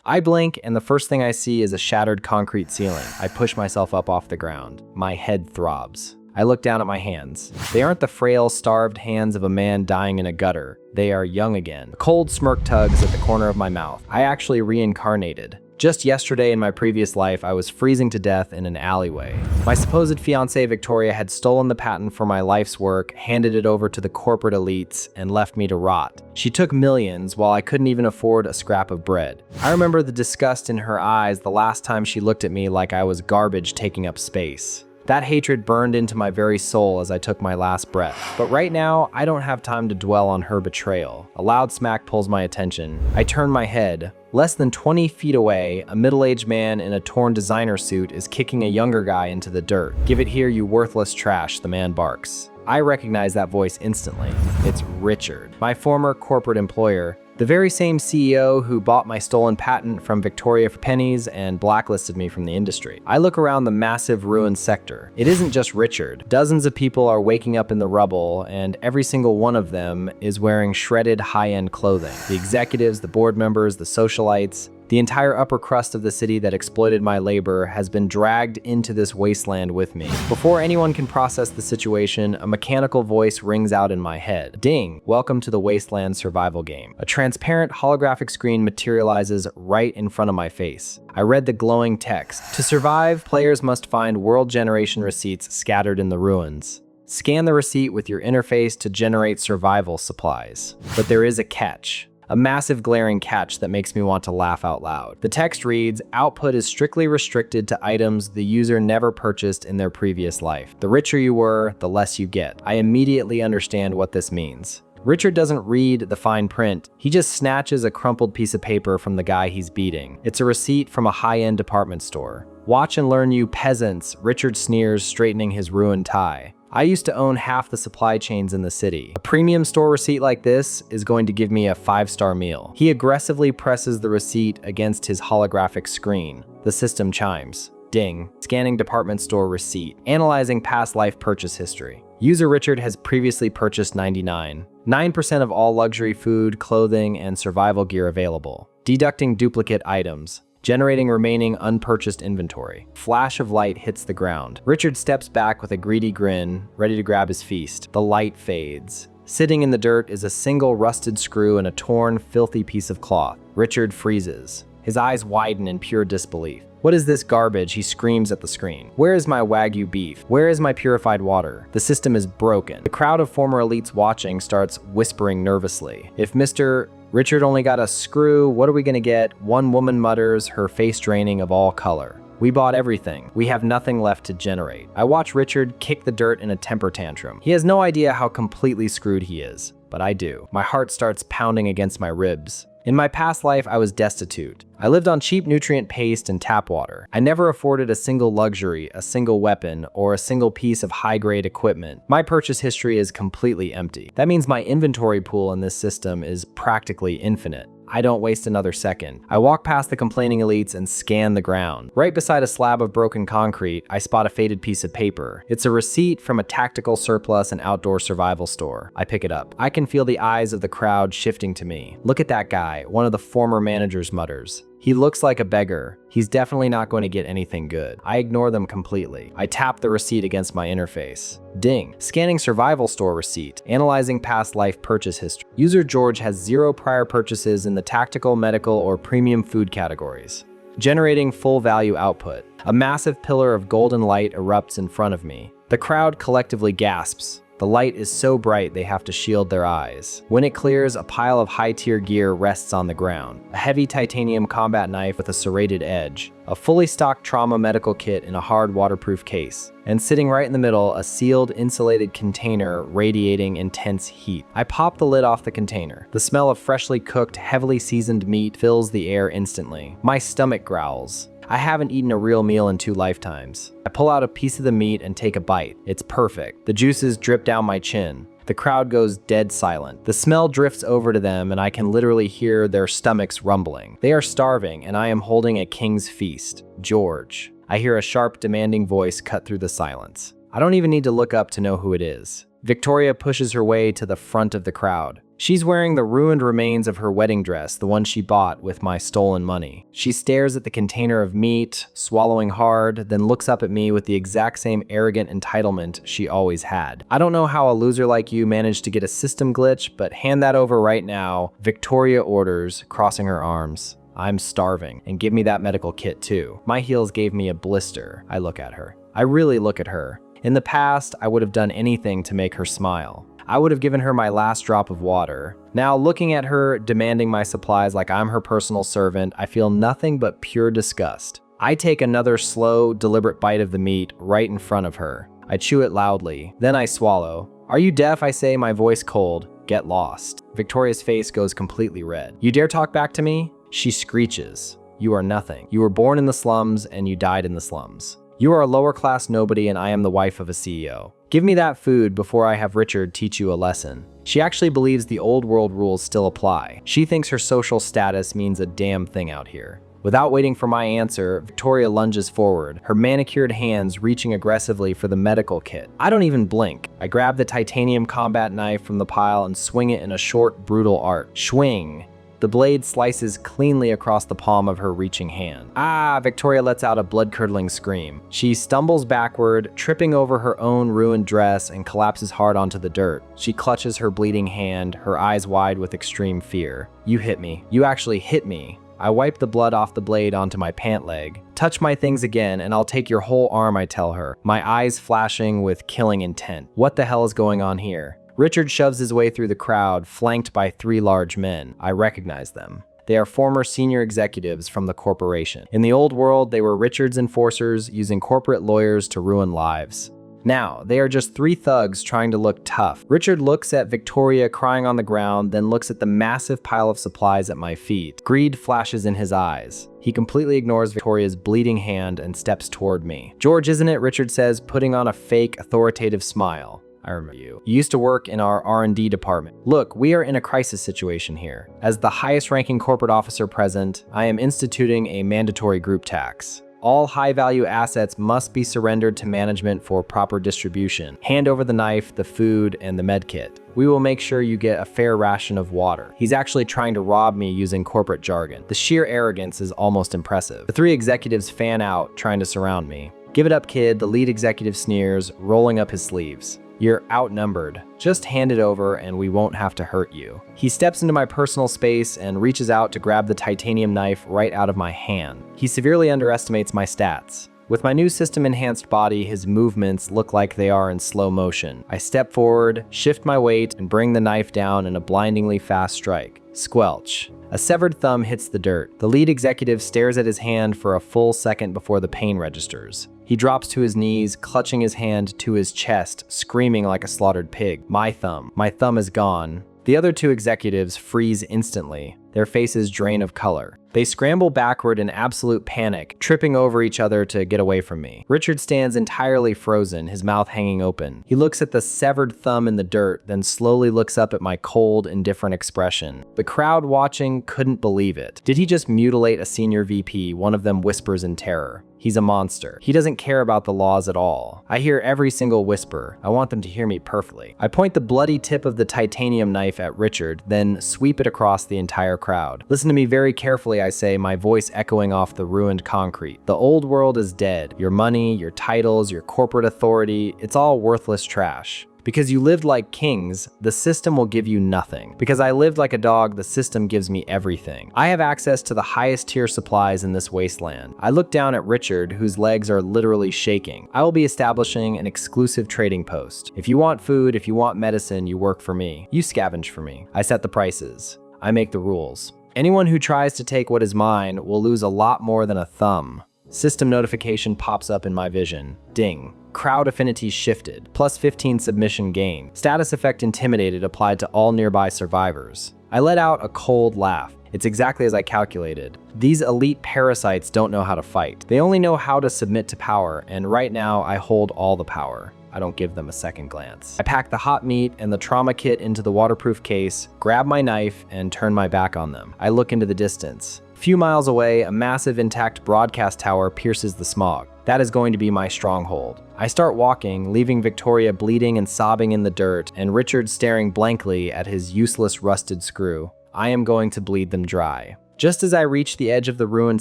I blink, and the first thing I see is a shattered concrete ceiling. I push myself up off the ground. My head throbs. I look down at my hands. They aren't the frail, starved hands of a man dying in a gutter. They are young again. A cold smirk tugs at the corner of my mouth. I actually reincarnated. Just yesterday in my previous life, I was freezing to death in an alleyway. My supposed fiancée Victoria had stolen the patent for my life's work, handed it over to the corporate elites, and left me to rot. She took millions while I couldn't even afford a scrap of bread. I remember the disgust in her eyes the last time she looked at me like I was garbage taking up space. That hatred burned into my very soul as I took my last breath. But right now, I don't have time to dwell on her betrayal. A loud smack pulls my attention. I turn my head. Less than 20 feet away, a middle-aged man in a torn designer suit is kicking a younger guy into the dirt. "Give it here, you worthless trash," the man barks. I recognize that voice instantly. It's Richard, my former corporate employer. The very same CEO who bought my stolen patent from Victoria for pennies and blacklisted me from the industry. I look around the massive ruined sector. It isn't just Richard. Dozens of people are waking up in the rubble, and every single one of them is wearing shredded high-end clothing. The executives, the board members, the socialites, the entire upper crust of the city that exploited my labor has been dragged into this wasteland with me. Before anyone can process the situation, a mechanical voice rings out in my head. Ding! Welcome to the Wasteland survival game. A transparent holographic screen materializes right in front of my face. I read the glowing text. To survive, players must find world generation receipts scattered in the ruins. Scan the receipt with your interface to generate survival supplies. But there is a catch. A massive glaring catch that makes me want to laugh out loud. The text reads, "Output is strictly restricted to items the user never purchased in their previous life. The richer you were, the less you get." I immediately understand what this means. Richard doesn't read the fine print. He just snatches a crumpled piece of paper from the guy he's beating. It's a receipt from a high-end department store. "Watch and learn, you peasants," Richard sneers, straightening his ruined tie. I used to own half the supply chains in the city. A premium store receipt like this is going to give me a 5-star meal. He aggressively presses the receipt against his holographic screen. The system chimes. Ding. Scanning department store receipt. Analyzing past life purchase history. User Richard has previously purchased 99% of all luxury food, clothing, and survival gear available. Deducting duplicate items. Generating remaining unpurchased inventory. Flash of light hits the ground. Richard steps back with a greedy grin, ready to grab his feast. The light fades. Sitting in the dirt is a single rusted screw and a torn, filthy piece of cloth. Richard freezes. His eyes widen in pure disbelief. "What is this garbage?" he screams at the screen. "Where is my Wagyu beef? Where is my purified water?" The system is broken. The crowd of former elites watching starts whispering nervously. "If Mr. Richard only got a screw, what are we gonna get?" One woman mutters, her face draining of all color. "We bought everything. We have nothing left to generate." I watch Richard kick the dirt in a temper tantrum. He has no idea how completely screwed he is, but I do. My heart starts pounding against my ribs. In my past life, I was destitute. I lived on cheap nutrient paste and tap water. I never afforded a single luxury, a single weapon, or a single piece of high-grade equipment. My purchase history is completely empty. That means my inventory pool in this system is practically infinite. I don't waste another second. I walk past the complaining elites and scan the ground. Right beside a slab of broken concrete, I spot a faded piece of paper. It's a receipt from a tactical surplus and outdoor survival store. I pick it up. I can feel the eyes of the crowd shifting to me. "Look at that guy," one of the former managers mutters. "He looks like a beggar. He's definitely not going to get anything good." I ignore them completely. I tap the receipt against my interface. Ding. Scanning survival store receipt. Analyzing past life purchase history. User George has 0 prior purchases in the tactical, medical, or premium food categories. Generating full value output. A massive pillar of golden light erupts in front of me. The crowd collectively gasps. The light is so bright they have to shield their eyes. When it clears, a pile of high-tier gear rests on the ground. A heavy titanium combat knife with a serrated edge. A fully stocked trauma medical kit in a hard waterproof case. And sitting right in the middle, a sealed, insulated container radiating intense heat. I pop the lid off the container. The smell of freshly cooked, heavily seasoned meat fills the air instantly. My stomach growls. I haven't eaten a real meal in 2 lifetimes. I pull out a piece of the meat and take a bite. It's perfect. The juices drip down my chin. The crowd goes dead silent. The smell drifts over to them and I can literally hear their stomachs rumbling. They are starving and I am holding a king's feast. "George." I hear a sharp, demanding voice cut through the silence. I don't even need to look up to know who it is. Victoria pushes her way to the front of the crowd. She's wearing the ruined remains of her wedding dress, the one she bought with my stolen money. She stares at the container of meat, swallowing hard, then looks up at me with the exact same arrogant entitlement she always had. I don't know how a loser like you managed to get a system glitch, but hand that over right now, Victoria orders, crossing her arms. I'm starving, and give me that medical kit too. My heels gave me a blister. I look at her. I really look at her. In the past, I would have done anything to make her smile. I would have given her my last drop of water. Now, looking at her, demanding my supplies like I'm her personal servant, I feel nothing but pure disgust. I take another slow, deliberate bite of the meat right in front of her. I chew it loudly. Then I swallow. Are you deaf? I say, my voice cold. Get lost. Victoria's face goes completely red. You dare talk back to me? She screeches. You are nothing. You were born in the slums and you died in the slums. You are a lower-class nobody and I am the wife of a CEO. Give me that food before I have Richard teach you a lesson. She actually believes the old world rules still apply. She thinks her social status means a damn thing out here. Without waiting for my answer, Victoria lunges forward, her manicured hands reaching aggressively for the medical kit. I don't even blink. I grab the titanium combat knife from the pile and swing it in a short, brutal arc. Swing. The blade slices cleanly across the palm of her reaching hand. Ah, Victoria lets out a blood-curdling scream. She stumbles backward, tripping over her own ruined dress and collapses hard onto the dirt. She clutches her bleeding hand, her eyes wide with extreme fear. You hit me. You actually hit me. I wipe the blood off the blade onto my pant leg. Touch my things again and I'll take your whole arm, I tell her, my eyes flashing with killing intent. What the hell is going on here? Richard shoves his way through the crowd, flanked by 3 large men. I recognize them. They are former senior executives from the corporation. In the old world, they were Richard's enforcers, using corporate lawyers to ruin lives. Now, they are just 3 thugs trying to look tough. Richard looks at Victoria crying on the ground, then looks at the massive pile of supplies at my feet. Greed flashes in his eyes. He completely ignores Victoria's bleeding hand and steps toward me. George, isn't it? Richard says, putting on a fake, authoritative smile. I remember you. You used to work in our R&D department. Look, we are in a crisis situation here. As the highest-ranking corporate officer present, I am instituting a mandatory group tax. All high-value assets must be surrendered to management for proper distribution. Hand over the knife, the food, and the medkit. We will make sure you get a fair ration of water. He's actually trying to rob me using corporate jargon. The sheer arrogance is almost impressive. The 3 executives fan out, trying to surround me. Give it up, kid, the lead executive sneers, rolling up his sleeves. You're outnumbered. Just hand it over and we won't have to hurt you. He steps into my personal space and reaches out to grab the titanium knife right out of my hand. He severely underestimates my stats. With my new system-enhanced body, his movements look like they are in slow motion. I step forward, shift my weight, and bring the knife down in a blindingly fast strike. Squelch. A severed thumb hits the dirt. The lead executive stares at his hand for a full second before the pain registers. He drops to his knees, clutching his hand to his chest, screaming like a slaughtered pig. My thumb is gone. The other 2 executives freeze instantly. Their faces drain of color. They scramble backward in absolute panic, tripping over each other to get away from me. Richard stands entirely frozen, his mouth hanging open. He looks at the severed thumb in the dirt, then slowly looks up at my cold, indifferent expression. The crowd watching couldn't believe it. Did he just mutilate a senior VP? One of them whispers in terror. He's a monster. He doesn't care about the laws at all. I hear every single whisper. I want them to hear me perfectly. I point the bloody tip of the titanium knife at Richard, then sweep it across the entire crowd. Listen to me very carefully, I say, my voice echoing off the ruined concrete. The old world is dead. Your money, your titles, your corporate authority, it's all worthless trash. Because you lived like kings, the system will give you nothing. Because I lived like a dog, the system gives me everything. I have access to the highest tier supplies in this wasteland. I look down at Richard, whose legs are literally shaking. I will be establishing an exclusive trading post. If you want food, if you want medicine, you work for me. You scavenge for me. I set the prices. I make the rules. Anyone who tries to take what is mine will lose a lot more than a thumb. System notification pops up in my vision. Ding. Crowd affinity shifted. Plus 15 submission gain. Status effect intimidated applied to all nearby survivors. I let out a cold laugh. It's exactly as I calculated. These elite parasites don't know how to fight. They only know how to submit to power, and right now I hold all the power. I don't give them a second glance. I pack the hot meat and the trauma kit into the waterproof case, grab my knife, and turn my back on them. I look into the distance. A few miles away, a massive intact broadcast tower pierces the smog. That is going to be my stronghold. I start walking, leaving Victoria bleeding and sobbing in the dirt, and Richard staring blankly at his useless rusted screw. I am going to bleed them dry. Just as I reach the edge of the ruined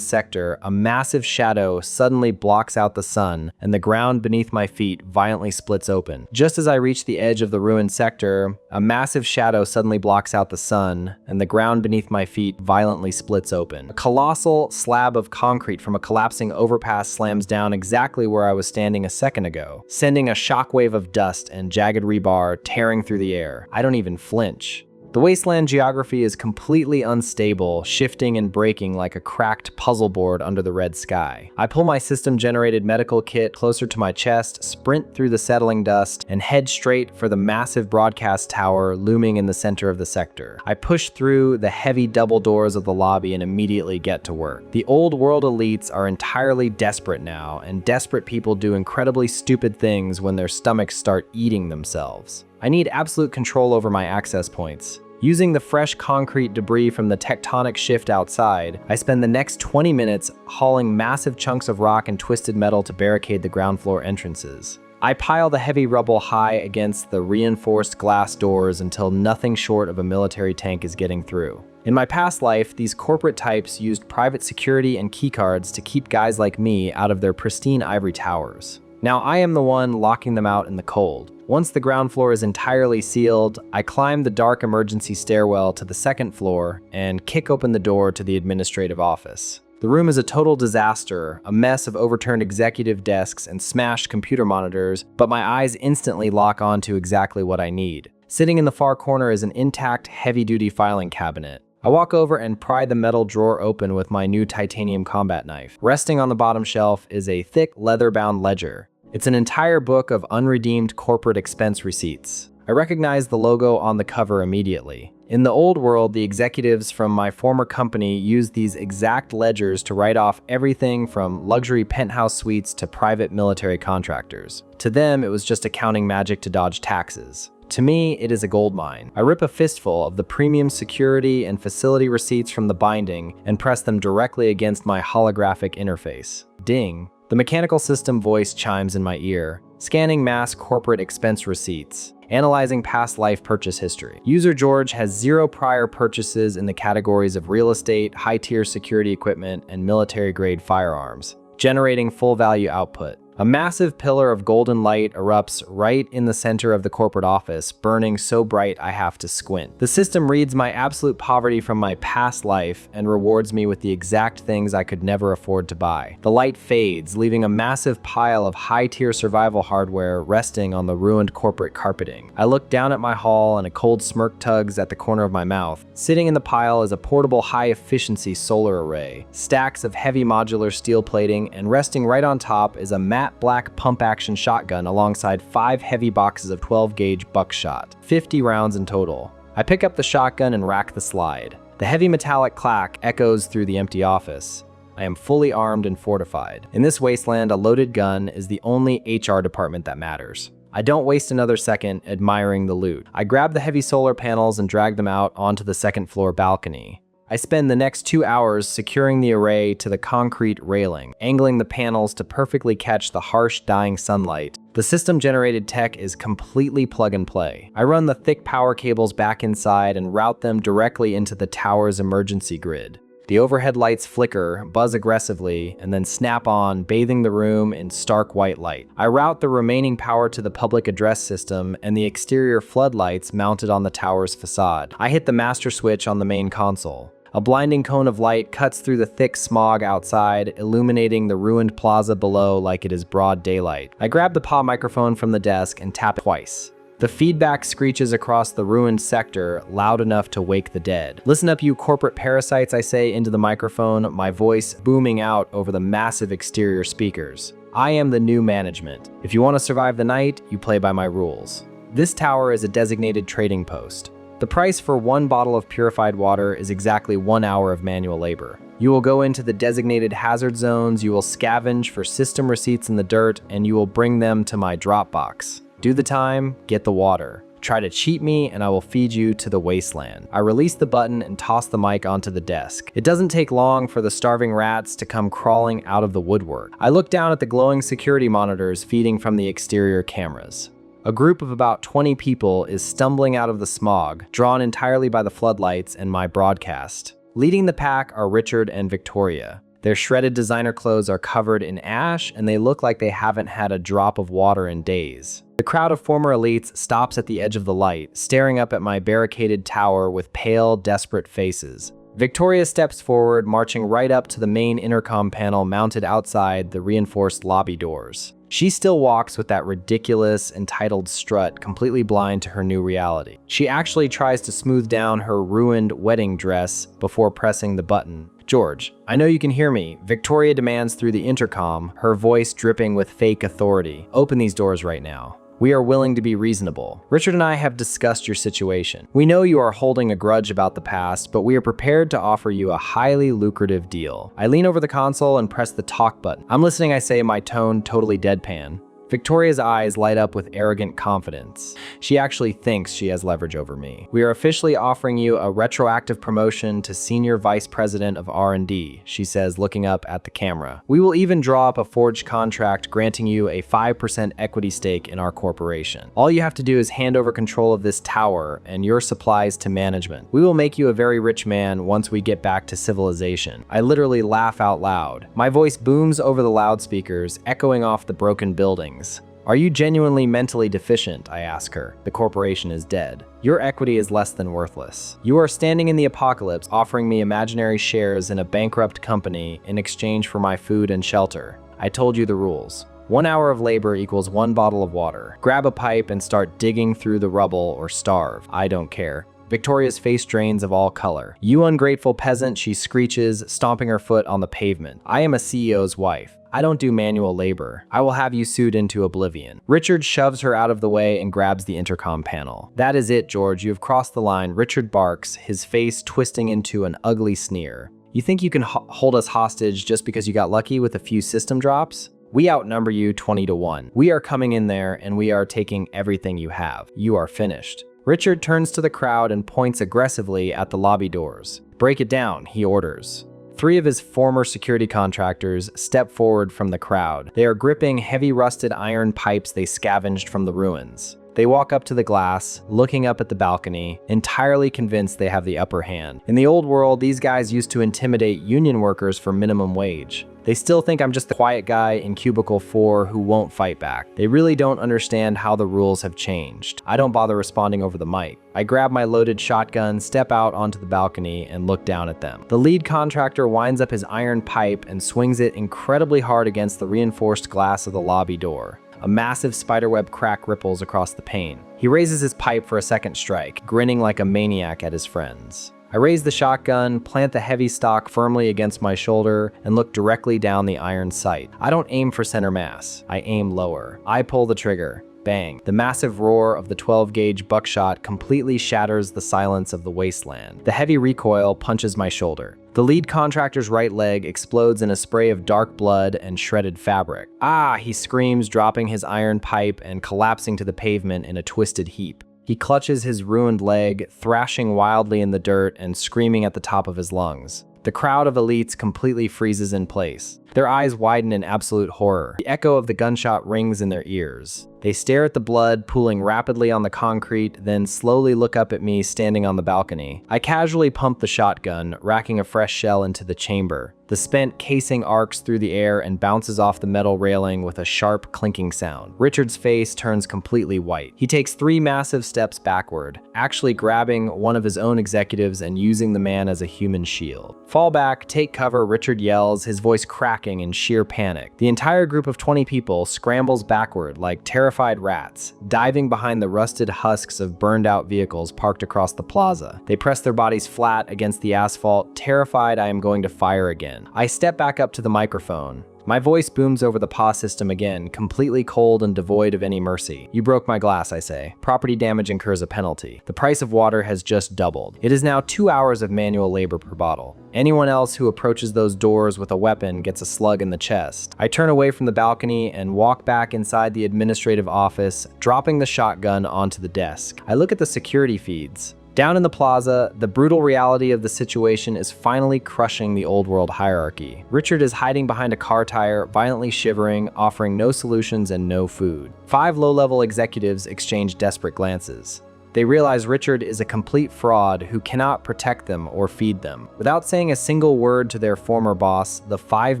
sector, a massive shadow suddenly blocks out the sun, and the ground beneath my feet violently splits open. Just as I reach the edge of the ruined sector, a massive shadow suddenly blocks out the sun, and the ground beneath my feet violently splits open. A colossal slab of concrete from a collapsing overpass slams down exactly where I was standing a second ago, sending a shockwave of dust and jagged rebar tearing through the air. I don't even flinch. The wasteland geography is completely unstable, shifting and breaking like a cracked puzzle board under the red sky. I pull my system-generated medical kit closer to my chest, sprint through the settling dust, and head straight for the massive broadcast tower looming in the center of the sector. I push through the heavy double doors of the lobby and immediately get to work. The old world elites are entirely desperate now, and desperate people do incredibly stupid things when their stomachs start eating themselves. I need absolute control over my access points. Using the fresh concrete debris from the tectonic shift outside, I spend the next 20 minutes hauling massive chunks of rock and twisted metal to barricade the ground floor entrances. I pile the heavy rubble high against the reinforced glass doors until nothing short of a military tank is getting through. In my past life, these corporate types used private security and keycards to keep guys like me out of their pristine ivory towers. Now I am the one locking them out in the cold. Once the ground floor is entirely sealed, I climb the dark emergency stairwell to the second floor and kick open the door to the administrative office. The room is a total disaster, a mess of overturned executive desks and smashed computer monitors, but my eyes instantly lock on to exactly what I need. Sitting in the far corner is an intact, heavy-duty filing cabinet. I walk over and pry the metal drawer open with my new titanium combat knife. Resting on the bottom shelf is a thick, leather-bound ledger. It's an entire book of unredeemed corporate expense receipts. I recognize the logo on the cover immediately. In the old world, the executives from my former company used these exact ledgers to write off everything from luxury penthouse suites to private military contractors. To them, it was just accounting magic to dodge taxes. To me, it is a goldmine. I rip a fistful of the premium security and facility receipts from the binding and press them directly against my holographic interface. Ding. The mechanical system voice chimes in my ear, scanning mass corporate expense receipts, analyzing past life purchase history. User George has 0 prior purchases in the categories of real estate, high-tier security equipment, and military-grade firearms, generating full value output. A massive pillar of golden light erupts right in the center of the corporate office, burning so bright I have to squint. The system reads my absolute poverty from my past life and rewards me with the exact things I could never afford to buy. The light fades, leaving a massive pile of high-tier survival hardware resting on the ruined corporate carpeting. I look down at my haul and a cold smirk tugs at the corner of my mouth. Sitting in the pile is a portable high-efficiency solar array, stacks of heavy modular steel plating, and resting right on top is a matte black pump-action shotgun alongside 5 heavy boxes of 12-gauge buckshot, 50 rounds in total. I pick up the shotgun and rack the slide. The heavy metallic clack echoes through the empty office. I am fully armed and fortified. In this wasteland, a loaded gun is the only HR department that matters. I don't waste another second admiring the loot. I grab the heavy solar panels and drag them out onto the second floor balcony. I spend the next 2 hours securing the array to the concrete railing, angling the panels to perfectly catch the harsh, dying sunlight. The system-generated tech is completely plug-and-play. I run the thick power cables back inside and route them directly into the tower's emergency grid. The overhead lights flicker, buzz aggressively, and then snap on, bathing the room in stark white light. I route the remaining power to the public address system and the exterior floodlights mounted on the tower's facade. I hit the master switch on the main console. A blinding cone of light cuts through the thick smog outside, illuminating the ruined plaza below like it is broad daylight. I grab the PA microphone from the desk and tap twice. The feedback screeches across the ruined sector, loud enough to wake the dead. "Listen up, you corporate parasites," I say into the microphone, my voice booming out over the massive exterior speakers. "I am the new management. If you want to survive the night, you play by my rules. This tower is a designated trading post. The price for 1 bottle of purified water is exactly 1 hour of manual labor. You will go into the designated hazard zones, you will scavenge for system receipts in the dirt, and you will bring them to my drop box. Do the time, get the water. Try to cheat me and I will feed you to the wasteland. I release the button and toss the mic onto the desk. It doesn't take long for the starving rats to come crawling out of the woodwork. I look down at the glowing security monitors feeding from the exterior cameras. A group of about 20 people is stumbling out of the smog, drawn entirely by the floodlights and my broadcast. Leading the pack are Richard and Victoria. Their shredded designer clothes are covered in ash and they look like they haven't had a drop of water in days. The crowd of former elites stops at the edge of the light, staring up at my barricaded tower with pale, desperate faces. Victoria steps forward, marching right up to the main intercom panel mounted outside the reinforced lobby doors. She still walks with that ridiculous, entitled strut, completely blind to her new reality. She actually tries to smooth down her ruined wedding dress before pressing the button. George, I know you can hear me, Victoria demands through the intercom, her voice dripping with fake authority. Open these doors right now. We are willing to be reasonable. Richard and I have discussed your situation. We know you are holding a grudge about the past, but we are prepared to offer you a highly lucrative deal. I lean over the console and press the talk button. I'm listening, I say, my tone totally deadpan. Victoria's eyes light up with arrogant confidence. She actually thinks she has leverage over me. We are officially offering you a retroactive promotion to Senior Vice President of R&D, she says, looking up at the camera. We will even draw up a forged contract granting you a 5% equity stake in our corporation. All you have to do is hand over control of this tower and your supplies to management. We will make you a very rich man once we get back to civilization. I literally laugh out loud. My voice booms over the loudspeakers, echoing off the broken building. Are you genuinely mentally deficient? I ask her. The corporation is dead. Your equity is less than worthless. You are standing in the apocalypse offering me imaginary shares in a bankrupt company in exchange for my food and shelter. I told you the rules. 1 hour of labor equals 1 bottle of water. Grab a pipe and start digging through the rubble or starve. I don't care. Victoria's face drains of all color. You ungrateful peasant, she screeches, stomping her foot on the pavement. I am a CEO's wife. I don't do manual labor. I will have you sued into oblivion. Richard shoves her out of the way and grabs the intercom panel. That is it, George. You have crossed the line, Richard barks, his face twisting into an ugly sneer. You think you can hold us hostage just because you got lucky with a few system drops? We outnumber you 20-1. We are coming in there and we are taking everything you have. You are finished. Richard turns to the crowd and points aggressively at the lobby doors. Break it down, he orders. 3 of his former security contractors step forward from the crowd. They are gripping heavy rusted iron pipes they scavenged from the ruins. They walk up to the glass, looking up at the balcony, entirely convinced they have the upper hand. In the old world, these guys used to intimidate union workers for minimum wage. They still think I'm just the quiet guy in cubicle 4 who won't fight back. They really don't understand how the rules have changed. I don't bother responding over the mic. I grab my loaded shotgun, step out onto the balcony, and look down at them. The lead contractor winds up his iron pipe and swings it incredibly hard against the reinforced glass of the lobby door. A massive spiderweb crack ripples across the pane. He raises his pipe for a second strike, grinning like a maniac at his friends. I raise the shotgun, plant the heavy stock firmly against my shoulder, and look directly down the iron sight. I don't aim for center mass. I aim lower. I pull the trigger. Bang. The massive roar of the 12-gauge buckshot completely shatters the silence of the wasteland. The heavy recoil punches my shoulder. The lead contractor's right leg explodes in a spray of dark blood and shredded fabric. Ah, he screams, dropping his iron pipe and collapsing to the pavement in a twisted heap. He clutches his ruined leg, thrashing wildly in the dirt and screaming at the top of his lungs. The crowd of elites completely freezes in place. Their eyes widen in absolute horror. The echo of the gunshot rings in their ears. They stare at the blood pooling rapidly on the concrete, then slowly look up at me standing on the balcony. I casually pump the shotgun, racking a fresh shell into the chamber. The spent casing arcs through the air and bounces off the metal railing with a sharp clinking sound. Richard's face turns completely white. He takes 3 massive steps backward, actually grabbing one of his own executives and using the man as a human shield. Fall back, take cover, Richard yells, his voice cracking in sheer panic. The entire group of 20 people scrambles backward like terrified rats, diving behind the rusted husks of burned out vehicles parked across the plaza. They press their bodies flat against the asphalt, terrified I am going to fire again. I step back up to the microphone. My voice booms over the PA system again, completely cold and devoid of any mercy. You broke my glass, I say. Property damage incurs a penalty. The price of water has just doubled. It is now 2 hours of manual labor per bottle. Anyone else who approaches those doors with a weapon gets a slug in the chest. I turn away from the balcony and walk back inside the administrative office, dropping the shotgun onto the desk. I look at the security feeds. Down in the plaza, the brutal reality of the situation is finally crushing the old world hierarchy. Richard is hiding behind a car tire, violently shivering, offering no solutions and no food. 5 low-level executives exchange desperate glances. They realize Richard is a complete fraud who cannot protect them or feed them. Without saying a single word to their former boss, the 5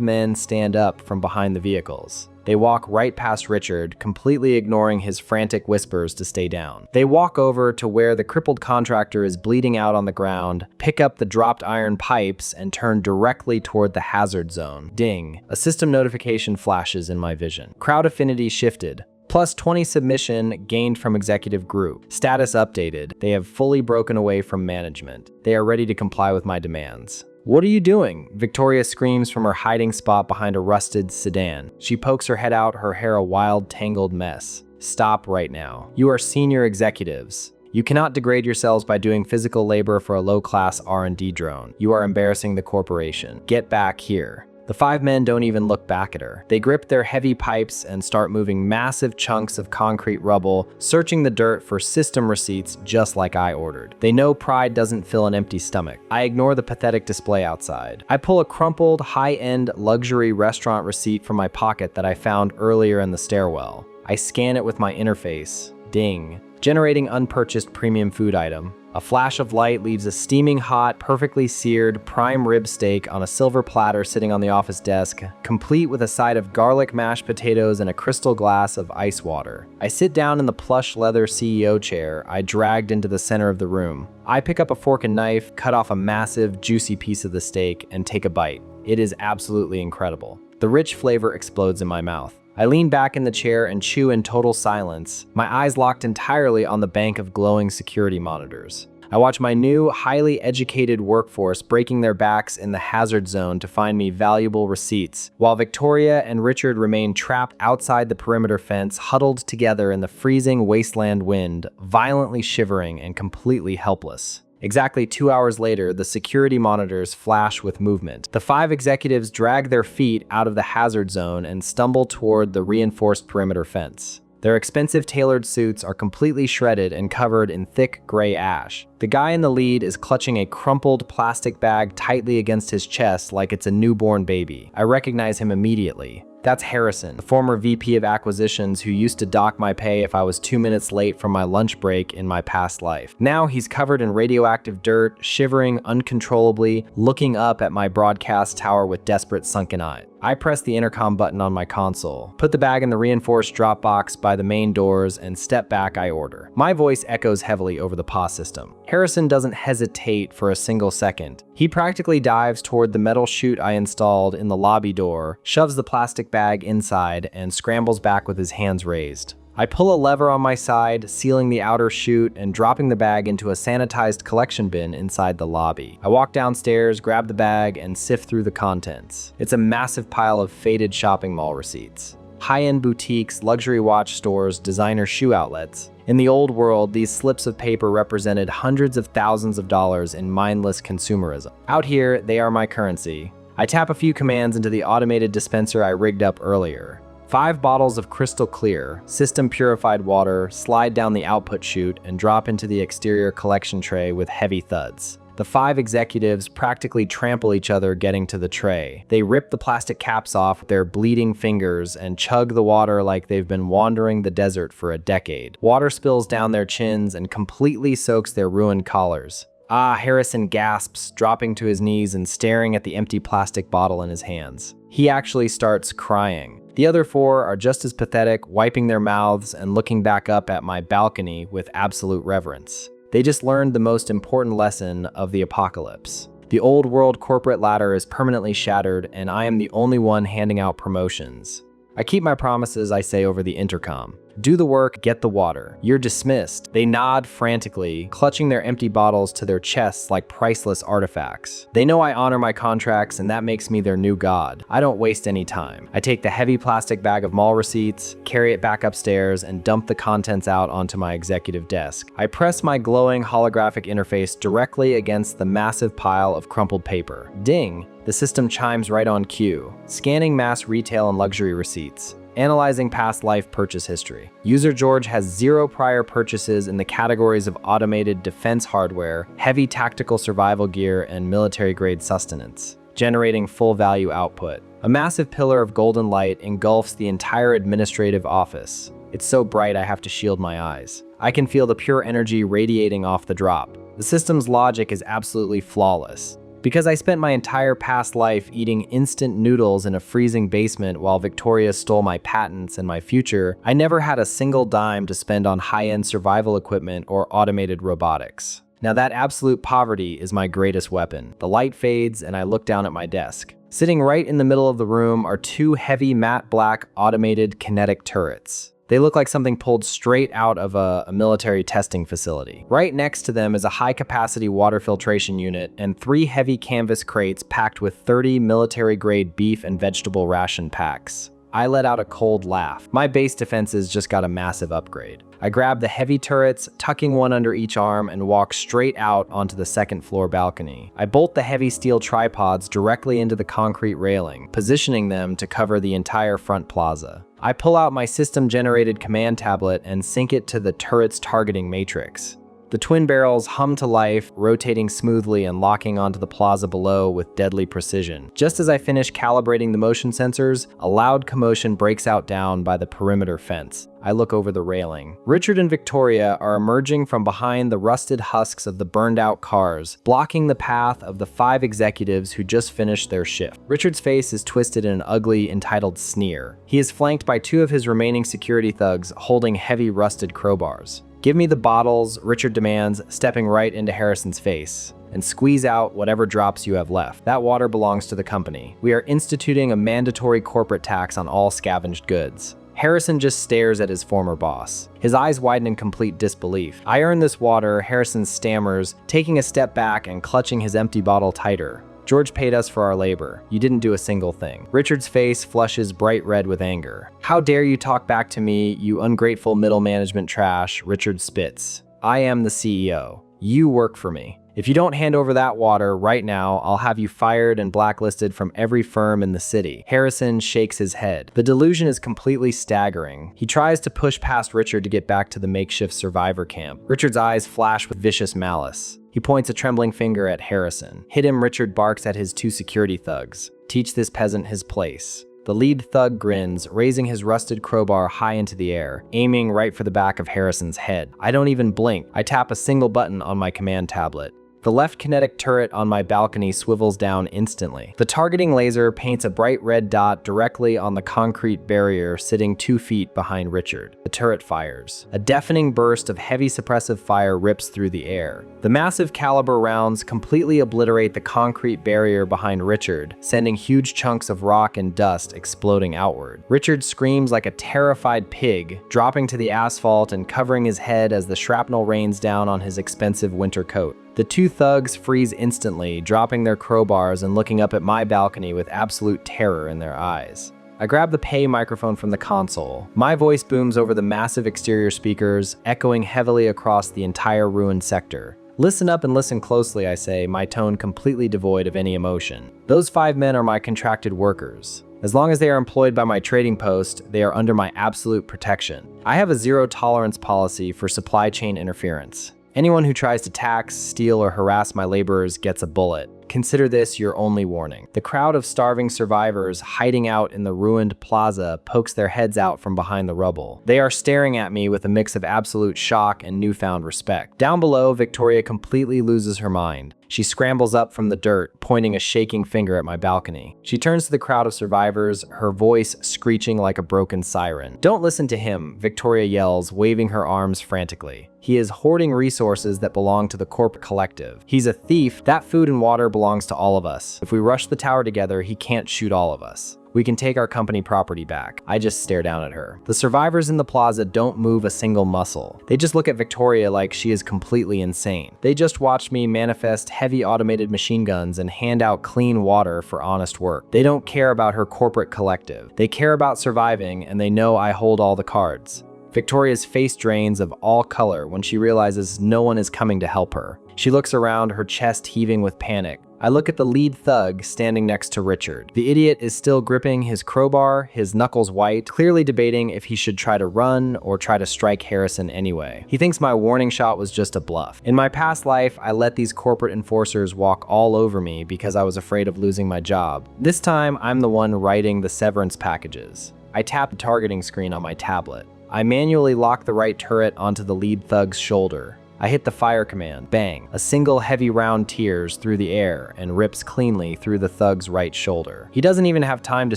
men stand up from behind the vehicles. They walk right past Richard, completely ignoring his frantic whispers to stay down. They walk over to where the crippled contractor is bleeding out on the ground, pick up the dropped iron pipes, and turn directly toward the hazard zone. Ding. A system notification flashes in my vision. Crowd affinity shifted. Plus 20 submission gained from executive group. Status updated. They have fully broken away from management. They are ready to comply with my demands. "What are you doing?" Victoria screams from her hiding spot behind a rusted sedan. She pokes her head out, her hair a wild, tangled mess. "Stop right now. You are senior executives. You cannot degrade yourselves by doing physical labor for a low-class R&D drone. You are embarrassing the corporation. Get back here." The 5 men don't even look back at her. They grip their heavy pipes and start moving massive chunks of concrete rubble, searching the dirt for system receipts just like I ordered. They know pride doesn't fill an empty stomach. I ignore the pathetic display outside. I pull a crumpled, high-end luxury restaurant receipt from my pocket that I found earlier in the stairwell. I scan it with my interface. Ding. Generating unpurchased premium food item. A flash of light leaves a steaming hot, perfectly seared prime rib steak on a silver platter sitting on the office desk, complete with a side of garlic mashed potatoes and a crystal glass of ice water. I sit down in the plush leather CEO chair I dragged into the center of the room. I pick up a fork and knife, cut off a massive, juicy piece of the steak, and take a bite. It is absolutely incredible. The rich flavor explodes in my mouth. I lean back in the chair and chew in total silence, my eyes locked entirely on the bank of glowing security monitors. I watch my new, highly educated workforce breaking their backs in the hazard zone to find me valuable receipts, while Victoria and Richard remain trapped outside the perimeter fence, huddled together in the freezing wasteland wind, violently shivering and completely helpless. Exactly 2 hours later, the security monitors flash with movement. The 5 executives drag their feet out of the hazard zone and stumble toward the reinforced perimeter fence. Their expensive tailored suits are completely shredded and covered in thick gray ash. The guy in the lead is clutching a crumpled plastic bag tightly against his chest like it's a newborn baby. I recognize him immediately. That's Harrison, the former VP of acquisitions who used to dock my pay if I was 2 minutes late from my lunch break in my past life. Now he's covered in radioactive dirt, shivering uncontrollably, looking up at my broadcast tower with desperate sunken eyes. I press the intercom button on my console, put the bag in the reinforced drop box by the main doors, and step back. I order. My voice echoes heavily over the PA system. Harrison doesn't hesitate for a single second. He practically dives toward the metal chute I installed in the lobby door, shoves the plastic bag inside, and scrambles back with his hands raised. I pull a lever on my side, sealing the outer chute and dropping the bag into a sanitized collection bin inside the lobby. I walk downstairs, grab the bag, and sift through the contents. It's a massive pile of faded shopping mall receipts. High-end boutiques, luxury watch stores, designer shoe outlets. In the old world, these slips of paper represented hundreds of thousands of dollars in mindless consumerism. Out here, they are my currency. I tap a few commands into the automated dispenser I rigged up earlier. 5 bottles of crystal clear, system-purified water slide down the output chute and drop into the exterior collection tray with heavy thuds. The 5 executives practically trample each other getting to the tray. They rip the plastic caps off with their bleeding fingers and chug the water like they've been wandering the desert for a decade. Water spills down their chins and completely soaks their ruined collars. Ah, Harrison gasps, dropping to his knees and staring at the empty plastic bottle in his hands. He actually starts crying. The other 4 are just as pathetic, wiping their mouths and looking back up at my balcony with absolute reverence. They just learned the most important lesson of the apocalypse. The old world corporate ladder is permanently shattered, and I am the only one handing out promotions. I keep my promises, I say over the intercom. Do the work, get the water. You're dismissed. They nod frantically, clutching their empty bottles to their chests like priceless artifacts. They know I honor my contracts, and that makes me their new god. I don't waste any time. I take the heavy plastic bag of mall receipts, carry it back upstairs, and dump the contents out onto my executive desk. I press my glowing holographic interface directly against the massive pile of crumpled paper. Ding! The system chimes right on cue, scanning mass retail and luxury receipts, analyzing past life purchase history. User George has 0 prior purchases in the categories of automated defense hardware, heavy tactical survival gear, and military-grade sustenance, generating full value output. A massive pillar of golden light engulfs the entire administrative office. It's so bright I have to shield my eyes. I can feel the pure energy radiating off the drop. The system's logic is absolutely flawless. Because I spent my entire past life eating instant noodles in a freezing basement while Victoria stole my patents and my future, I never had a single dime to spend on high-end survival equipment or automated robotics. Now that absolute poverty is my greatest weapon. The light fades and I look down at my desk. Sitting right in the middle of the room are 2 heavy matte black automated kinetic turrets. They look like something pulled straight out of a military testing facility. Right next to them is a high-capacity water filtration unit and 3 heavy canvas crates packed with 30 military-grade beef and vegetable ration packs. I let out a cold laugh. My base defenses just got a massive upgrade. I grab the heavy turrets, tucking one under each arm, and walk straight out onto the second-floor balcony. I bolt the heavy steel tripods directly into the concrete railing, positioning them to cover the entire front plaza. I pull out my system-generated command tablet and sync it to the turret's targeting matrix. The twin barrels hum to life, rotating smoothly and locking onto the plaza below with deadly precision. Just as I finish calibrating the motion sensors, a loud commotion breaks out down by the perimeter fence. I look over the railing. Richard and Victoria are emerging from behind the rusted husks of the burned-out cars, blocking the path of the 5 executives who just finished their shift. Richard's face is twisted in an ugly, entitled sneer. He is flanked by 2 of his remaining security thugs holding heavy rusted crowbars. "Give me the bottles," Richard demands, stepping right into Harrison's face. "And squeeze out whatever drops you have left. That water belongs to the company. We are instituting a mandatory corporate tax on all scavenged goods." Harrison just stares at his former boss. His eyes widen in complete disbelief. "I earned this water," Harrison stammers, taking a step back and clutching his empty bottle tighter. "George paid us for our labor. You didn't do a single thing." Richard's face flushes bright red with anger. "How dare you talk back to me, you ungrateful middle management trash," Richard spits. "I am the CEO. You work for me. If you don't hand over that water right now, I'll have you fired and blacklisted from every firm in the city." Harrison shakes his head. The delusion is completely staggering. He tries to push past Richard to get back to the makeshift survivor camp. Richard's eyes flash with vicious malice. He points a trembling finger at Harrison. "Hit him," Richard barks at his 2 security thugs. "Teach this peasant his place." The lead thug grins, raising his rusted crowbar high into the air, aiming right for the back of Harrison's head. I don't even blink. I tap a single button on my command tablet. The left kinetic turret on my balcony swivels down instantly. The targeting laser paints a bright red dot directly on the concrete barrier sitting 2 feet behind Richard. The turret fires. A deafening burst of heavy suppressive fire rips through the air. The massive caliber rounds completely obliterate the concrete barrier behind Richard, sending huge chunks of rock and dust exploding outward. Richard screams like a terrified pig, dropping to the asphalt and covering his head as the shrapnel rains down on his expensive winter coat. The 2 thugs freeze instantly, dropping their crowbars and looking up at my balcony with absolute terror in their eyes. I grab the pay microphone from the console. My voice booms over the massive exterior speakers, echoing heavily across the entire ruined sector. "Listen up and listen closely," I say, my tone completely devoid of any emotion. "Those 5 men are my contracted workers. As long as they are employed by my trading post, they are under my absolute protection. I have a zero-tolerance policy for supply chain interference. Anyone who tries to tax, steal, or harass my laborers gets a bullet. Consider this your only warning." The crowd of starving survivors hiding out in the ruined plaza pokes their heads out from behind the rubble. They are staring at me with a mix of absolute shock and newfound respect. Down below, Victoria completely loses her mind. She scrambles up from the dirt, pointing a shaking finger at my balcony. She turns to the crowd of survivors, her voice screeching like a broken siren. "Don't listen to him," Victoria yells, waving her arms frantically. "He is hoarding resources that belong to the corporate collective. He's a thief. That food and water belongs to all of us. If we rush the tower together, he can't shoot all of us." We can take our company property back. I just stare down at her. The survivors in the plaza don't move a single muscle. They just look at Victoria like she is completely insane. They just watched me manifest heavy automated machine guns and hand out clean water for honest work. They don't care about her corporate collective. They care about surviving, and they know I hold all the cards. Victoria's face drains of all color when she realizes no one is coming to help her. She looks around, her chest heaving with panic. I look at the lead thug standing next to Richard. The idiot is still gripping his crowbar, his knuckles white, clearly debating if he should try to run or try to strike Harrison anyway. He thinks my warning shot was just a bluff. In my past life, I let these corporate enforcers walk all over me because I was afraid of losing my job. This time, I'm the one writing the severance packages. I tap the targeting screen on my tablet. I manually lock the right turret onto the lead thug's shoulder. I hit the fire command, bang. A single heavy round tears through the air and rips cleanly through the thug's right shoulder. He doesn't even have time to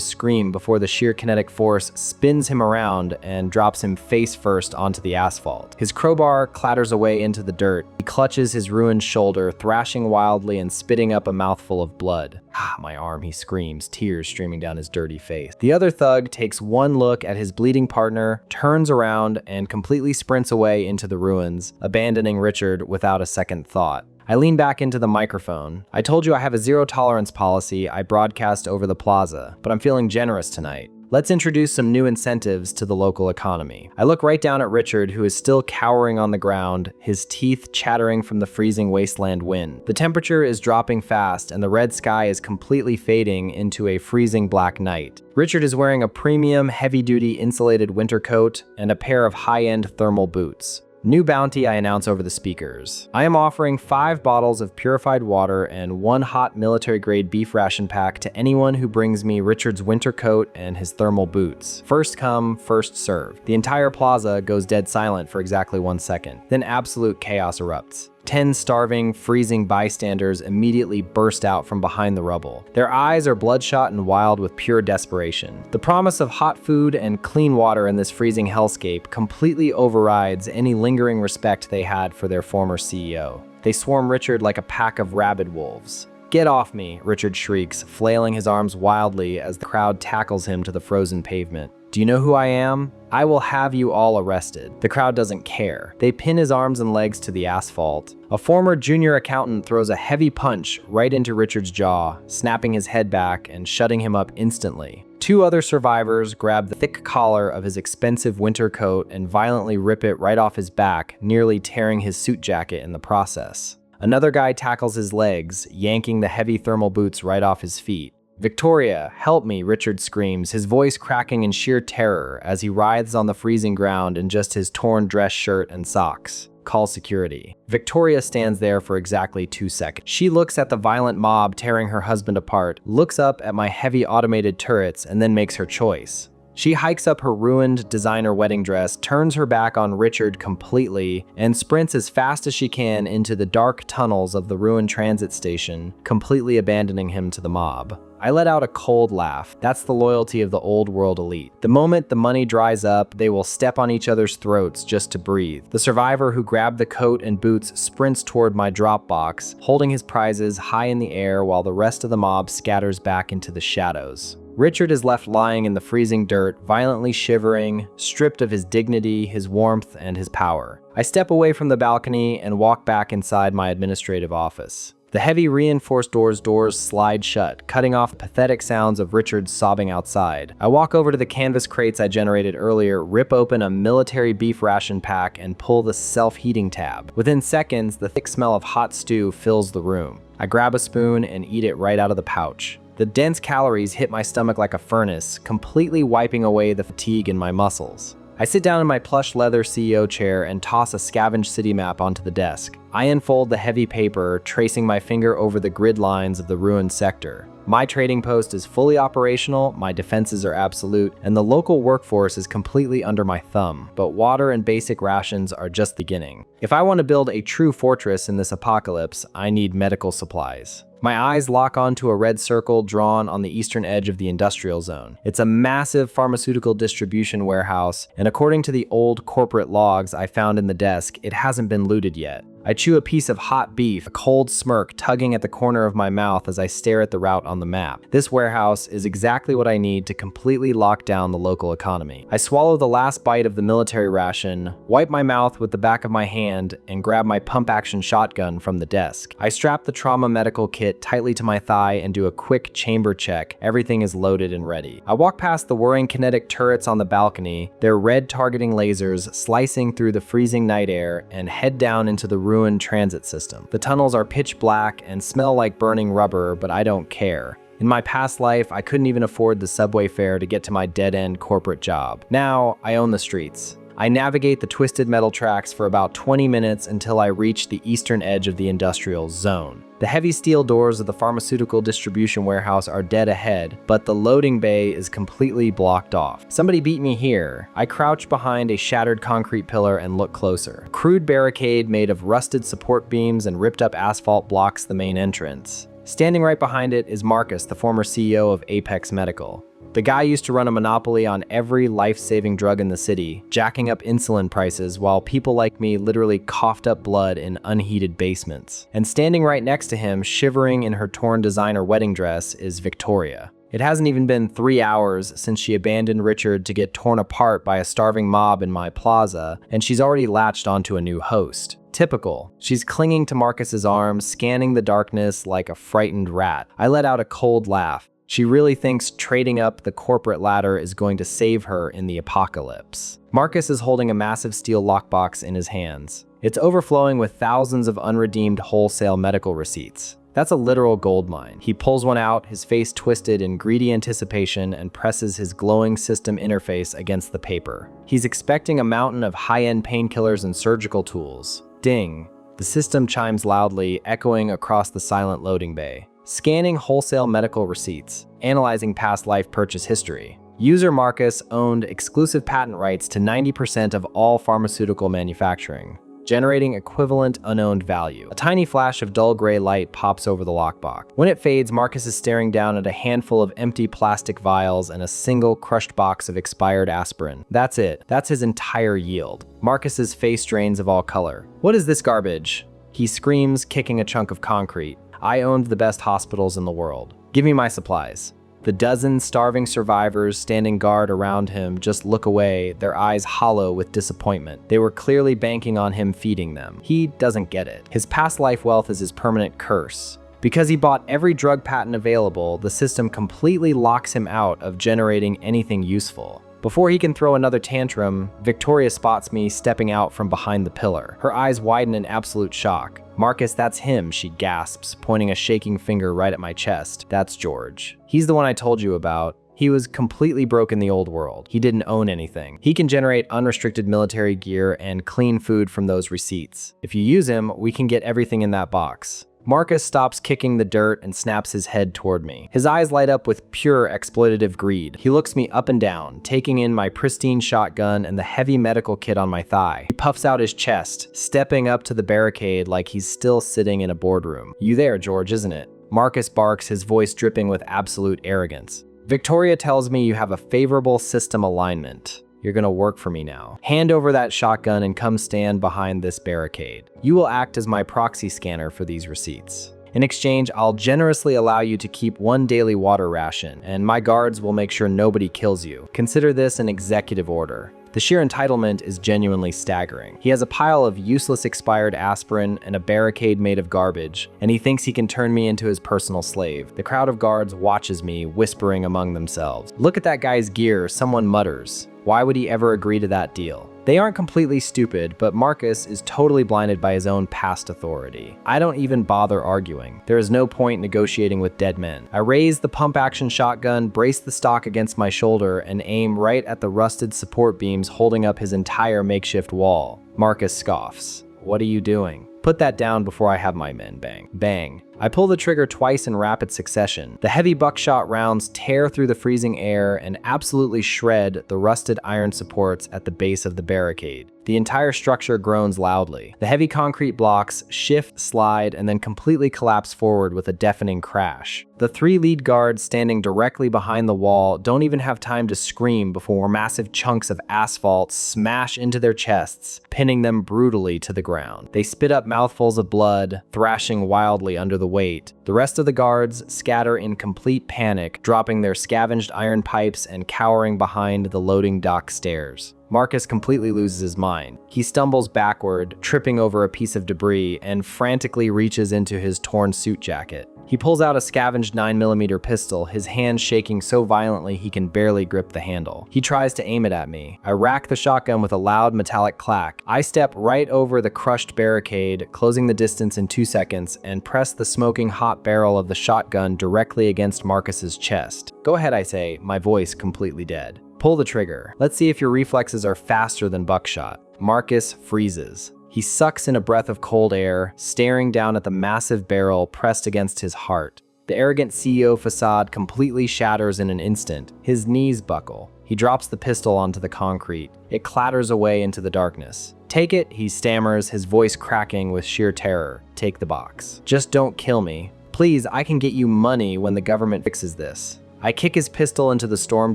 scream before the sheer kinetic force spins him around and drops him face first onto the asphalt. His crowbar clatters away into the dirt. He clutches his ruined shoulder, thrashing wildly and spitting up a mouthful of blood. Ah, my arm, he screams, tears streaming down his dirty face. The other thug takes one look at his bleeding partner, turns around, and completely sprints away into the ruins, abandoning Richard without a second thought. I lean back into the microphone. I told you I have a zero-tolerance policy I broadcast over the plaza, but I'm feeling generous tonight. Let's introduce some new incentives to the local economy. I look right down at Richard, who is still cowering on the ground, his teeth chattering from the freezing wasteland wind. The temperature is dropping fast, and the red sky is completely fading into a freezing black night. Richard is wearing a premium, heavy-duty insulated winter coat and a pair of high-end thermal boots. New bounty, I announce over the speakers. I am offering 5 bottles of purified water and 1 hot military-grade beef ration pack to anyone who brings me Richard's winter coat and his thermal boots. First come, first served. The entire plaza goes dead silent for exactly 1 second. Then absolute chaos erupts. 10 starving, freezing bystanders immediately burst out from behind the rubble. Their eyes are bloodshot and wild with pure desperation. The promise of hot food and clean water in this freezing hellscape completely overrides any lingering respect they had for their former CEO. They swarm Richard like a pack of rabid wolves. "Get off me," Richard shrieks, flailing his arms wildly as the crowd tackles him to the frozen pavement. "Do you know who I am? I will have you all arrested." The crowd doesn't care. They pin his arms and legs to the asphalt. A former junior accountant throws a heavy punch right into Richard's jaw, snapping his head back and shutting him up instantly. 2 other survivors grab the thick collar of his expensive winter coat and violently rip it right off his back, nearly tearing his suit jacket in the process. Another guy tackles his legs, yanking the heavy thermal boots right off his feet. "Victoria, help me," Richard screams, his voice cracking in sheer terror as he writhes on the freezing ground in just his torn dress shirt and socks. "Call security." Victoria stands there for exactly 2 seconds. She looks at the violent mob tearing her husband apart, looks up at my heavy automated turrets, and then makes her choice. She hikes up her ruined designer wedding dress, turns her back on Richard completely, and sprints as fast as she can into the dark tunnels of the ruined transit station, completely abandoning him to the mob. I let out a cold laugh. That's the loyalty of the old world elite. The moment the money dries up, they will step on each other's throats just to breathe. The survivor who grabbed the coat and boots sprints toward my drop box, holding his prizes high in the air while the rest of the mob scatters back into the shadows. Richard is left lying in the freezing dirt, violently shivering, stripped of his dignity, his warmth, and his power. I step away from the balcony and walk back inside my administrative office. The heavy reinforced doors slide shut, cutting off the pathetic sounds of Richard sobbing outside. I walk over to the canvas crates I generated earlier, rip open a military beef ration pack, and pull the self-heating tab. Within seconds, the thick smell of hot stew fills the room. I grab a spoon and eat it right out of the pouch. The dense calories hit my stomach like a furnace, completely wiping away the fatigue in my muscles. I sit down in my plush leather CEO chair and toss a scavenged city map onto the desk. I unfold the heavy paper, tracing my finger over the grid lines of the ruined sector. My trading post is fully operational, my defenses are absolute, and the local workforce is completely under my thumb, but water and basic rations are just beginning. If I want to build a true fortress in this apocalypse, I need medical supplies. My eyes lock onto a red circle drawn on the eastern edge of the industrial zone. It's a massive pharmaceutical distribution warehouse, and according to the old corporate logs I found in the desk, it hasn't been looted yet. I chew a piece of hot beef, a cold smirk tugging at the corner of my mouth as I stare at the route on the map. This warehouse is exactly what I need to completely lock down the local economy. I swallow the last bite of the military ration, wipe my mouth with the back of my hand, and grab my pump-action shotgun from the desk. I strap the trauma medical kit tightly to my thigh and do a quick chamber check. Everything is loaded and ready. I walk past the whirring kinetic turrets on the balcony, their red targeting lasers slicing through the freezing night air, and head down into the ruined transit system. The tunnels are pitch black and smell like burning rubber, but I don't care. In my past life, I couldn't even afford the subway fare to get to my dead-end corporate job. Now, I own the streets. I navigate the twisted metal tracks for about 20 minutes until I reach the eastern edge of the industrial zone. The heavy steel doors of the pharmaceutical distribution warehouse are dead ahead, but the loading bay is completely blocked off. Somebody beat me here. I crouch behind a shattered concrete pillar and look closer. A crude barricade made of rusted support beams and ripped up asphalt blocks the main entrance. Standing right behind it is Marcus, the former CEO of Apex Medical. The guy used to run a monopoly on every life-saving drug in the city, jacking up insulin prices while people like me literally coughed up blood in unheated basements. And standing right next to him, shivering in her torn designer wedding dress, is Victoria. It hasn't even been 3 hours since she abandoned Richard to get torn apart by a starving mob in my plaza, and she's already latched onto a new host. Typical. She's clinging to Marcus's arm, scanning the darkness like a frightened rat. I let out a cold laugh. She really thinks trading up the corporate ladder is going to save her in the apocalypse. Marcus is holding a massive steel lockbox in his hands. It's overflowing with thousands of unredeemed wholesale medical receipts. That's a literal gold mine. He pulls one out, his face twisted in greedy anticipation, and presses his glowing system interface against the paper. He's expecting a mountain of high-end painkillers and surgical tools. Ding. The system chimes loudly, echoing across the silent loading bay. Scanning wholesale medical receipts, analyzing past life purchase history. User Marcus owned exclusive patent rights to 90% of all pharmaceutical manufacturing, generating equivalent unowned value. A tiny flash of dull gray light pops over the lockbox. When it fades, Marcus is staring down at a handful of empty plastic vials and a single crushed box of expired aspirin. That's it. That's his entire yield. Marcus's face drains of all color. What is this garbage? He screams, kicking a chunk of concrete. I owned the best hospitals in the world. Give me my supplies. The dozen starving survivors standing guard around him just look away, their eyes hollow with disappointment. They were clearly banking on him feeding them. He doesn't get it. His past life wealth is his permanent curse. Because he bought every drug patent available, the system completely locks him out of generating anything useful. Before he can throw another tantrum, Victoria spots me stepping out from behind the pillar. Her eyes widen in absolute shock. Marcus, that's him, she gasps, pointing a shaking finger right at my chest. That's George. He's the one I told you about. He was completely broke in the old world. He didn't own anything. He can generate unrestricted military gear and clean food from those receipts. If you use him, we can get everything in that box. Marcus stops kicking the dirt and snaps his head toward me. His eyes light up with pure exploitative greed. He looks me up and down, taking in my pristine shotgun and the heavy medical kit on my thigh. He puffs out his chest, stepping up to the barricade like he's still sitting in a boardroom. You there, George, isn't it? Marcus barks, his voice dripping with absolute arrogance. Victoria tells me you have a favorable system alignment. You're gonna work for me now. Hand over that shotgun and come stand behind this barricade. You will act as my proxy scanner for these receipts. In exchange, I'll generously allow you to keep 1 daily water ration, and my guards will make sure nobody kills you. Consider this an executive order. The sheer entitlement is genuinely staggering. He has a pile of useless expired aspirin and a barricade made of garbage, and he thinks he can turn me into his personal slave. The crowd of guards watches me, whispering among themselves. Look at that guy's gear, someone mutters. Why would he ever agree to that deal? They aren't completely stupid, but Marcus is totally blinded by his own past authority. I don't even bother arguing. There is no point negotiating with dead men. I raise the pump-action shotgun, brace the stock against my shoulder, and aim right at the rusted support beams holding up his entire makeshift wall. Marcus scoffs. What are you doing? Put that down before I have my men. Bang. Bang. I pull the trigger twice in rapid succession. The heavy buckshot rounds tear through the freezing air and absolutely shred the rusted iron supports at the base of the barricade. The entire structure groans loudly. The heavy concrete blocks shift, slide, and then completely collapse forward with a deafening crash. The 3 lead guards standing directly behind the wall don't even have time to scream before massive chunks of asphalt smash into their chests, pinning them brutally to the ground. They spit up mouthfuls of blood, thrashing wildly under the weight. The rest of the guards scatter in complete panic, dropping their scavenged iron pipes and cowering behind the loading dock stairs. Marcus completely loses his mind. He stumbles backward, tripping over a piece of debris, and frantically reaches into his torn suit jacket. He pulls out a scavenged 9mm pistol, his hand shaking so violently he can barely grip the handle. He tries to aim it at me. I rack the shotgun with a loud metallic clack. I step right over the crushed barricade, closing the distance in 2 seconds, and press the smoking hot barrel of the shotgun directly against Marcus's chest. "Go ahead," I say, my voice completely dead. "Pull the trigger. Let's see if your reflexes are faster than buckshot." Marcus freezes. He sucks in a breath of cold air, staring down at the massive barrel pressed against his heart. The arrogant CEO facade completely shatters in an instant. His knees buckle. He drops the pistol onto the concrete. It clatters away into the darkness. "Take it," he stammers, his voice cracking with sheer terror. "Take the box. Just don't kill me. Please, I can get you money when the government fixes this." I kick his pistol into the storm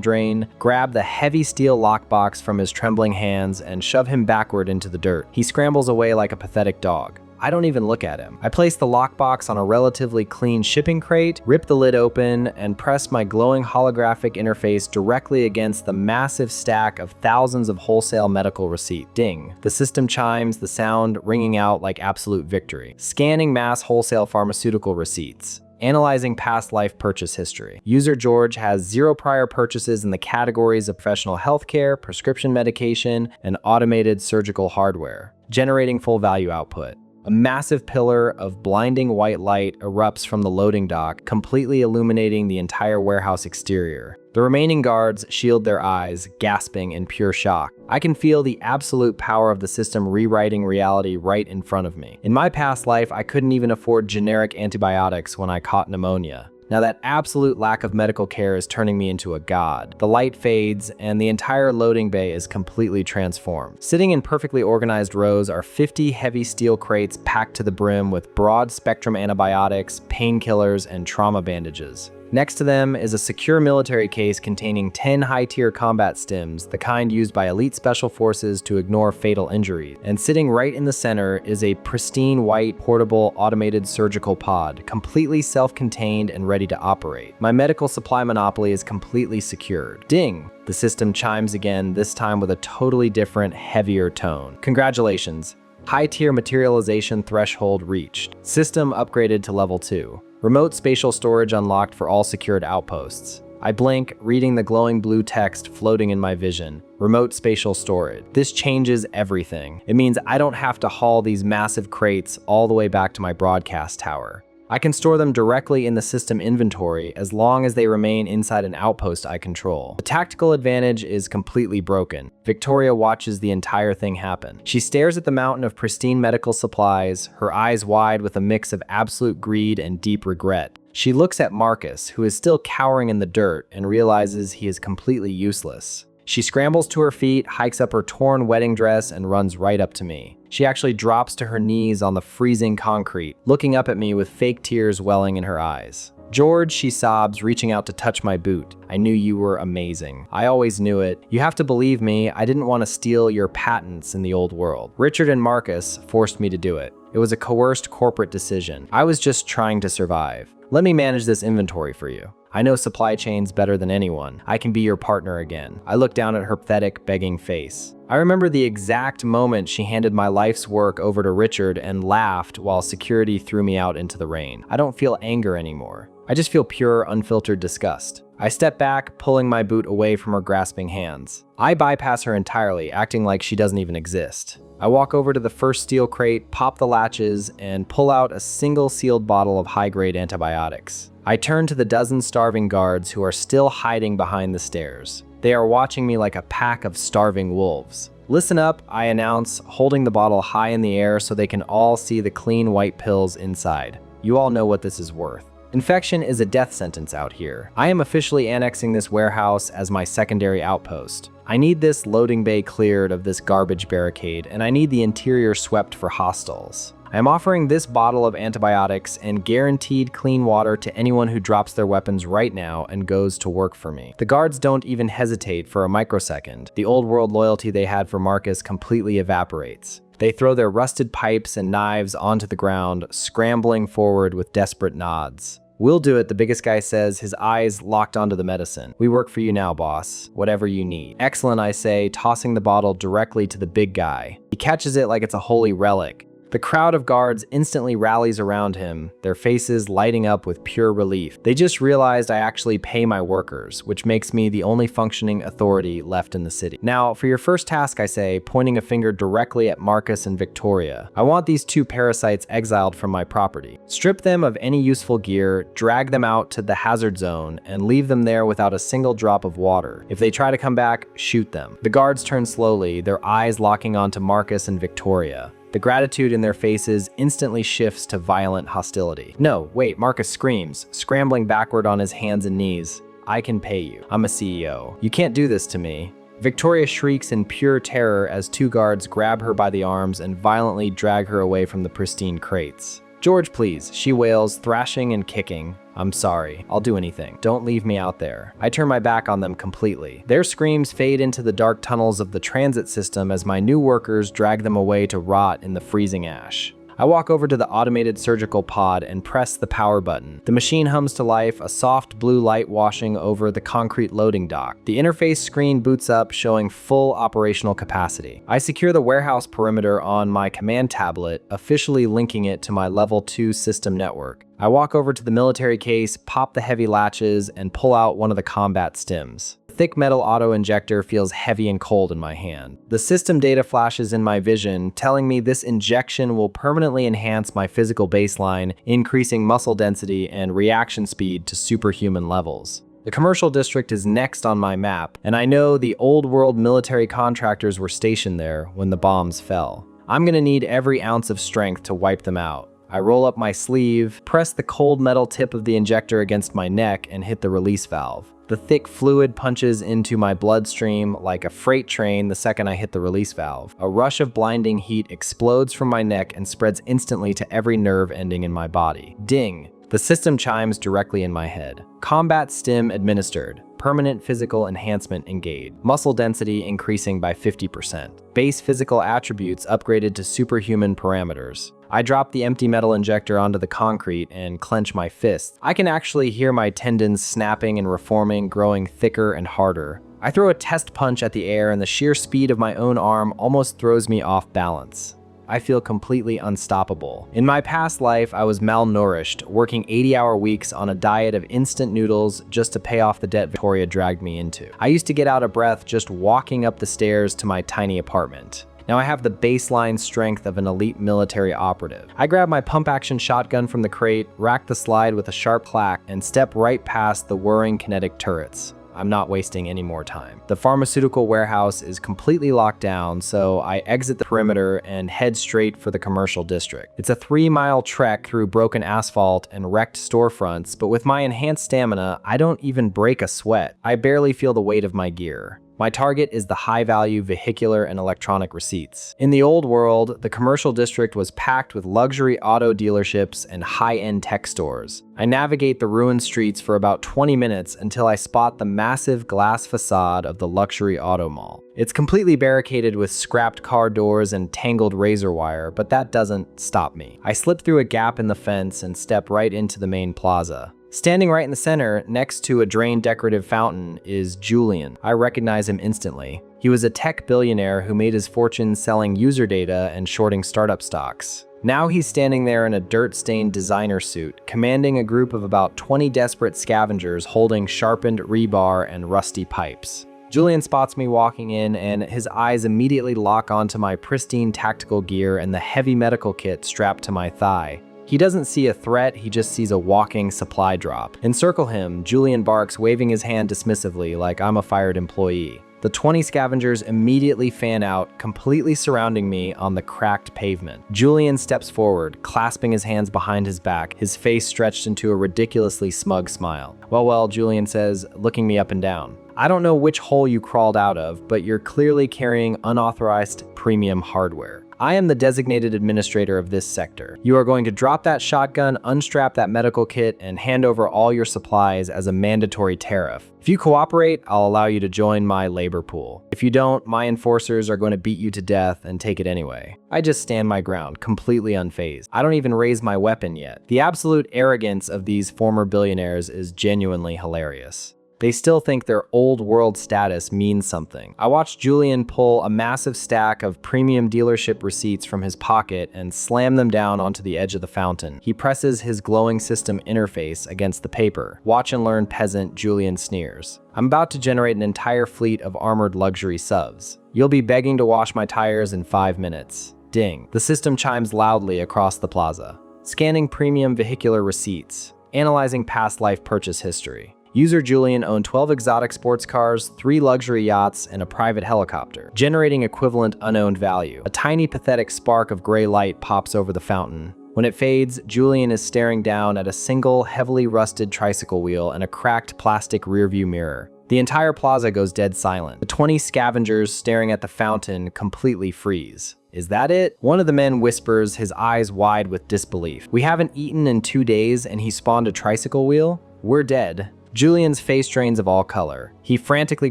drain, grab the heavy steel lockbox from his trembling hands, and shove him backward into the dirt. He scrambles away like a pathetic dog. I don't even look at him. I place the lockbox on a relatively clean shipping crate, rip the lid open, and press my glowing holographic interface directly against the massive stack of thousands of wholesale medical receipts. Ding. The system chimes, the sound ringing out like absolute victory. Scanning mass wholesale pharmaceutical receipts. Analyzing past life purchase history. User George has 0 prior purchases in the categories of professional healthcare, prescription medication, and automated surgical hardware. Generating full value output. A massive pillar of blinding white light erupts from the loading dock, completely illuminating the entire warehouse exterior. The remaining guards shield their eyes, gasping in pure shock. I can feel the absolute power of the system rewriting reality right in front of me. In my past life, I couldn't even afford generic antibiotics when I caught pneumonia. Now that absolute lack of medical care is turning me into a god. The light fades, and the entire loading bay is completely transformed. Sitting in perfectly organized rows are 50 heavy steel crates packed to the brim with broad-spectrum antibiotics, painkillers, and trauma bandages. Next to them is a secure military case containing 10 high-tier combat stims, the kind used by elite special forces to ignore fatal injuries. And sitting right in the center is a pristine white, portable, automated surgical pod, completely self-contained and ready to operate. My medical supply monopoly is completely secured. Ding! The system chimes again, this time with a totally different, heavier tone. Congratulations. High-tier materialization threshold reached. System upgraded to level 2. Remote spatial storage unlocked for all secured outposts. I blink, reading the glowing blue text floating in my vision. Remote spatial storage. This changes everything. It means I don't have to haul these massive crates all the way back to my broadcast tower. I can store them directly in the system inventory as long as they remain inside an outpost I control. The tactical advantage is completely broken. Victoria watches the entire thing happen. She stares at the mountain of pristine medical supplies, her eyes wide with a mix of absolute greed and deep regret. She looks at Marcus, who is still cowering in the dirt, and realizes he is completely useless. She scrambles to her feet, hikes up her torn wedding dress, and runs right up to me. She actually drops to her knees on the freezing concrete, looking up at me with fake tears welling in her eyes. "George," she sobs, reaching out to touch my boot. "I knew you were amazing. I always knew it. You have to believe me, I didn't want to steal your patents in the old world. Richard and Marcus forced me to do it. It was a coerced corporate decision. I was just trying to survive. Let me manage this inventory for you. I know supply chains better than anyone. I can be your partner again." I look down at her pathetic, begging face. I remember the exact moment she handed my life's work over to Richard and laughed while security threw me out into the rain. I don't feel anger anymore. I just feel pure, unfiltered disgust. I step back, pulling my boot away from her grasping hands. I bypass her entirely, acting like she doesn't even exist. I walk over to the first steel crate, pop the latches, and pull out a single sealed bottle of high-grade antibiotics. I turn to the dozen starving guards who are still hiding behind the stairs. They are watching me like a pack of starving wolves. "Listen up," I announce, holding the bottle high in the air so they can all see the clean white pills inside. You all know what this is worth. Infection is a death sentence out here. I am officially annexing this warehouse as my secondary outpost. I need this loading bay cleared of this garbage barricade, and I need the interior swept for hostiles. I am offering this bottle of antibiotics and guaranteed clean water to anyone who drops their weapons right now and goes to work for me. The guards don't even hesitate for a microsecond. The old world loyalty they had for Marcus completely evaporates. They throw their rusted pipes and knives onto the ground, scrambling forward with desperate nods. "We'll do it," the biggest guy says, his eyes locked onto the medicine. "We work for you now, boss. Whatever you need." "Excellent," I say, tossing the bottle directly to the big guy. He catches it like it's a holy relic. The crowd of guards instantly rallies around him, their faces lighting up with pure relief. They just realized I actually pay my workers, which makes me the only functioning authority left in the city. "Now, for your first task," I say, pointing a finger directly at Marcus and Victoria. "I want these two parasites exiled from my property. Strip them of any useful gear, drag them out to the hazard zone, and leave them there without a single drop of water. If they try to come back, shoot them." The guards turn slowly, their eyes locking onto Marcus and Victoria. The gratitude in their faces instantly shifts to violent hostility. "No, wait," Marcus screams, scrambling backward on his hands and knees. "I can pay you. I'm a CEO. You can't do this to me." Victoria shrieks in pure terror as two guards grab her by the arms and violently drag her away from the pristine crates. "George, please," she wails, thrashing and kicking. "I'm sorry. I'll do anything. Don't leave me out there." I turn my back on them completely. Their screams fade into the dark tunnels of the transit system as my new workers drag them away to rot in the freezing ash. I walk over to the automated surgical pod and press the power button. The machine hums to life, a soft blue light washing over the concrete loading dock. The interface screen boots up, showing full operational capacity. I secure the warehouse perimeter on my command tablet, officially linking it to my level 2 system network. I walk over to the military case, pop the heavy latches, and pull out one of the combat stims. The thick metal auto-injector feels heavy and cold in my hand. The system data flashes in my vision, telling me this injection will permanently enhance my physical baseline, increasing muscle density and reaction speed to superhuman levels. The commercial district is next on my map, and I know the old world military contractors were stationed there when the bombs fell. I'm gonna need every ounce of strength to wipe them out. I roll up my sleeve, press the cold metal tip of the injector against my neck, and hit the release valve. The thick fluid punches into my bloodstream like a freight train the second I hit the release valve. A rush of blinding heat explodes from my neck and spreads instantly to every nerve ending in my body. Ding! The system chimes directly in my head. Combat stim administered. Permanent physical enhancement engaged. Muscle density increasing by 50%. Base physical attributes upgraded to superhuman parameters. I drop the empty metal injector onto the concrete and clench my fists. I can actually hear my tendons snapping and reforming, growing thicker and harder. I throw a test punch at the air and the sheer speed of my own arm almost throws me off balance. I feel completely unstoppable. In my past life, I was malnourished, working 80-hour weeks on a diet of instant noodles just to pay off the debt Victoria dragged me into. I used to get out of breath just walking up the stairs to my tiny apartment. Now I have the baseline strength of an elite military operative. I grab my pump-action shotgun from the crate, rack the slide with a sharp clack, and step right past the whirring kinetic turrets. I'm not wasting any more time. The pharmaceutical warehouse is completely locked down, so I exit the perimeter and head straight for the commercial district. It's a 3-mile trek through broken asphalt and wrecked storefronts, but with my enhanced stamina, I don't even break a sweat. I barely feel the weight of my gear. My target is the high-value vehicular and electronic receipts. In the old world, the commercial district was packed with luxury auto dealerships and high-end tech stores. I navigate the ruined streets for about 20 minutes until I spot the massive glass facade of the luxury auto mall. It's completely barricaded with scrapped car doors and tangled razor wire, but that doesn't stop me. I slip through a gap in the fence and step right into the main plaza. Standing right in the center, next to a drained decorative fountain, is Julian. I recognize him instantly. He was a tech billionaire who made his fortune selling user data and shorting startup stocks. Now he's standing there in a dirt-stained designer suit, commanding a group of about 20 desperate scavengers holding sharpened rebar and rusty pipes. Julian spots me walking in, and his eyes immediately lock onto my pristine tactical gear and the heavy medical kit strapped to my thigh. He doesn't see a threat, he just sees a walking supply drop. Encircle him, Julian barks, waving his hand dismissively like I'm a fired employee. The 20 scavengers immediately fan out, completely surrounding me on the cracked pavement. Julian steps forward, clasping his hands behind his back, his face stretched into a ridiculously smug smile. Well, Julian says, looking me up and down. I don't know which hole you crawled out of, but you're clearly carrying unauthorized premium hardware. I am the designated administrator of this sector. You are going to drop that shotgun, unstrap that medical kit, and hand over all your supplies as a mandatory tariff. If you cooperate, I'll allow you to join my labor pool. If you don't, my enforcers are going to beat you to death and take it anyway. I just stand my ground, completely unfazed. I don't even raise my weapon yet. The absolute arrogance of these former billionaires is genuinely hilarious. They still think their old world status means something. I watched Julian pull a massive stack of premium dealership receipts from his pocket and slam them down onto the edge of the fountain. He presses his glowing system interface against the paper. Watch and learn peasant, Julian sneers. I'm about to generate an entire fleet of armored luxury SUVs. You'll be begging to wash my tires in 5 minutes. Ding. The system chimes loudly across the plaza. Scanning premium vehicular receipts. Analyzing past life purchase history. User Julian owned 12 exotic sports cars, 3 luxury yachts, and a private helicopter, generating equivalent unowned value. A tiny pathetic spark of gray light pops over the fountain. When it fades, Julian is staring down at a single, heavily rusted tricycle wheel and a cracked plastic rearview mirror. The entire plaza goes dead silent. The 20 scavengers staring at the fountain completely freeze. Is that it? One of the men whispers, his eyes wide with disbelief. We haven't eaten in 2 days and he spawned a tricycle wheel? We're dead. Julian's face drains of all color. He frantically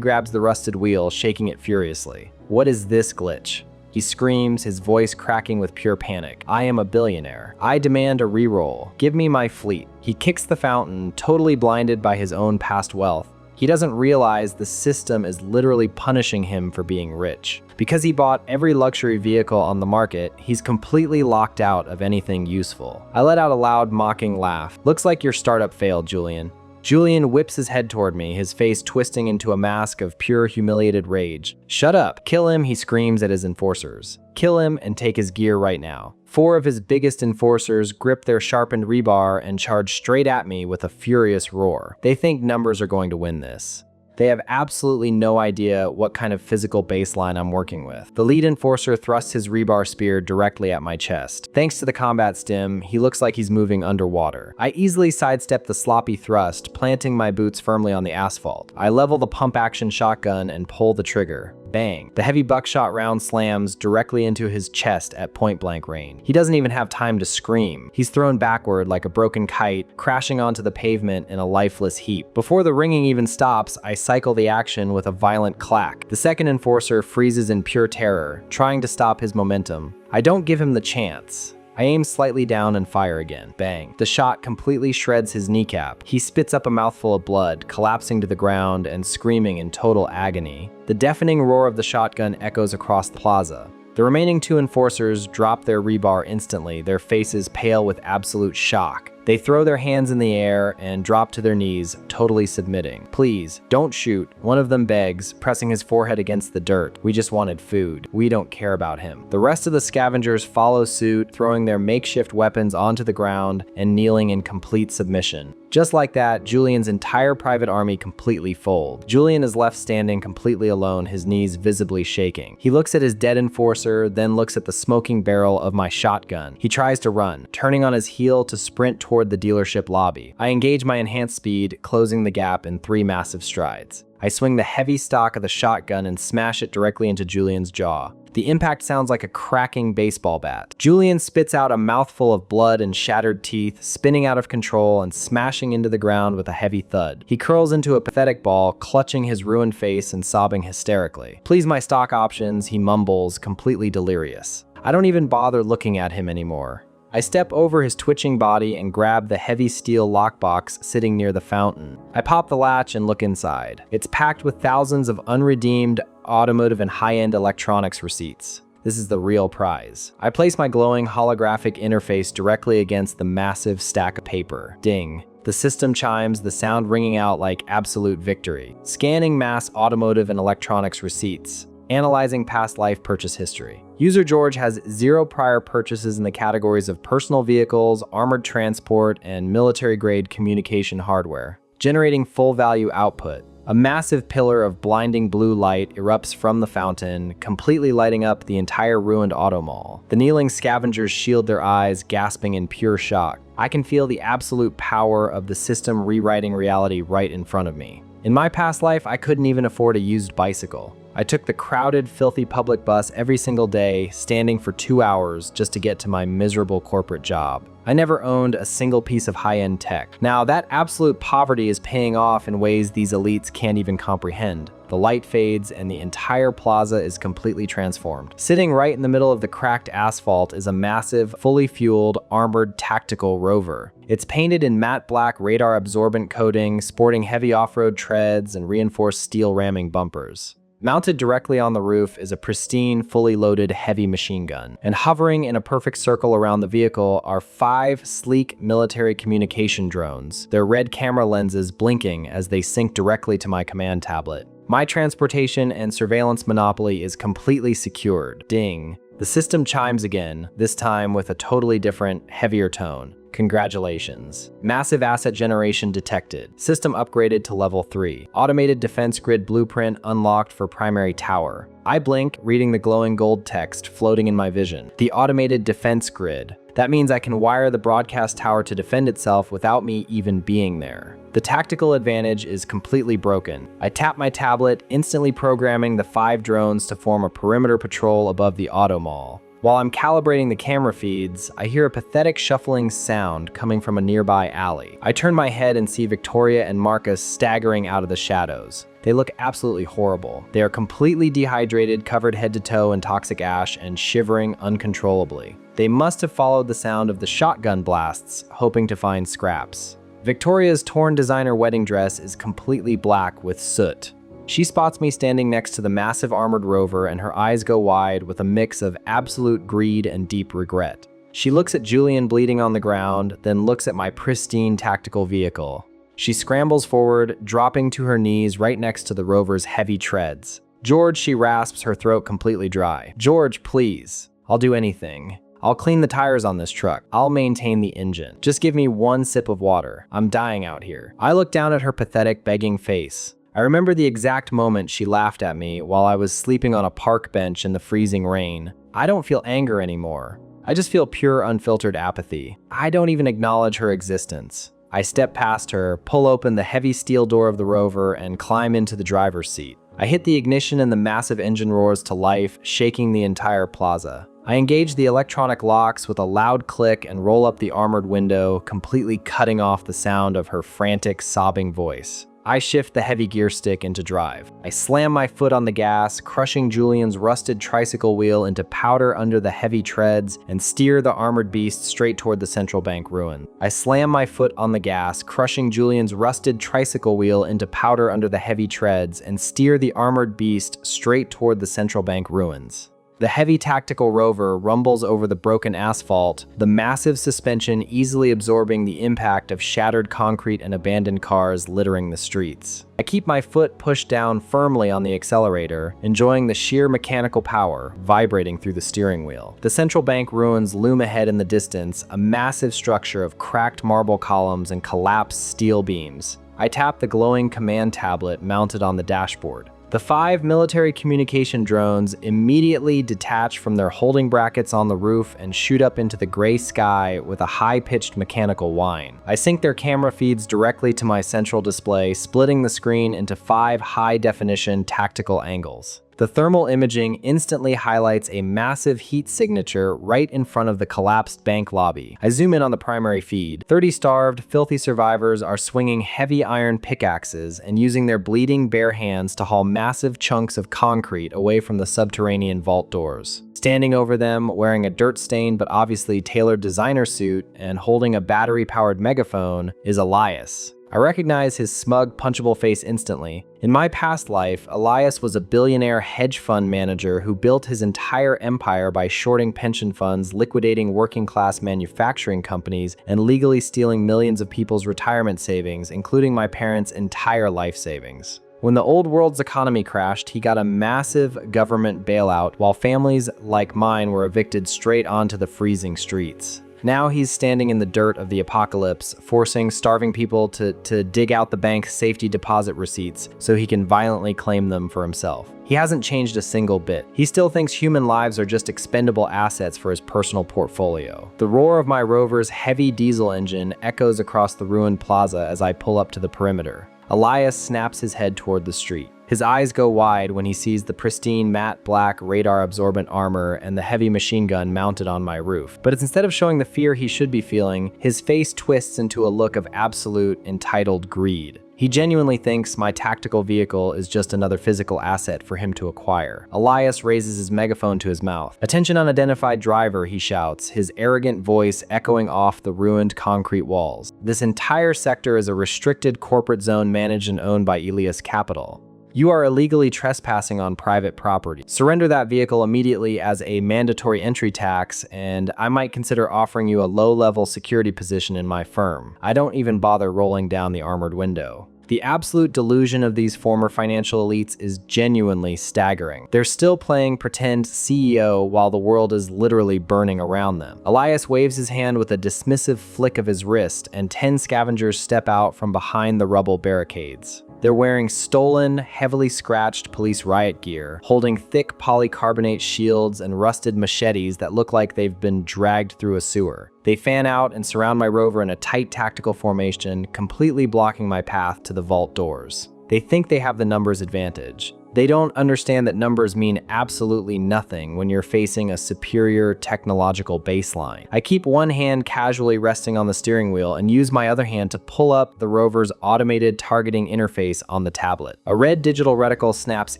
grabs the rusted wheel, shaking it furiously. What is this glitch? He screams, his voice cracking with pure panic. I am a billionaire. I demand a reroll. Give me my fleet. He kicks the fountain, totally blinded by his own past wealth. He doesn't realize the system is literally punishing him for being rich. Because he bought every luxury vehicle on the market, he's completely locked out of anything useful. I let out a loud, mocking laugh. Looks like your startup failed, Julian. Julian whips his head toward me, his face twisting into a mask of pure humiliated rage. Shut up. Kill him, he screams at his enforcers. Kill him and take his gear right now. 4 of his biggest enforcers grip their sharpened rebar and charge straight at me with a furious roar. They think numbers are going to win this. They have absolutely no idea what kind of physical baseline I'm working with. The lead enforcer thrusts his rebar spear directly at my chest. Thanks to the combat stim, he looks like he's moving underwater. I easily sidestep the sloppy thrust, planting my boots firmly on the asphalt. I level the pump-action shotgun and pull the trigger. Bang. The heavy buckshot round slams directly into his chest at point-blank range. He doesn't even have time to scream. He's thrown backward like a broken kite, crashing onto the pavement in a lifeless heap. Before the ringing even stops, I cycle the action with a violent clack. The second enforcer freezes in pure terror, trying to stop his momentum. I don't give him the chance. I aim slightly down and fire again. Bang. The shot completely shreds his kneecap. He spits up a mouthful of blood, collapsing to the ground and screaming in total agony. The deafening roar of the shotgun echoes across the plaza. The remaining 2 enforcers drop their rebar instantly, their faces pale with absolute shock. They throw their hands in the air and drop to their knees, totally submitting. Please, don't shoot. One of them begs, pressing his forehead against the dirt. We just wanted food. We don't care about him. The rest of the scavengers follow suit, throwing their makeshift weapons onto the ground and kneeling in complete submission. Just like that, Julian's entire private army completely folds. Julian is left standing completely alone, his knees visibly shaking. He looks at his dead enforcer, then looks at the smoking barrel of my shotgun. He tries to run, turning on his heel to sprint toward the dealership lobby. I engage my enhanced speed, closing the gap in 3 massive strides. I swing the heavy stock of the shotgun and smash it directly into Julian's jaw. The impact sounds like a cracking baseball bat. Julian spits out a mouthful of blood and shattered teeth, spinning out of control and smashing into the ground with a heavy thud. He curls into a pathetic ball, clutching his ruined face and sobbing hysterically. Please my stock options, he mumbles, completely delirious. I don't even bother looking at him anymore. I step over his twitching body and grab the heavy steel lockbox sitting near the fountain. I pop the latch and look inside. It's packed with thousands of unredeemed automotive and high-end electronics receipts. This is the real prize. I place my glowing holographic interface directly against the massive stack of paper. Ding. The system chimes, the sound ringing out like absolute victory. Scanning mass automotive and electronics receipts. Analyzing past life purchase history. User George has 0 prior purchases in the categories of personal vehicles, armored transport, and military-grade communication hardware, generating full value output. A massive pillar of blinding blue light erupts from the fountain, completely lighting up the entire ruined auto mall. The kneeling scavengers shield their eyes, gasping in pure shock. I can feel the absolute power of the system rewriting reality right in front of me. In my past life, I couldn't even afford a used bicycle. I took the crowded, filthy public bus every single day, standing for 2 hours just to get to my miserable corporate job. I never owned a single piece of high-end tech. Now, that absolute poverty is paying off in ways these elites can't even comprehend. The light fades and the entire plaza is completely transformed. Sitting right in the middle of the cracked asphalt is a massive, fully fueled, armored tactical rover. It's painted in matte black radar-absorbent coating, sporting heavy off-road treads and reinforced steel ramming bumpers. Mounted directly on the roof is a pristine, fully loaded heavy machine gun, and hovering in a perfect circle around the vehicle are 5 sleek military communication drones, their red camera lenses blinking as they sync directly to my command tablet. My transportation and surveillance monopoly is completely secured. Ding. The system chimes again, this time with a totally different, heavier tone. Congratulations. Massive asset generation detected. System upgraded to level 3. Automated defense grid blueprint unlocked for primary tower. I blink, reading the glowing gold text floating in my vision. The automated defense grid. That means I can wire the broadcast tower to defend itself without me even being there. The tactical advantage is completely broken. I tap my tablet, instantly programming the 5 drones to form a perimeter patrol above the auto mall. While I'm calibrating the camera feeds, I hear a pathetic shuffling sound coming from a nearby alley. I turn my head and see Victoria and Marcus staggering out of the shadows. They look absolutely horrible. They are completely dehydrated, covered head to toe in toxic ash, and shivering uncontrollably. They must have followed the sound of the shotgun blasts, hoping to find scraps. Victoria's torn designer wedding dress is completely black with soot. She spots me standing next to the massive armored rover, and her eyes go wide with a mix of absolute greed and deep regret. She looks at Julian bleeding on the ground, then looks at my pristine tactical vehicle. She scrambles forward, dropping to her knees right next to the rover's heavy treads. George, she rasps, her throat completely dry. George, please. I'll do anything. I'll clean the tires on this truck. I'll maintain the engine. Just give me one sip of water. I'm dying out here. I look down at her pathetic, begging face. I remember the exact moment she laughed at me while I was sleeping on a park bench in the freezing rain. I don't feel anger anymore. I just feel pure, unfiltered apathy. I don't even acknowledge her existence. I step past her, pull open the heavy steel door of the rover, and climb into the driver's seat. I hit the ignition and the massive engine roars to life, shaking the entire plaza. I engage the electronic locks with a loud click and roll up the armored window, completely cutting off the sound of her frantic, sobbing voice. I shift the heavy gear stick into drive. I slam my foot on the gas, crushing Julian's rusted tricycle wheel into powder under the heavy treads, and steer the armored beast straight toward the central bank ruin. I slam my foot on the gas, crushing Julian's rusted tricycle wheel into powder under the heavy treads, and steer the armored beast straight toward the central bank ruins. The heavy tactical rover rumbles over the broken asphalt, the massive suspension easily absorbing the impact of shattered concrete and abandoned cars littering the streets. I keep my foot pushed down firmly on the accelerator, enjoying the sheer mechanical power vibrating through the steering wheel. The central bank ruins loom ahead in the distance, a massive structure of cracked marble columns and collapsed steel beams. I tap the glowing command tablet mounted on the dashboard. The 5 military communication drones immediately detach from their holding brackets on the roof and shoot up into the gray sky with a high-pitched mechanical whine. I sync their camera feeds directly to my central display, splitting the screen into 5 high-definition tactical angles. The thermal imaging instantly highlights a massive heat signature right in front of the collapsed bank lobby. I zoom in on the primary feed. 30 starved, filthy survivors are swinging heavy iron pickaxes and using their bleeding bare hands to haul massive chunks of concrete away from the subterranean vault doors. Standing over them, wearing a dirt-stained but obviously tailored designer suit and holding a battery-powered megaphone, is Elias. I recognize his smug, punchable face instantly. In my past life, Elias was a billionaire hedge fund manager who built his entire empire by shorting pension funds, liquidating working-class manufacturing companies, and legally stealing millions of people's retirement savings, including my parents' entire life savings. When the old world's economy crashed, he got a massive government bailout, while families like mine were evicted straight onto the freezing streets. Now he's standing in the dirt of the apocalypse, forcing starving people to dig out the bank's safety deposit receipts so he can violently claim them for himself. He hasn't changed a single bit. He still thinks human lives are just expendable assets for his personal portfolio. The roar of my rover's heavy diesel engine echoes across the ruined plaza as I pull up to the perimeter. Elias snaps his head toward the street. His eyes go wide when he sees the pristine matte black radar-absorbent armor and the heavy machine gun mounted on my roof. But instead of showing the fear he should be feeling, his face twists into a look of absolute, entitled greed. He genuinely thinks my tactical vehicle is just another physical asset for him to acquire. Elias raises his megaphone to his mouth. "Attention unidentified driver," he shouts, his arrogant voice echoing off the ruined concrete walls. "This entire sector is a restricted corporate zone managed and owned by Elias Capital. You are illegally trespassing on private property. Surrender that vehicle immediately as a mandatory entry tax, and I might consider offering you a low-level security position in my firm." I don't even bother rolling down the armored window. The absolute delusion of these former financial elites is genuinely staggering. They're still playing pretend CEO while the world is literally burning around them. Elias waves his hand with a dismissive flick of his wrist, and 10 scavengers step out from behind the rubble barricades. They're wearing stolen, heavily scratched police riot gear, holding thick polycarbonate shields and rusted machetes that look like they've been dragged through a sewer. They fan out and surround my rover in a tight tactical formation, completely blocking my path to the vault doors. They think they have the numbers advantage. They don't understand that numbers mean absolutely nothing when you're facing a superior technological baseline. I keep one hand casually resting on the steering wheel and use my other hand to pull up the rover's automated targeting interface on the tablet. A red digital reticle snaps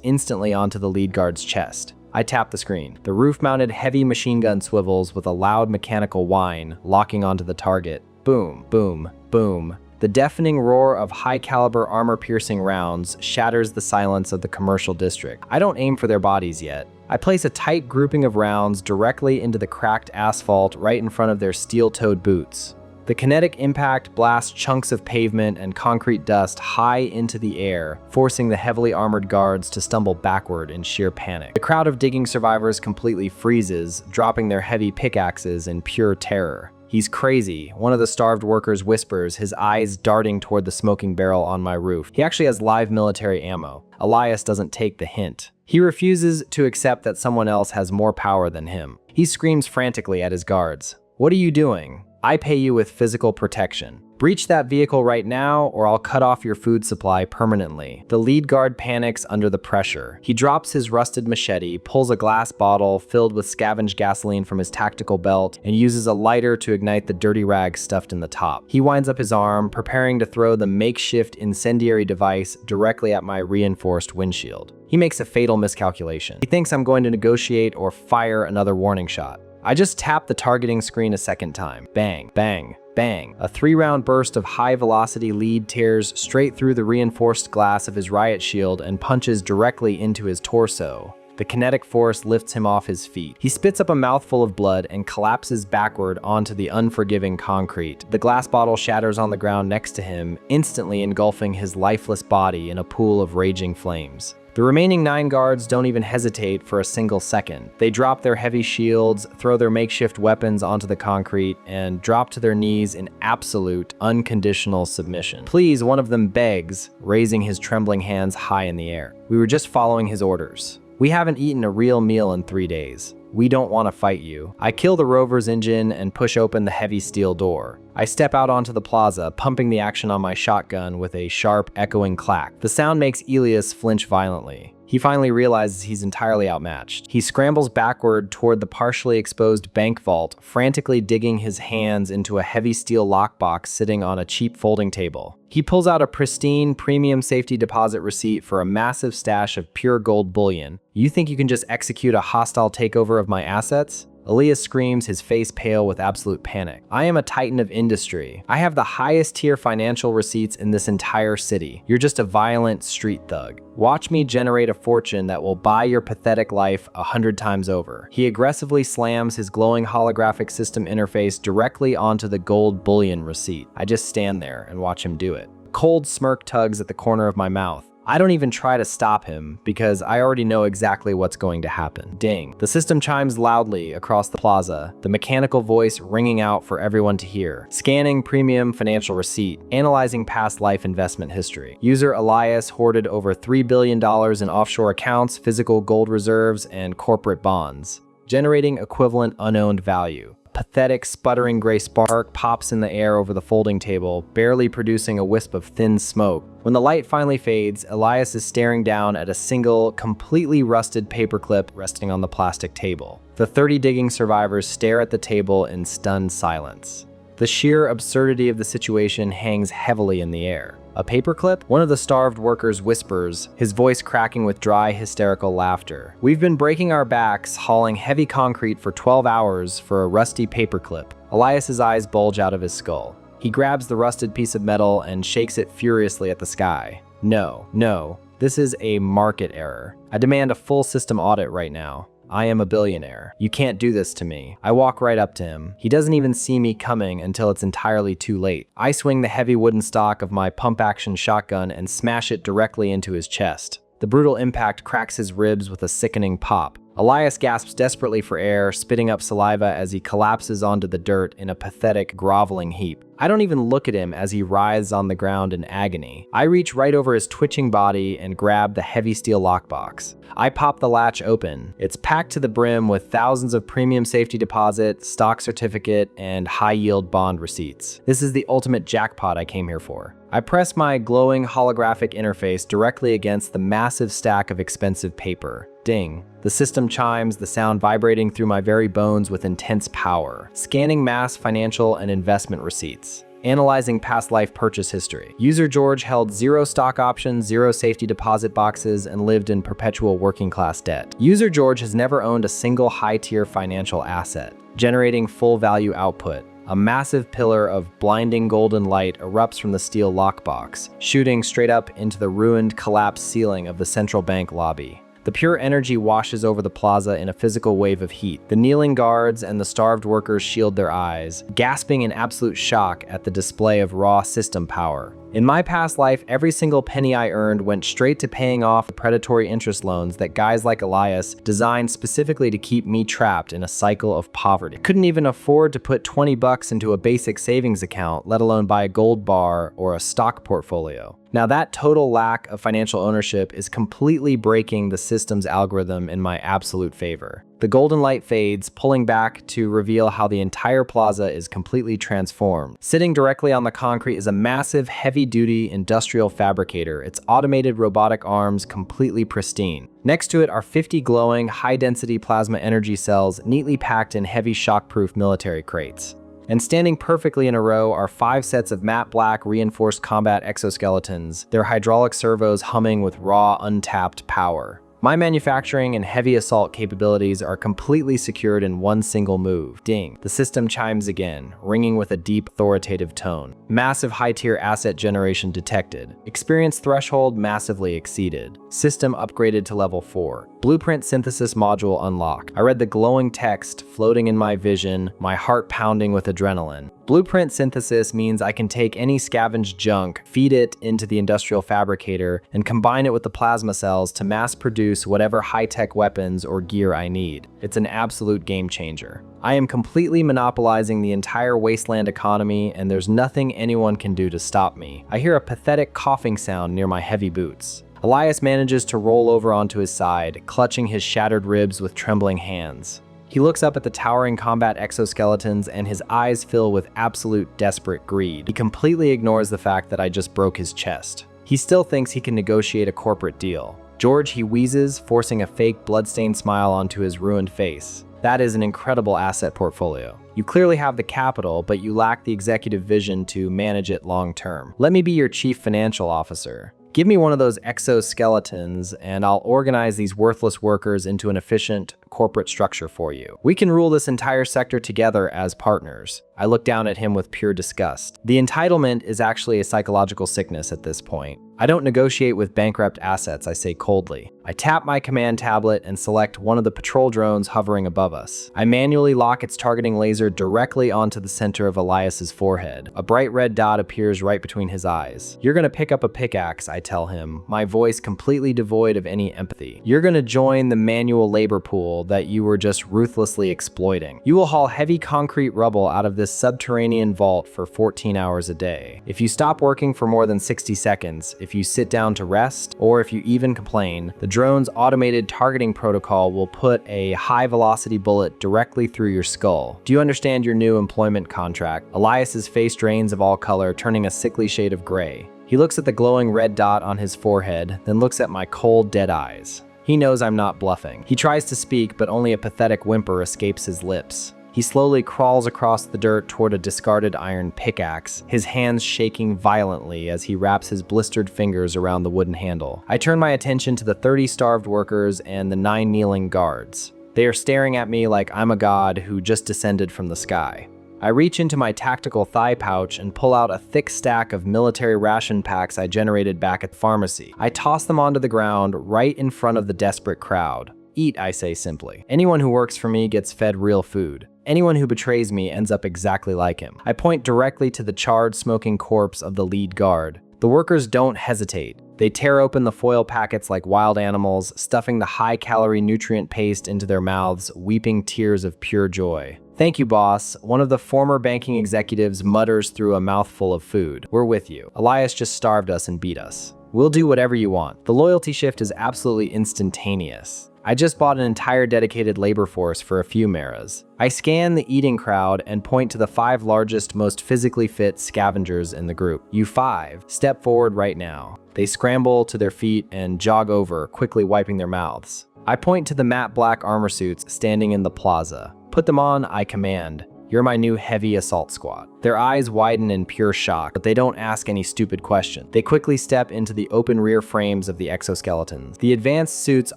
instantly onto the lead guard's chest. I tap the screen. The roof-mounted heavy machine gun swivels with a loud mechanical whine, locking onto the target. Boom, boom, boom. The deafening roar of high-caliber armor-piercing rounds shatters the silence of the commercial district. I don't aim for their bodies yet. I place a tight grouping of rounds directly into the cracked asphalt right in front of their steel-toed boots. The kinetic impact blasts chunks of pavement and concrete dust high into the air, forcing the heavily armored guards to stumble backward in sheer panic. The crowd of digging survivors completely freezes, dropping their heavy pickaxes in pure terror. "He's crazy," one of the starved workers whispers, his eyes darting toward the smoking barrel on my roof. He actually has live military ammo. Elias doesn't take the hint. He refuses to accept that someone else has more power than him. He screams frantically at his guards. "What are you doing? I pay you with physical protection. Breach that vehicle right now, or I'll cut off your food supply permanently." The lead guard panics under the pressure. He drops his rusted machete, pulls a glass bottle filled with scavenged gasoline from his tactical belt, and uses a lighter to ignite the dirty rag stuffed in the top. He winds up his arm, preparing to throw the makeshift incendiary device directly at my reinforced windshield. He makes a fatal miscalculation. He thinks I'm going to negotiate or fire another warning shot. I just tap the targeting screen a second time. Bang, bang, bang. A 3-round burst of high-velocity lead tears straight through the reinforced glass of his riot shield and punches directly into his torso. The kinetic force lifts him off his feet. He spits up a mouthful of blood and collapses backward onto the unforgiving concrete. The glass bottle shatters on the ground next to him, instantly engulfing his lifeless body in a pool of raging flames. The remaining 9 guards don't even hesitate for a single second. They drop their heavy shields, throw their makeshift weapons onto the concrete, and drop to their knees in absolute, unconditional submission. "Please," one of them begs, raising his trembling hands high in the air. "We were just following his orders. We haven't eaten a real meal in 3 days. We don't want to fight you." I kill the rover's engine and push open the heavy steel door. I step out onto the plaza, pumping the action on my shotgun with a sharp, echoing clack. The sound makes Elias flinch violently. He finally realizes he's entirely outmatched. He scrambles backward toward the partially exposed bank vault, frantically digging his hands into a heavy steel lockbox sitting on a cheap folding table. He pulls out a pristine, premium safety deposit receipt for a massive stash of pure gold bullion. "You think you can just execute a hostile takeover of my assets?" Elias screams, his face pale with absolute panic. "I am a titan of industry. I have the highest tier financial receipts in this entire city. You're just a violent street thug. Watch me generate a fortune that will buy your pathetic life 100 times over." He aggressively slams his glowing holographic system interface directly onto the gold bullion receipt. I just stand there and watch him do it. A cold smirk tugs at the corner of my mouth. I don't even try to stop him because I already know exactly what's going to happen. Ding. The system chimes loudly across the plaza, the mechanical voice ringing out for everyone to hear. Scanning premium financial receipt, analyzing past life investment history. User Elias hoarded over $3 billion in offshore accounts, physical gold reserves, and corporate bonds, generating equivalent unowned value. Pathetic, sputtering gray spark pops in the air over the folding table, barely producing a wisp of thin smoke. When the light finally fades, Elias is staring down at a single, completely rusted paperclip resting on the plastic table. The 30 digging survivors stare at the table in stunned silence. The sheer absurdity of the situation hangs heavily in the air. A paperclip? One of the starved workers whispers, his voice cracking with dry, hysterical laughter. We've been breaking our backs, hauling heavy concrete for 12 hours for a rusty paperclip. Elias's eyes bulge out of his skull. He grabs the rusted piece of metal and shakes it furiously at the sky. No, this is a market error. I demand a full system audit right now. I am a billionaire. You can't do this to me. I walk right up to him. He doesn't even see me coming until it's entirely too late. I swing the heavy wooden stock of my pump-action shotgun and smash it directly into his chest. The brutal impact cracks his ribs with a sickening pop. Elias gasps desperately for air, spitting up saliva as he collapses onto the dirt in a pathetic, groveling heap. I don't even look at him as he writhes on the ground in agony. I reach right over his twitching body and grab the heavy steel lockbox. I pop the latch open. It's packed to the brim with thousands of premium safety deposit, stock certificate, and high-yield bond receipts. This is the ultimate jackpot I came here for. I press my glowing holographic interface directly against the massive stack of expensive paper. Ding. The system chimes, the sound vibrating through my very bones with intense power. Scanning mass financial and investment receipts. Analyzing past life purchase history. User George held 0 stock options, 0 safety deposit boxes, and lived in perpetual working class debt. User George has never owned a single high-tier financial asset, generating full value output. A massive pillar of blinding golden light erupts from the steel lockbox, shooting straight up into the ruined, collapsed ceiling of the central bank lobby. The pure energy washes over the plaza in a physical wave of heat. The kneeling guards and the starved workers shield their eyes, gasping in absolute shock at the display of raw system power. In my past life, every single penny I earned went straight to paying off the predatory interest loans that guys like Elias designed specifically to keep me trapped in a cycle of poverty. Couldn't even afford to put 20 bucks into a basic savings account, let alone buy a gold bar or a stock portfolio. Now that total lack of financial ownership is completely breaking the system's algorithm in my absolute favor. The golden light fades, pulling back to reveal how the entire plaza is completely transformed. Sitting directly on the concrete is a massive, heavy-duty industrial fabricator, its automated robotic arms completely pristine. Next to it are 50 glowing, high-density plasma energy cells neatly packed in heavy shockproof military crates. And standing perfectly in a row are 5 sets of matte black reinforced combat exoskeletons, their hydraulic servos humming with raw, untapped power. My manufacturing and heavy assault capabilities are completely secured in one single move. Ding. The system chimes again, ringing with a deep, authoritative tone. Massive high-tier asset generation detected. Experience threshold massively exceeded. System upgraded to level 4. Blueprint synthesis module unlocked. I read the glowing text floating in my vision, my heart pounding with adrenaline. Blueprint synthesis means I can take any scavenged junk, feed it into the industrial fabricator, and combine it with the plasma cells to mass produce whatever high-tech weapons or gear I need. It's an absolute game changer. I am completely monopolizing the entire wasteland economy, and there's nothing anyone can do to stop me. I hear a pathetic coughing sound near my heavy boots. Elias manages to roll over onto his side, clutching his shattered ribs with trembling hands. He looks up at the towering combat exoskeletons and his eyes fill with absolute desperate greed. He completely ignores the fact that I just broke his chest. He still thinks he can negotiate a corporate deal. George, he wheezes, forcing a fake bloodstained smile onto his ruined face. That is an incredible asset portfolio. You clearly have the capital, but you lack the executive vision to manage it long term. Let me be your chief financial officer. Give me one of those exoskeletons and I'll organize these worthless workers into an efficient corporate structure for you. We can rule this entire sector together as partners. I look down at him with pure disgust. The entitlement is actually a psychological sickness at this point. I don't negotiate with bankrupt assets, I say coldly. I tap my command tablet and select one of the patrol drones hovering above us. I manually lock its targeting laser directly onto the center of Elias's forehead. A bright red dot appears right between his eyes. "You're gonna pick up a pickaxe," I tell him, my voice completely devoid of any empathy. "You're gonna join the manual labor pool that you were just ruthlessly exploiting. You will haul heavy concrete rubble out of this subterranean vault for 14 hours a day. If you stop working for more than 60 seconds, if you sit down to rest, or if you even complain, the drone's automated targeting protocol will put a high-velocity bullet directly through your skull. Do you understand your new employment contract?" Elias's face drains of all color, turning a sickly shade of gray. He looks at the glowing red dot on his forehead, then looks at my cold, dead eyes. He knows I'm not bluffing. He tries to speak, but only a pathetic whimper escapes his lips. He slowly crawls across the dirt toward a discarded iron pickaxe, his hands shaking violently as he wraps his blistered fingers around the wooden handle. I turn my attention to the 30 starved workers and the 9 kneeling guards. They are staring at me like I'm a god who just descended from the sky. I reach into my tactical thigh pouch and pull out a thick stack of military ration packs I generated back at the pharmacy. I toss them onto the ground right in front of the desperate crowd. "Eat," I say simply. "Anyone who works for me gets fed real food. Anyone who betrays me ends up exactly like him." I point directly to the charred, smoking corpse of the lead guard. The workers don't hesitate. They tear open the foil packets like wild animals, stuffing the high-calorie nutrient paste into their mouths, weeping tears of pure joy. "Thank you, boss," one of the former banking executives mutters through a mouthful of food. "We're with you. Elias just starved us and beat us. We'll do whatever you want." The loyalty shift is absolutely instantaneous. I just bought an entire dedicated labor force for a few maras. I scan the eating crowd and point to the 5 largest, most physically fit scavengers in the group. "You 5, step forward right now." They scramble to their feet and jog over, quickly wiping their mouths. I point to the matte black armor suits standing in the plaza. "Put them on," I command. "You're my new heavy assault squad." Their eyes widen in pure shock, but they don't ask any stupid question. They quickly step into the open rear frames of the exoskeletons. The advanced suits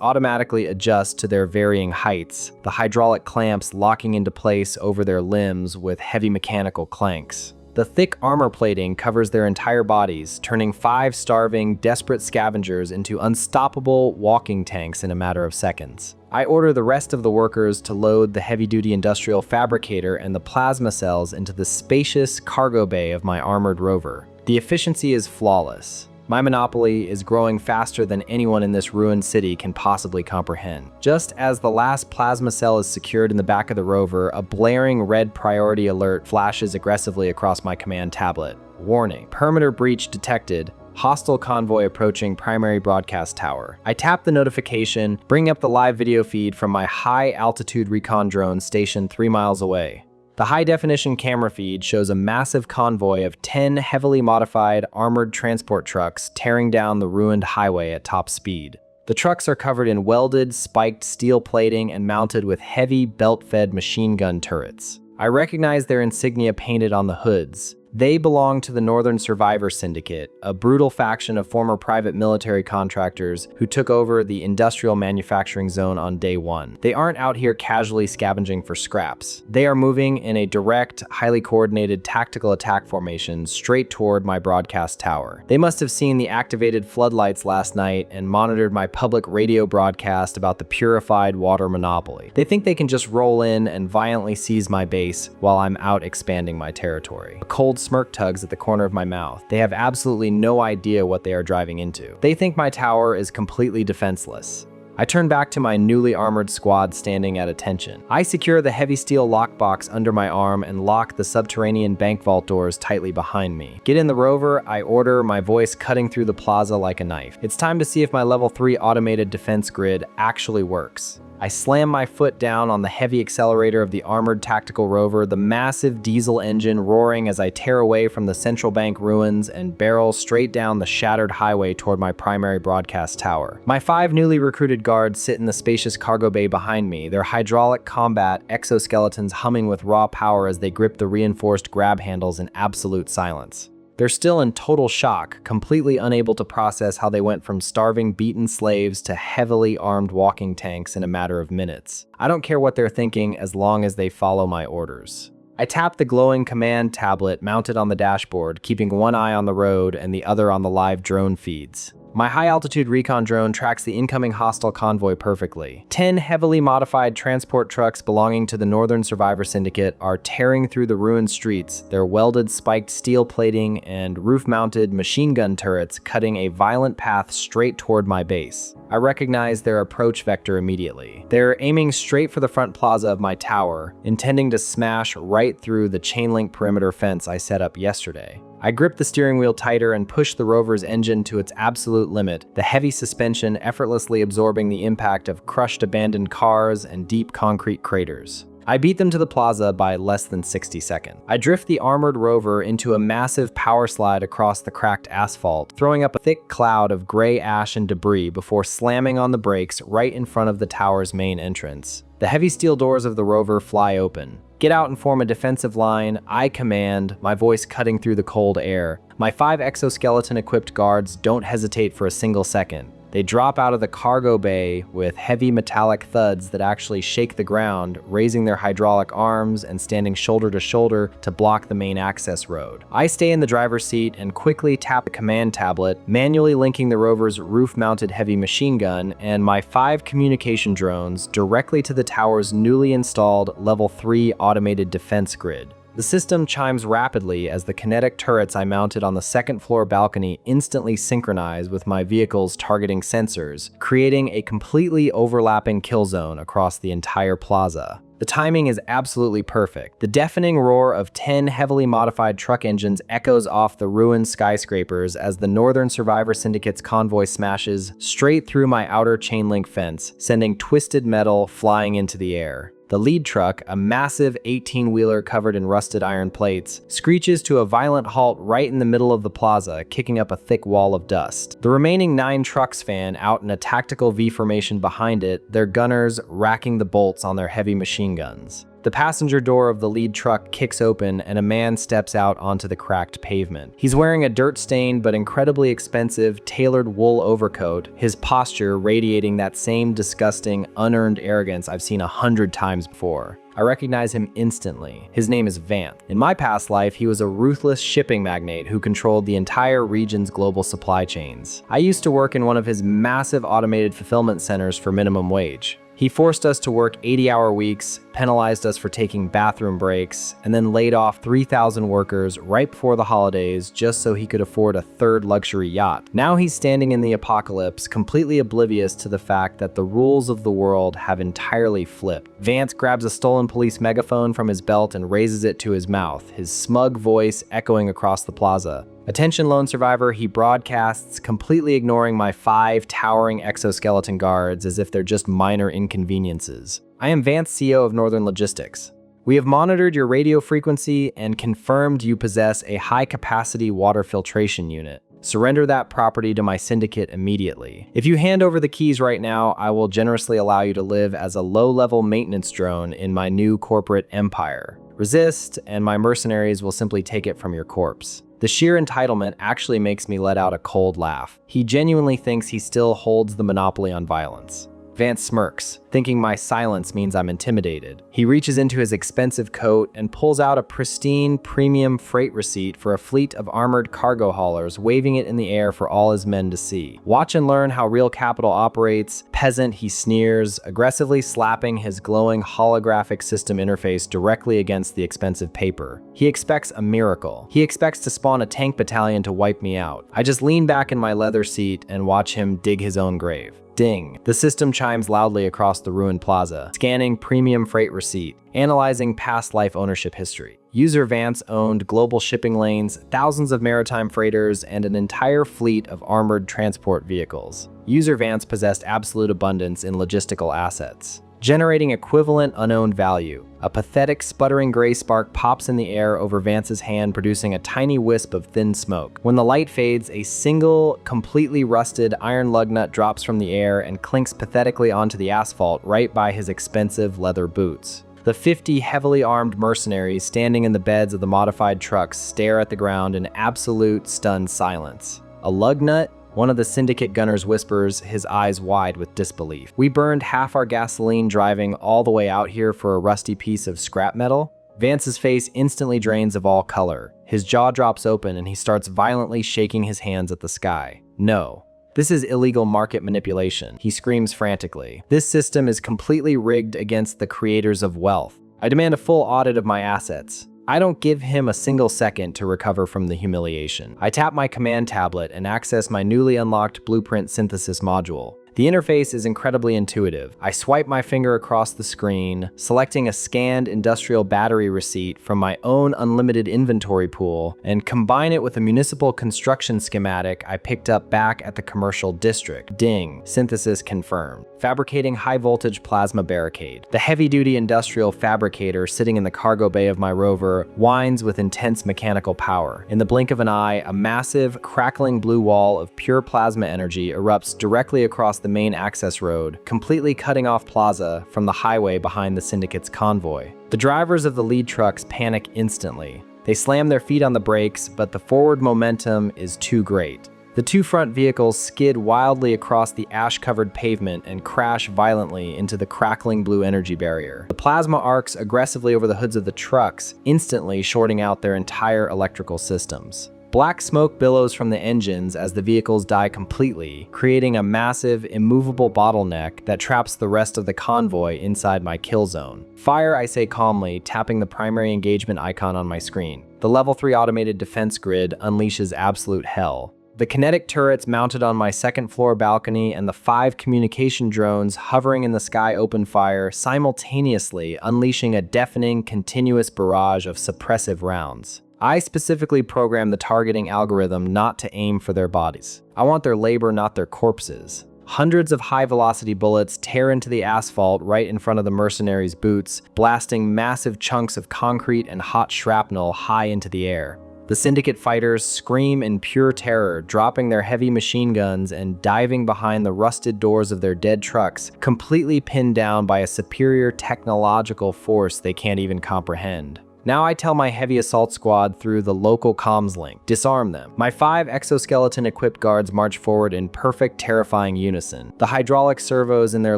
automatically adjust to their varying heights, the hydraulic clamps locking into place over their limbs with heavy mechanical clanks. The thick armor plating covers their entire bodies, turning 5 starving, desperate scavengers into unstoppable walking tanks in a matter of seconds. I order the rest of the workers to load the heavy-duty industrial fabricator and the plasma cells into the spacious cargo bay of my armored rover. The efficiency is flawless. My monopoly is growing faster than anyone in this ruined city can possibly comprehend. Just as the last plasma cell is secured in the back of the rover, a blaring red priority alert flashes aggressively across my command tablet. "Warning, perimeter breach detected. Hostile convoy approaching primary broadcast tower." I tap the notification, bring up the live video feed from my high-altitude recon drone stationed 3 miles away. The high-definition camera feed shows a massive convoy of 10 heavily modified armored transport trucks tearing down the ruined highway at top speed. The trucks are covered in welded, spiked steel plating and mounted with heavy, belt-fed machine gun turrets. I recognize their insignia painted on the hoods. They belong to the Northern Survivor Syndicate, a brutal faction of former private military contractors who took over the industrial manufacturing zone on day 1. They aren't out here casually scavenging for scraps. They are moving in a direct, highly coordinated tactical attack formation straight toward my broadcast tower. They must have seen the activated floodlights last night and monitored my public radio broadcast about the purified water monopoly. They think they can just roll in and violently seize my base while I'm out expanding my territory. A cold smirk tugs at the corner of my mouth. They have absolutely no idea what they are driving into. They think my tower is completely defenseless. I turn back to my newly armored squad standing at attention. I secure the heavy steel lockbox under my arm and lock the subterranean bank vault doors tightly behind me. "Get in the rover," I order, my voice cutting through the plaza like a knife. It's time to see if my level 3 automated defense grid actually works. I slam my foot down on the heavy accelerator of the armored tactical rover, the massive diesel engine roaring as I tear away from the central bank ruins and barrel straight down the shattered highway toward my primary broadcast tower. My 5 newly recruited guards sit in the spacious cargo bay behind me, their hydraulic combat exoskeletons humming with raw power as they grip the reinforced grab handles in absolute silence. They're still in total shock, completely unable to process how they went from starving, beaten slaves to heavily armed walking tanks in a matter of minutes. I don't care what they're thinking as long as they follow my orders. I tap the glowing command tablet mounted on the dashboard, keeping one eye on the road and the other on the live drone feeds. My high-altitude recon drone tracks the incoming hostile convoy perfectly. 10 heavily modified transport trucks belonging to the Northern Survivor Syndicate are tearing through the ruined streets, their welded spiked steel plating and roof-mounted machine gun turrets cutting a violent path straight toward my base. I recognize their approach vector immediately. They're aiming straight for the front plaza of my tower, intending to smash right through the chain-link perimeter fence I set up yesterday. I grip the steering wheel tighter and push the rover's engine to its absolute limit, the heavy suspension effortlessly absorbing the impact of crushed abandoned cars and deep concrete craters. I beat them to the plaza by less than 60 seconds. I drift the armored rover into a massive power slide across the cracked asphalt, throwing up a thick cloud of gray ash and debris before slamming on the brakes right in front of the tower's main entrance. The heavy steel doors of the rover fly open. Get out and form a defensive line, I command, my voice cutting through the cold air. My 5 exoskeleton-equipped guards don't hesitate for a single second. They drop out of the cargo bay with heavy metallic thuds that actually shake the ground, raising their hydraulic arms and standing shoulder to shoulder to block the main access road. I stay in the driver's seat and quickly tap the command tablet, manually linking the rover's roof-mounted heavy machine gun and my 5 communication drones directly to the tower's newly installed Level 3 automated defense grid. The system chimes rapidly as the kinetic turrets I mounted on the second-floor balcony instantly synchronize with my vehicle's targeting sensors, creating a completely overlapping kill zone across the entire plaza. The timing is absolutely perfect. The deafening roar of 10 heavily modified truck engines echoes off the ruined skyscrapers as the Northern Survivor Syndicate's convoy smashes straight through my outer chain-link fence, sending twisted metal flying into the air. The lead truck, a massive 18-wheeler covered in rusted iron plates, screeches to a violent halt right in the middle of the plaza, kicking up a thick wall of dust. The remaining 9 trucks fan out in a tactical V formation behind it, their gunners racking the bolts on their heavy machine guns. The passenger door of the lead truck kicks open and a man steps out onto the cracked pavement. He's wearing a dirt-stained but incredibly expensive tailored wool overcoat, his posture radiating that same disgusting, unearned arrogance I've seen 100 times before. I recognize him instantly. His name is Vance. In my past life, he was a ruthless shipping magnate who controlled the entire region's global supply chains. I used to work in one of his massive automated fulfillment centers for minimum wage. He forced us to work 80-hour weeks, penalized us for taking bathroom breaks, and then laid off 3,000 workers right before the holidays just so he could afford a 3rd luxury yacht. Now he's standing in the apocalypse, completely oblivious to the fact that the rules of the world have entirely flipped. Vance grabs a stolen police megaphone from his belt and raises it to his mouth, his smug voice echoing across the plaza. Attention lone survivor, he broadcasts, completely ignoring my 5 towering exoskeleton guards as if they're just minor inconveniences. I am Vance, CEO of Northern Logistics. We have monitored your radio frequency and confirmed you possess a high-capacity water filtration unit. Surrender that property to my syndicate immediately. If you hand over the keys right now, I will generously allow you to live as a low-level maintenance drone in my new corporate empire. Resist, and my mercenaries will simply take it from your corpse. The sheer entitlement actually makes me let out a cold laugh. He genuinely thinks he still holds the monopoly on violence. Vance smirks, thinking my silence means I'm intimidated. He reaches into his expensive coat and pulls out a pristine premium freight receipt for a fleet of armored cargo haulers, waving it in the air for all his men to see. Watch and learn how real capital operates. Peasant, he sneers, aggressively slapping his glowing holographic system interface directly against the expensive paper. He expects a miracle. He expects to spawn a tank battalion to wipe me out. I just lean back in my leather seat and watch him dig his own grave. Ding. The system chimes loudly across the ruined plaza, scanning premium freight receipt, analyzing past life ownership history. User Vance owned global shipping lanes, thousands of maritime freighters, and an entire fleet of armored transport vehicles. User Vance possessed absolute abundance in logistical assets, generating equivalent unowned value. A pathetic, sputtering gray spark pops in the air over Vance's hand, producing a tiny wisp of thin smoke. When the light fades, a single, completely rusted iron lug nut drops from the air and clinks pathetically onto the asphalt right by his expensive leather boots. The 50 heavily armed mercenaries standing in the beds of the modified trucks stare at the ground in absolute stunned silence. A lug nut? One of the syndicate gunners whispers, his eyes wide with disbelief. We burned half our gasoline driving all the way out here for a rusty piece of scrap metal? Vance's face instantly drains of all color. His jaw drops open and he starts violently shaking his hands at the sky. No. This is illegal market manipulation, he screams frantically. This system is completely rigged against the creators of wealth. I demand a full audit of my assets. I don't give him a single second to recover from the humiliation. I tap my command tablet and access my newly unlocked blueprint synthesis module. The interface is incredibly intuitive. I swipe my finger across the screen, selecting a scanned industrial battery receipt from my own unlimited inventory pool, and combine it with a municipal construction schematic I picked up back at the commercial district. Ding, synthesis confirmed. Fabricating high-voltage plasma barricade. The heavy-duty industrial fabricator sitting in the cargo bay of my rover whines with intense mechanical power. In the blink of an eye, a massive, crackling blue wall of pure plasma energy erupts directly across the main access road, completely cutting off Plaza from the highway behind the syndicate's convoy. The drivers of the lead trucks panic instantly. They slam their feet on the brakes, but the forward momentum is too great. The two front vehicles skid wildly across the ash-covered pavement and crash violently into the crackling blue energy barrier. The plasma arcs aggressively over the hoods of the trucks, instantly shorting out their entire electrical systems. Black smoke billows from the engines as the vehicles die completely, creating a massive, immovable bottleneck that traps the rest of the convoy inside my kill zone. Fire, I say calmly, tapping the primary engagement icon on my screen. The Level 3 automated defense grid unleashes absolute hell. The kinetic turrets mounted on my second-floor balcony and the 5 communication drones hovering in the sky open fire, simultaneously unleashing a deafening, continuous barrage of suppressive rounds. I specifically programmed the targeting algorithm not to aim for their bodies. I want their labor, not their corpses. Hundreds of high-velocity bullets tear into the asphalt right in front of the mercenaries' boots, blasting massive chunks of concrete and hot shrapnel high into the air. The syndicate fighters scream in pure terror, dropping their heavy machine guns and diving behind the rusted doors of their dead trucks, completely pinned down by a superior technological force they can't even comprehend. Now I tell my heavy assault squad through the local comms link, disarm them. My 5 exoskeleton-equipped guards march forward in perfect, terrifying unison. The hydraulic servos in their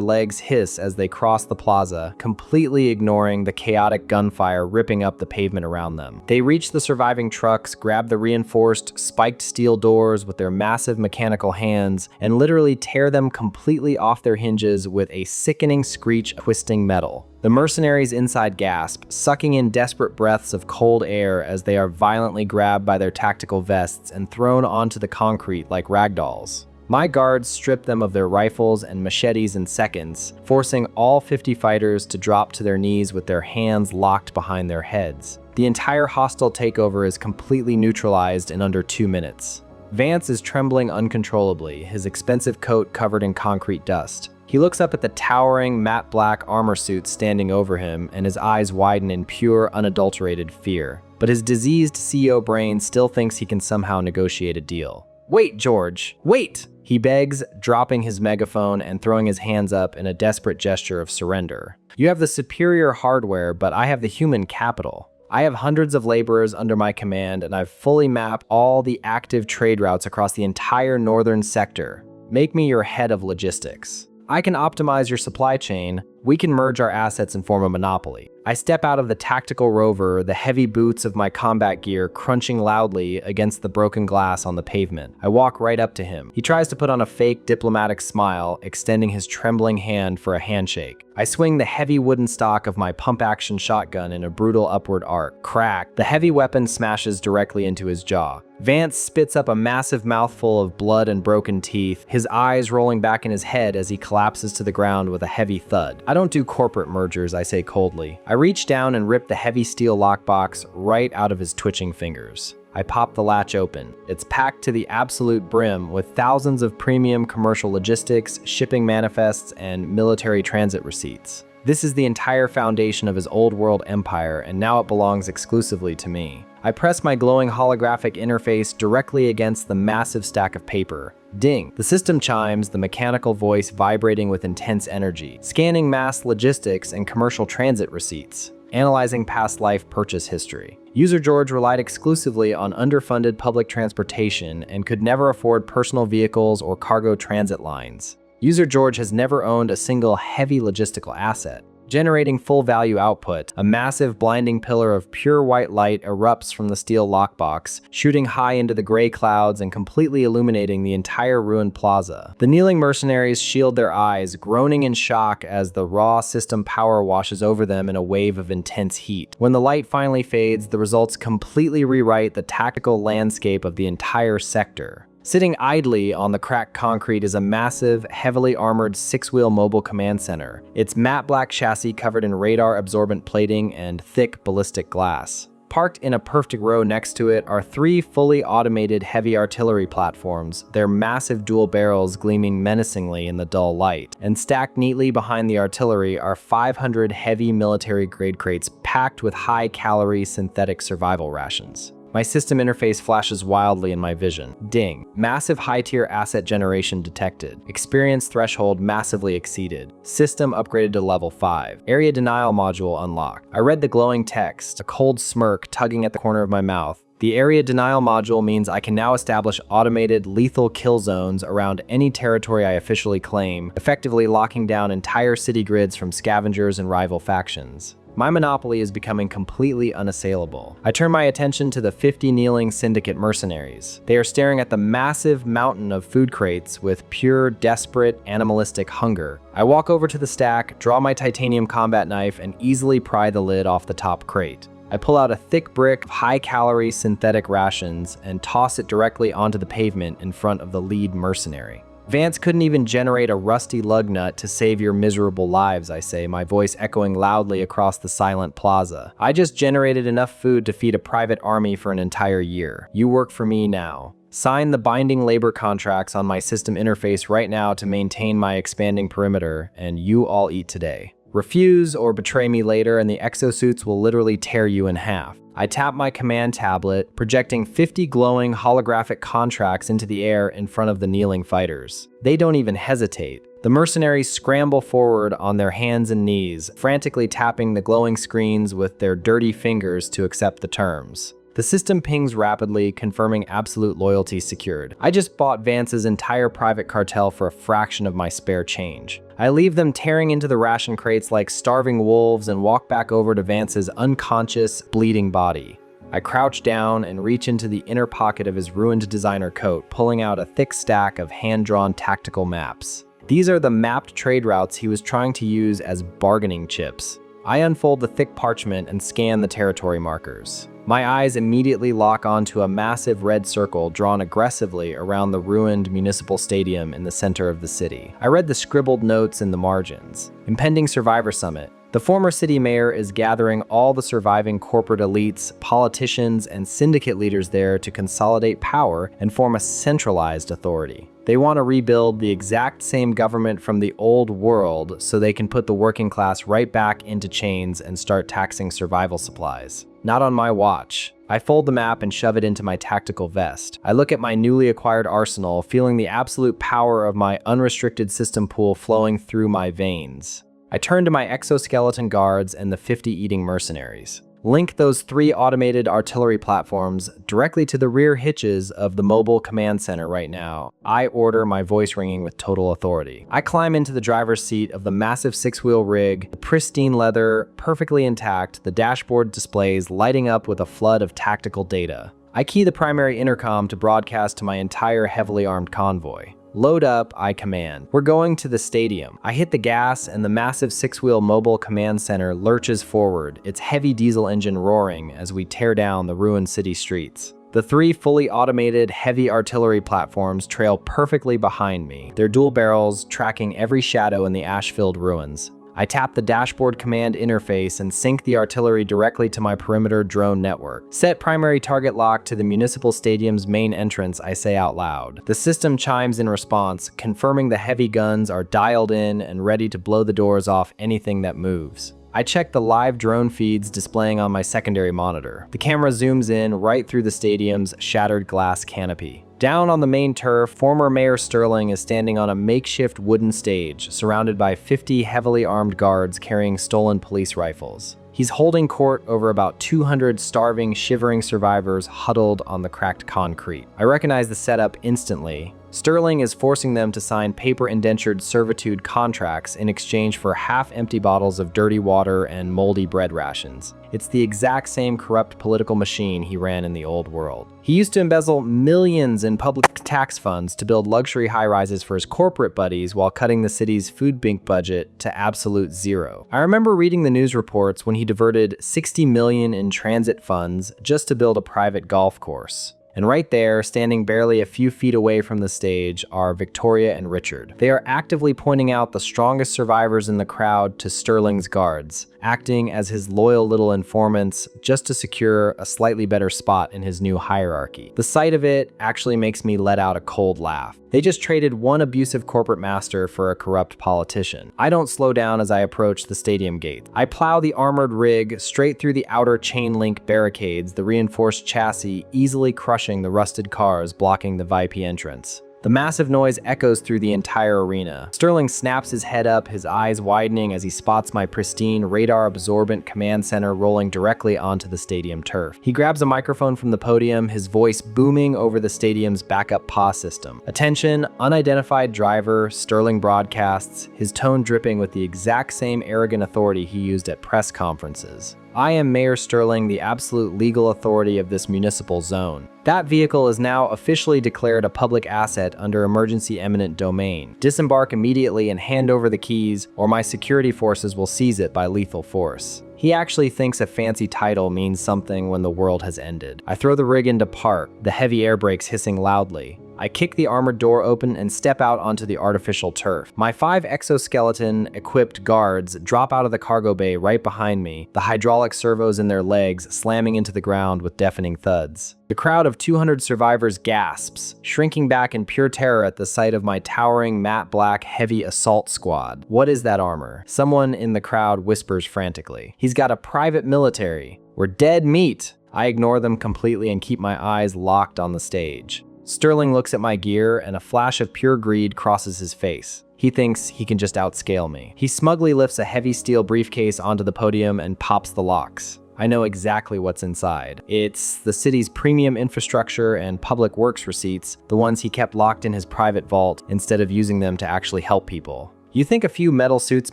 legs hiss as they cross the plaza, completely ignoring the chaotic gunfire ripping up the pavement around them. They reach the surviving trucks, grab the reinforced, spiked steel doors with their massive mechanical hands, and literally tear them completely off their hinges with a sickening screech of twisting metal. The mercenaries inside gasp, sucking in desperate breaths of cold air as they are violently grabbed by their tactical vests and thrown onto the concrete like ragdolls. My guards strip them of their rifles and machetes in seconds, forcing all 50 fighters to drop to their knees with their hands locked behind their heads. The entire hostile takeover is completely neutralized in under 2 minutes. Vance is trembling uncontrollably, his expensive coat covered in concrete dust. He looks up at the towering, matte black armor suit standing over him, and his eyes widen in pure, unadulterated fear. But his diseased CEO brain still thinks he can somehow negotiate a deal. "Wait, George, wait!" he begs, dropping his megaphone and throwing his hands up in a desperate gesture of surrender. "You have the superior hardware, but I have the human capital. I have hundreds of laborers under my command, and I've fully mapped all the active trade routes across the entire northern sector. Make me your head of logistics. I can optimize your supply chain. We can merge our assets and form a monopoly." I step out of the tactical rover, the heavy boots of my combat gear crunching loudly against the broken glass on the pavement. I walk right up to him. He tries to put on a fake diplomatic smile, extending his trembling hand for a handshake. I swing the heavy wooden stock of my pump-action shotgun in a brutal upward arc. Crack! The heavy weapon smashes directly into his jaw. Vance spits up a massive mouthful of blood and broken teeth, his eyes rolling back in his head as he collapses to the ground with a heavy thud. "I don't do corporate mergers," I say coldly. I reach down and rip the heavy steel lockbox right out of his twitching fingers. I pop the latch open. It's packed to the absolute brim with thousands of premium commercial logistics, shipping manifests, and military transit receipts. This is the entire foundation of his old world empire, and now it belongs exclusively to me. I press my glowing holographic interface directly against the massive stack of paper. Ding! The system chimes, the mechanical voice vibrating with intense energy, scanning mass logistics and commercial transit receipts, analyzing past life purchase history. User George relied exclusively on underfunded public transportation and could never afford personal vehicles or cargo transit lines. User George has never owned a single heavy logistical asset. generating full value output. A massive blinding pillar of pure white light erupts from the steel lockbox, shooting high into the gray clouds and completely illuminating the entire ruined plaza. The kneeling mercenaries shield their eyes, groaning in shock as the raw system power washes over them in a wave of intense heat. When the light finally fades, the results completely rewrite the tactical landscape of the entire sector. Sitting idly on the cracked concrete is a massive, heavily armored 6-wheel mobile command center, its matte black chassis covered in radar-absorbent plating and thick ballistic glass. Parked in a perfect row next to it are 3 fully automated heavy artillery platforms, their massive dual barrels gleaming menacingly in the dull light. And stacked neatly behind the artillery are 500 heavy military-grade crates packed with high-calorie synthetic survival rations. My system interface flashes wildly in my vision. Ding. Massive high-tier asset generation detected. Experience threshold massively exceeded. System upgraded to level 5. Area denial module unlocked. I read the glowing text, a cold smirk tugging at the corner of my mouth. The area denial module means I can now establish automated lethal kill zones around any territory I officially claim, effectively locking down entire city grids from scavengers and rival factions. My monopoly is becoming completely unassailable. I turn my attention to the 50 kneeling syndicate mercenaries. They are staring at the massive mountain of food crates with pure, desperate, animalistic hunger. I walk over to the stack, draw my titanium combat knife, and easily pry the lid off the top crate. I pull out a thick brick of high-calorie synthetic rations and toss it directly onto the pavement in front of the lead mercenary. Vance couldn't even generate a rusty lug nut to save your miserable lives, I say, my voice echoing loudly across the silent plaza. I just generated enough food to feed a private army for an entire year. You work for me now. Sign the binding labor contracts on my system interface right now to maintain my expanding perimeter, and you all eat today. Refuse or betray me later and the exosuits will literally tear you in half. I tap my command tablet, projecting 50 glowing holographic contracts into the air in front of the kneeling fighters. They don't even hesitate. The mercenaries scramble forward on their hands and knees, frantically tapping the glowing screens with their dirty fingers to accept the terms. The system pings rapidly, confirming absolute loyalty secured. I just bought Vance's entire private cartel for a fraction of my spare change. I leave them tearing into the ration crates like starving wolves and walk back over to Vance's unconscious, bleeding body. I crouch down and reach into the inner pocket of his ruined designer coat, pulling out a thick stack of hand-drawn tactical maps. These are the mapped trade routes he was trying to use as bargaining chips. I unfold the thick parchment and scan the territory markers. My eyes immediately lock onto a massive red circle drawn aggressively around the ruined municipal stadium in the center of the city. I read the scribbled notes in the margins. Impending Survivor Summit. The former city mayor is gathering all the surviving corporate elites, politicians, and syndicate leaders there to consolidate power and form a centralized authority. They want to rebuild the exact same government from the old world so they can put the working class right back into chains and start taxing survival supplies. Not on my watch. I fold the map and shove it into my tactical vest. I look at my newly acquired arsenal, feeling the absolute power of my unrestricted system pool flowing through my veins. I turn to my exoskeleton guards and the 50 eating mercenaries. Link those 3 automated artillery platforms directly to the rear hitches of the mobile command center right now. I order, my voice ringing with total authority. I climb into the driver's seat of the massive 6-wheel rig, the pristine leather, perfectly intact, the dashboard displays lighting up with a flood of tactical data. I key the primary intercom to broadcast to my entire heavily armed convoy. Load up, I command. We're going to the stadium. I hit the gas and the massive 6-wheel mobile command center lurches forward, its heavy diesel engine roaring as we tear down the ruined city streets. The 3 fully automated heavy artillery platforms trail perfectly behind me, their dual barrels tracking every shadow in the ash-filled ruins. I tap the dashboard command interface and sync the artillery directly to my perimeter drone network. Set primary target lock to the municipal stadium's main entrance, I say out loud. The system chimes in response, confirming the heavy guns are dialed in and ready to blow the doors off anything that moves. I check the live drone feeds displaying on my secondary monitor. The camera zooms in right through the stadium's shattered glass canopy. Down on the main turf, former Mayor Sterling is standing on a makeshift wooden stage, surrounded by 50 heavily armed guards carrying stolen police rifles. He's holding court over about 200 starving, shivering survivors huddled on the cracked concrete. I recognize the setup instantly. Sterling is forcing them to sign paper-indentured servitude contracts in exchange for half-empty bottles of dirty water and moldy bread rations. It's the exact same corrupt political machine he ran in the old world. He used to embezzle millions in public tax funds to build luxury high-rises for his corporate buddies while cutting the city's food bank budget to absolute zero. I remember reading the news reports when he diverted $60 million in transit funds just to build a private golf course. And right there, standing barely a few feet away from the stage, are Victoria and Richard. They are actively pointing out the strongest survivors in the crowd to Sterling's guards, acting as his loyal little informants just to secure a slightly better spot in his new hierarchy. The sight of it actually makes me let out a cold laugh. They just traded one abusive corporate master for a corrupt politician. I don't slow down as I approach the stadium gate. I plow the armored rig straight through the outer chain link barricades, the reinforced chassis easily crushing the rusted cars blocking the VIP entrance. The massive noise echoes through the entire arena. Sterling snaps his head up, his eyes widening as he spots my pristine, radar-absorbent command center rolling directly onto the stadium turf. He grabs a microphone from the podium, his voice booming over the stadium's backup PA system. "Attention, unidentified driver," Sterling broadcasts, his tone dripping with the exact same arrogant authority he used at press conferences. "I am Mayor Sterling, the absolute legal authority of this municipal zone. That vehicle is now officially declared a public asset under emergency eminent domain. Disembark immediately and hand over the keys, or my security forces will seize it by lethal force." He actually thinks a fancy title means something when the world has ended. I throw the rig into park, the heavy air brakes hissing loudly. I kick the armored door open and step out onto the artificial turf. My 5 exoskeleton-equipped guards drop out of the cargo bay right behind me, the hydraulic servos in their legs slamming into the ground with deafening thuds. The crowd of 200 survivors gasps, shrinking back in pure terror at the sight of my towering matte black heavy assault squad. "What is that armor?" Someone in the crowd whispers frantically. "He's got a private military. We're dead meat." I ignore them completely and keep my eyes locked on the stage. Sterling looks at my gear and a flash of pure greed crosses his face. He thinks he can just outscale me. He smugly lifts a heavy steel briefcase onto the podium and pops the locks. I know exactly what's inside. It's the city's premium infrastructure and public works receipts, the ones he kept locked in his private vault instead of using them to actually help people. "You think a few metal suits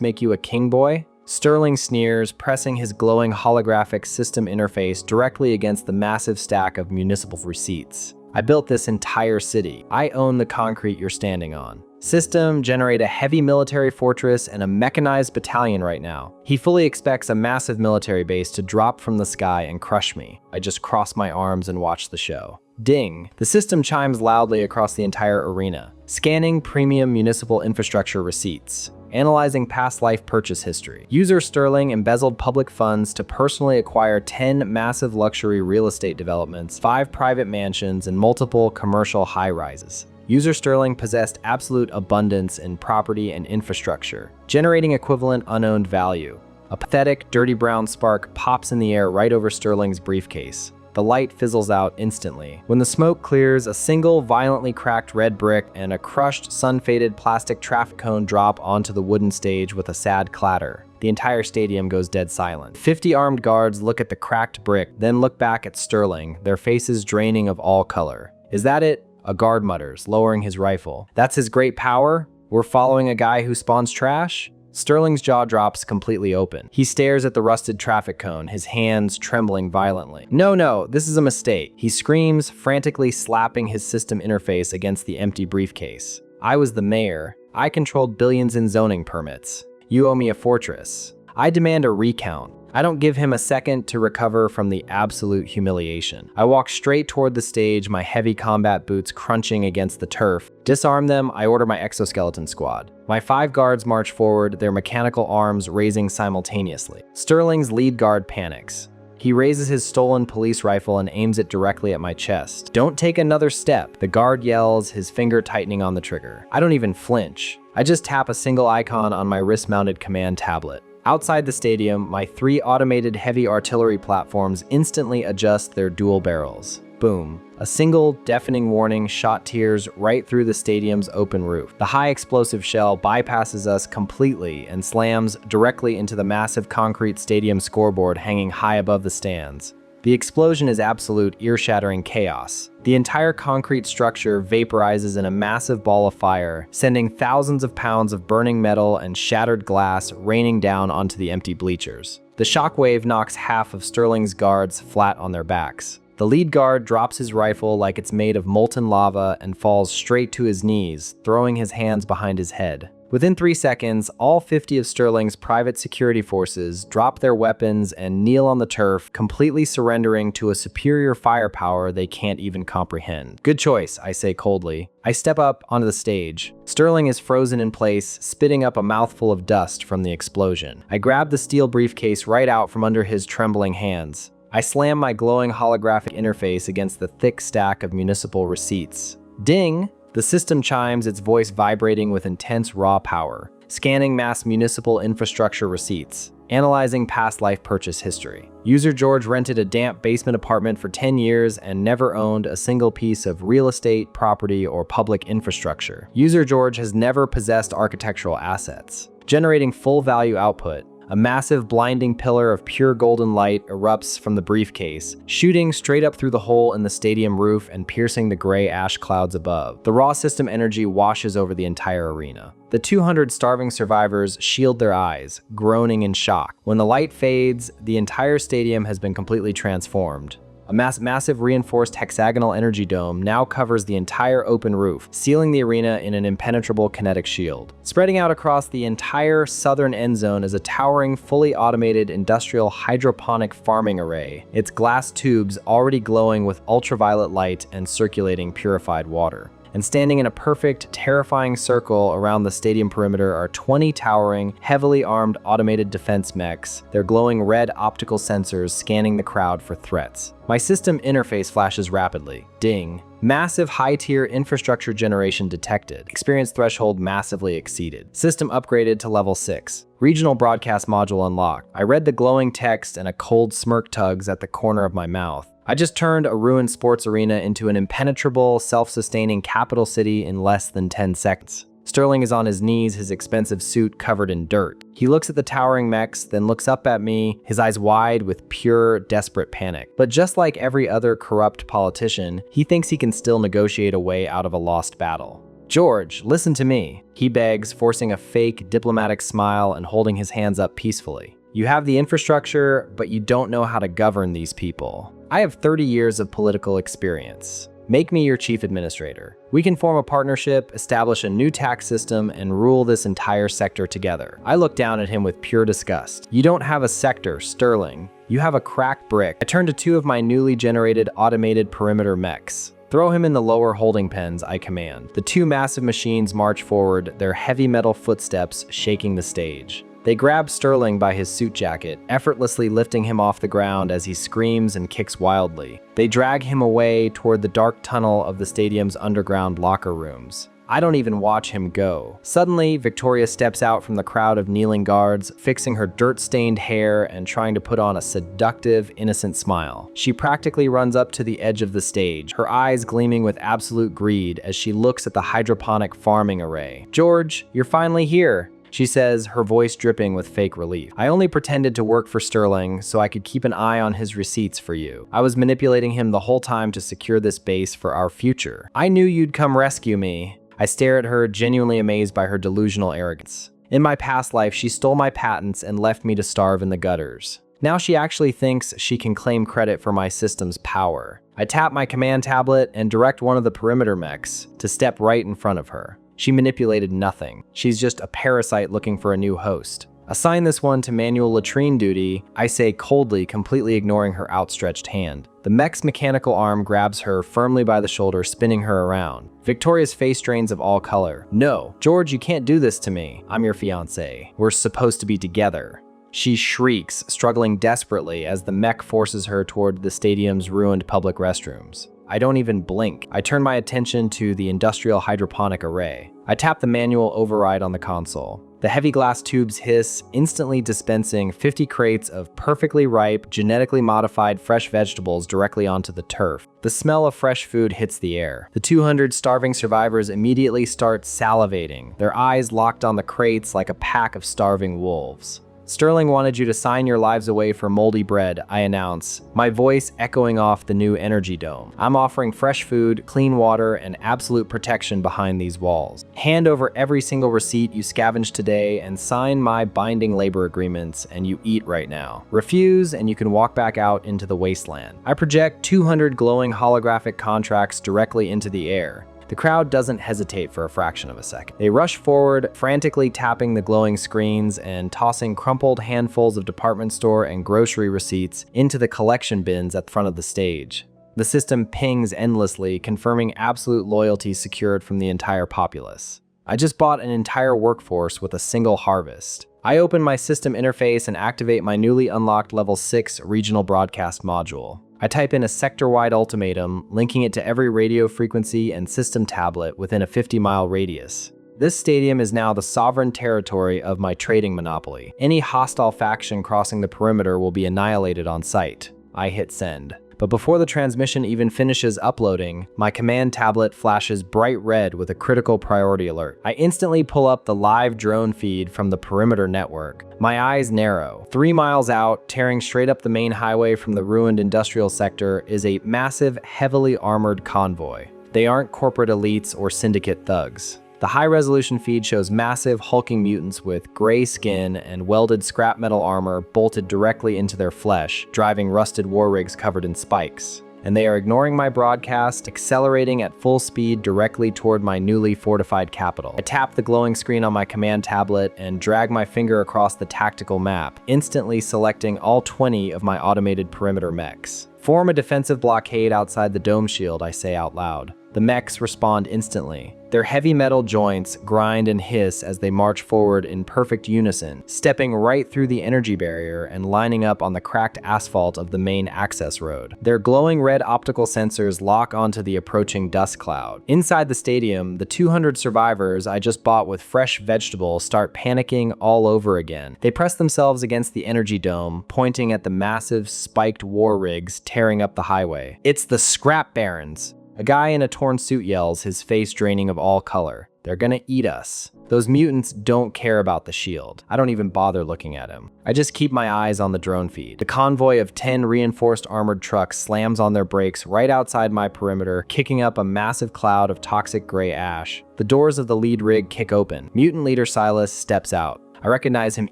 make you a king boy?" Sterling sneers, pressing his glowing holographic system interface directly against the massive stack of municipal receipts. "I built this entire city. I own the concrete you're standing on. System, generate a heavy military fortress and a mechanized battalion right now." He fully expects a massive military base to drop from the sky and crush me. I just cross my arms and watch the show. Ding! The system chimes loudly across the entire arena. Scanning premium municipal infrastructure receipts. Analyzing past life purchase history. User Sterling embezzled public funds to personally acquire 10 massive luxury real estate developments, 5 private mansions, and multiple commercial high-rises. User Sterling possessed absolute abundance in property and infrastructure, generating equivalent unowned value. A pathetic, dirty brown spark pops in the air right over Sterling's briefcase. The light fizzles out instantly. When the smoke clears, a single violently cracked red brick and a crushed, sun-faded plastic traffic cone drop onto the wooden stage with a sad clatter. The entire stadium goes dead silent. 50 armed guards look at the cracked brick, then look back at Sterling, their faces draining of all color. "Is that it?" A guard mutters, lowering his rifle. "That's his great power? We're following a guy who spawns trash?" Sterling's jaw drops completely open. He stares at the rusted traffic cone, his hands trembling violently. No, this is a mistake." He screams, frantically slapping his system interface against the empty briefcase. "I was the mayor. I controlled billions in zoning permits. You owe me a fortress. I demand a recount." I don't give him a second to recover from the absolute humiliation. I walk straight toward the stage, my heavy combat boots crunching against the turf. Disarm them, I order my exoskeleton squad. My 5 guards march forward, their mechanical arms raising simultaneously. Sterling's lead guard panics. He raises his stolen police rifle and aims it directly at my chest. "Don't take another step," the guard yells, his finger tightening on the trigger. I don't even flinch. I just tap a single icon on my wrist-mounted command tablet. Outside the stadium, my 3 automated heavy artillery platforms instantly adjust their dual barrels. Boom. A single, deafening warning shot tears right through the stadium's open roof. The high explosive shell bypasses us completely and slams directly into the massive concrete stadium scoreboard hanging high above the stands. The explosion is absolute ear-shattering chaos. The entire concrete structure vaporizes in a massive ball of fire, sending thousands of pounds of burning metal and shattered glass raining down onto the empty bleachers. The shockwave knocks half of Sterling's guards flat on their backs. The lead guard drops his rifle like it's made of molten lava and falls straight to his knees, throwing his hands behind his head. Within 3 seconds, all 50 of Sterling's private security forces drop their weapons and kneel on the turf, completely surrendering to a superior firepower they can't even comprehend. Good choice, I say coldly. I step up onto the stage. Sterling is frozen in place, spitting up a mouthful of dust from the explosion. I grab the steel briefcase right out from under his trembling hands. I slam my glowing holographic interface against the thick stack of municipal receipts. Ding! The system chimes, its voice vibrating with intense raw power, scanning mass municipal infrastructure receipts, analyzing past life purchase history. User George rented a damp basement apartment for 10 years and never owned a single piece of real estate, property, or public infrastructure. User George has never possessed architectural assets. Generating full value output. A massive, blinding pillar of pure golden light erupts from the briefcase, shooting straight up through the hole in the stadium roof and piercing the gray ash clouds above. The raw system energy washes over the entire arena. The 200 starving survivors shield their eyes, groaning in shock. When the light fades, the entire stadium has been completely transformed. A massive reinforced hexagonal energy dome now covers the entire open roof, sealing the arena in an impenetrable kinetic shield. Spreading out across the entire southern end zone is a towering, fully automated industrial hydroponic farming array, its glass tubes already glowing with ultraviolet light and circulating purified water. And standing in a perfect, terrifying circle around the stadium perimeter are 20 towering, heavily armed automated defense mechs, their glowing red optical sensors scanning the crowd for threats. My system interface flashes rapidly. Ding. Massive high-tier infrastructure generation detected. Experience threshold massively exceeded. System upgraded to level 6. Regional broadcast module unlocked. I read the glowing text and a cold smirk tugs at the corner of my mouth. I just turned a ruined sports arena into an impenetrable, self-sustaining capital city in less than 10 seconds. Sterling is on his knees, his expensive suit covered in dirt. He looks at the towering mechs, then looks up at me, his eyes wide with pure, desperate panic. But just like every other corrupt politician, he thinks he can still negotiate a way out of a lost battle. George, listen to me, he begs, forcing a fake, diplomatic smile and holding his hands up peacefully. You have the infrastructure, but you don't know how to govern these people. I have 30 years of political experience. Make me your chief administrator. We can form a partnership, establish a new tax system, and rule this entire sector together. I look down at him with pure disgust. You don't have a sector, Sterling. You have a cracked brick. I turn to 2 of my newly generated automated perimeter mechs. Throw him in the lower holding pens, I command. The 2 massive machines march forward, their heavy metal footsteps shaking the stage. They grab Sterling by his suit jacket, effortlessly lifting him off the ground as he screams and kicks wildly. They drag him away toward the dark tunnel of the stadium's underground locker rooms. I don't even watch him go. Suddenly, Victoria steps out from the crowd of kneeling guards, fixing her dirt-stained hair and trying to put on a seductive, innocent smile. She practically runs up to the edge of the stage, her eyes gleaming with absolute greed as she looks at the hydroponic farming array. "George, you're finally here," she says, her voice dripping with fake relief. "I only pretended to work for Sterling so I could keep an eye on his receipts for you. I was manipulating him the whole time to secure this base for our future. I knew you'd come rescue me." I stare at her, genuinely amazed by her delusional arrogance. In my past life, she stole my patents and left me to starve in the gutters. Now she actually thinks she can claim credit for my system's power. I tap my command tablet and direct one of the perimeter mechs to step right in front of her. She manipulated nothing. She's just a parasite looking for a new host. Assign this one to manual latrine duty, I say coldly, completely ignoring her outstretched hand. The mech's mechanical arm grabs her firmly by the shoulder, spinning her around. Victoria's face drains of all color. "No, George, you can't do this to me. I'm your fiancé. We're supposed to be together." She shrieks, struggling desperately as the mech forces her toward the stadium's ruined public restrooms. I don't even blink. I turn my attention to the industrial hydroponic array. I tap the manual override on the console. The heavy glass tubes hiss, instantly dispensing 50 crates of perfectly ripe, genetically modified fresh vegetables directly onto the turf. The smell of fresh food hits the air. The 200 starving survivors immediately start salivating, their eyes locked on the crates like a pack of starving wolves. Sterling wanted you to sign your lives away for moldy bread, I announce, my voice echoing off the new energy dome. I'm offering fresh food, clean water, and absolute protection behind these walls. Hand over every single receipt you scavenged today and sign my binding labor agreements, and you eat right now. Refuse, and you can walk back out into the wasteland. I project 200 glowing holographic contracts directly into the air. The crowd doesn't hesitate for a fraction of a second. They rush forward, frantically tapping the glowing screens and tossing crumpled handfuls of department store and grocery receipts into the collection bins at the front of the stage. The system pings endlessly, confirming absolute loyalty secured from the entire populace. I just bought an entire workforce with a single harvest. I open my system interface and activate my newly unlocked level 6 regional broadcast module. I type in a sector-wide ultimatum, linking it to every radio frequency and system tablet within a 50-mile radius. This stadium is now the sovereign territory of my trading monopoly. Any hostile faction crossing the perimeter will be annihilated on sight. I hit send. But before the transmission even finishes uploading, my command tablet flashes bright red with a critical priority alert. I instantly pull up the live drone feed from the perimeter network. My eyes narrow. 3 miles out, tearing straight up the main highway from the ruined industrial sector, is a massive, heavily armored convoy. They aren't corporate elites or syndicate thugs. The high-resolution feed shows massive, hulking mutants with gray skin and welded scrap metal armor bolted directly into their flesh, driving rusted war rigs covered in spikes. And they are ignoring my broadcast, accelerating at full speed directly toward my newly fortified capital. I tap the glowing screen on my command tablet and drag my finger across the tactical map, instantly selecting all 20 of my automated perimeter mechs. Form a defensive blockade outside the dome shield, I say out loud. The mechs respond instantly. Their heavy metal joints grind and hiss as they march forward in perfect unison, stepping right through the energy barrier and lining up on the cracked asphalt of the main access road. Their glowing red optical sensors lock onto the approaching dust cloud. Inside the stadium, the 200 survivors I just bought with fresh vegetables start panicking all over again. They press themselves against the energy dome, pointing at the massive, spiked war rigs tearing up the highway. It's the scrap barons! A guy in a torn suit yells, his face draining of all color. They're gonna eat us. Those mutants don't care about the shield. I don't even bother looking at him. I just keep my eyes on the drone feed. The convoy of 10 reinforced armored trucks slams on their brakes right outside my perimeter, kicking up a massive cloud of toxic gray ash. The doors of the lead rig kick open. Mutant leader Silas steps out. I recognize him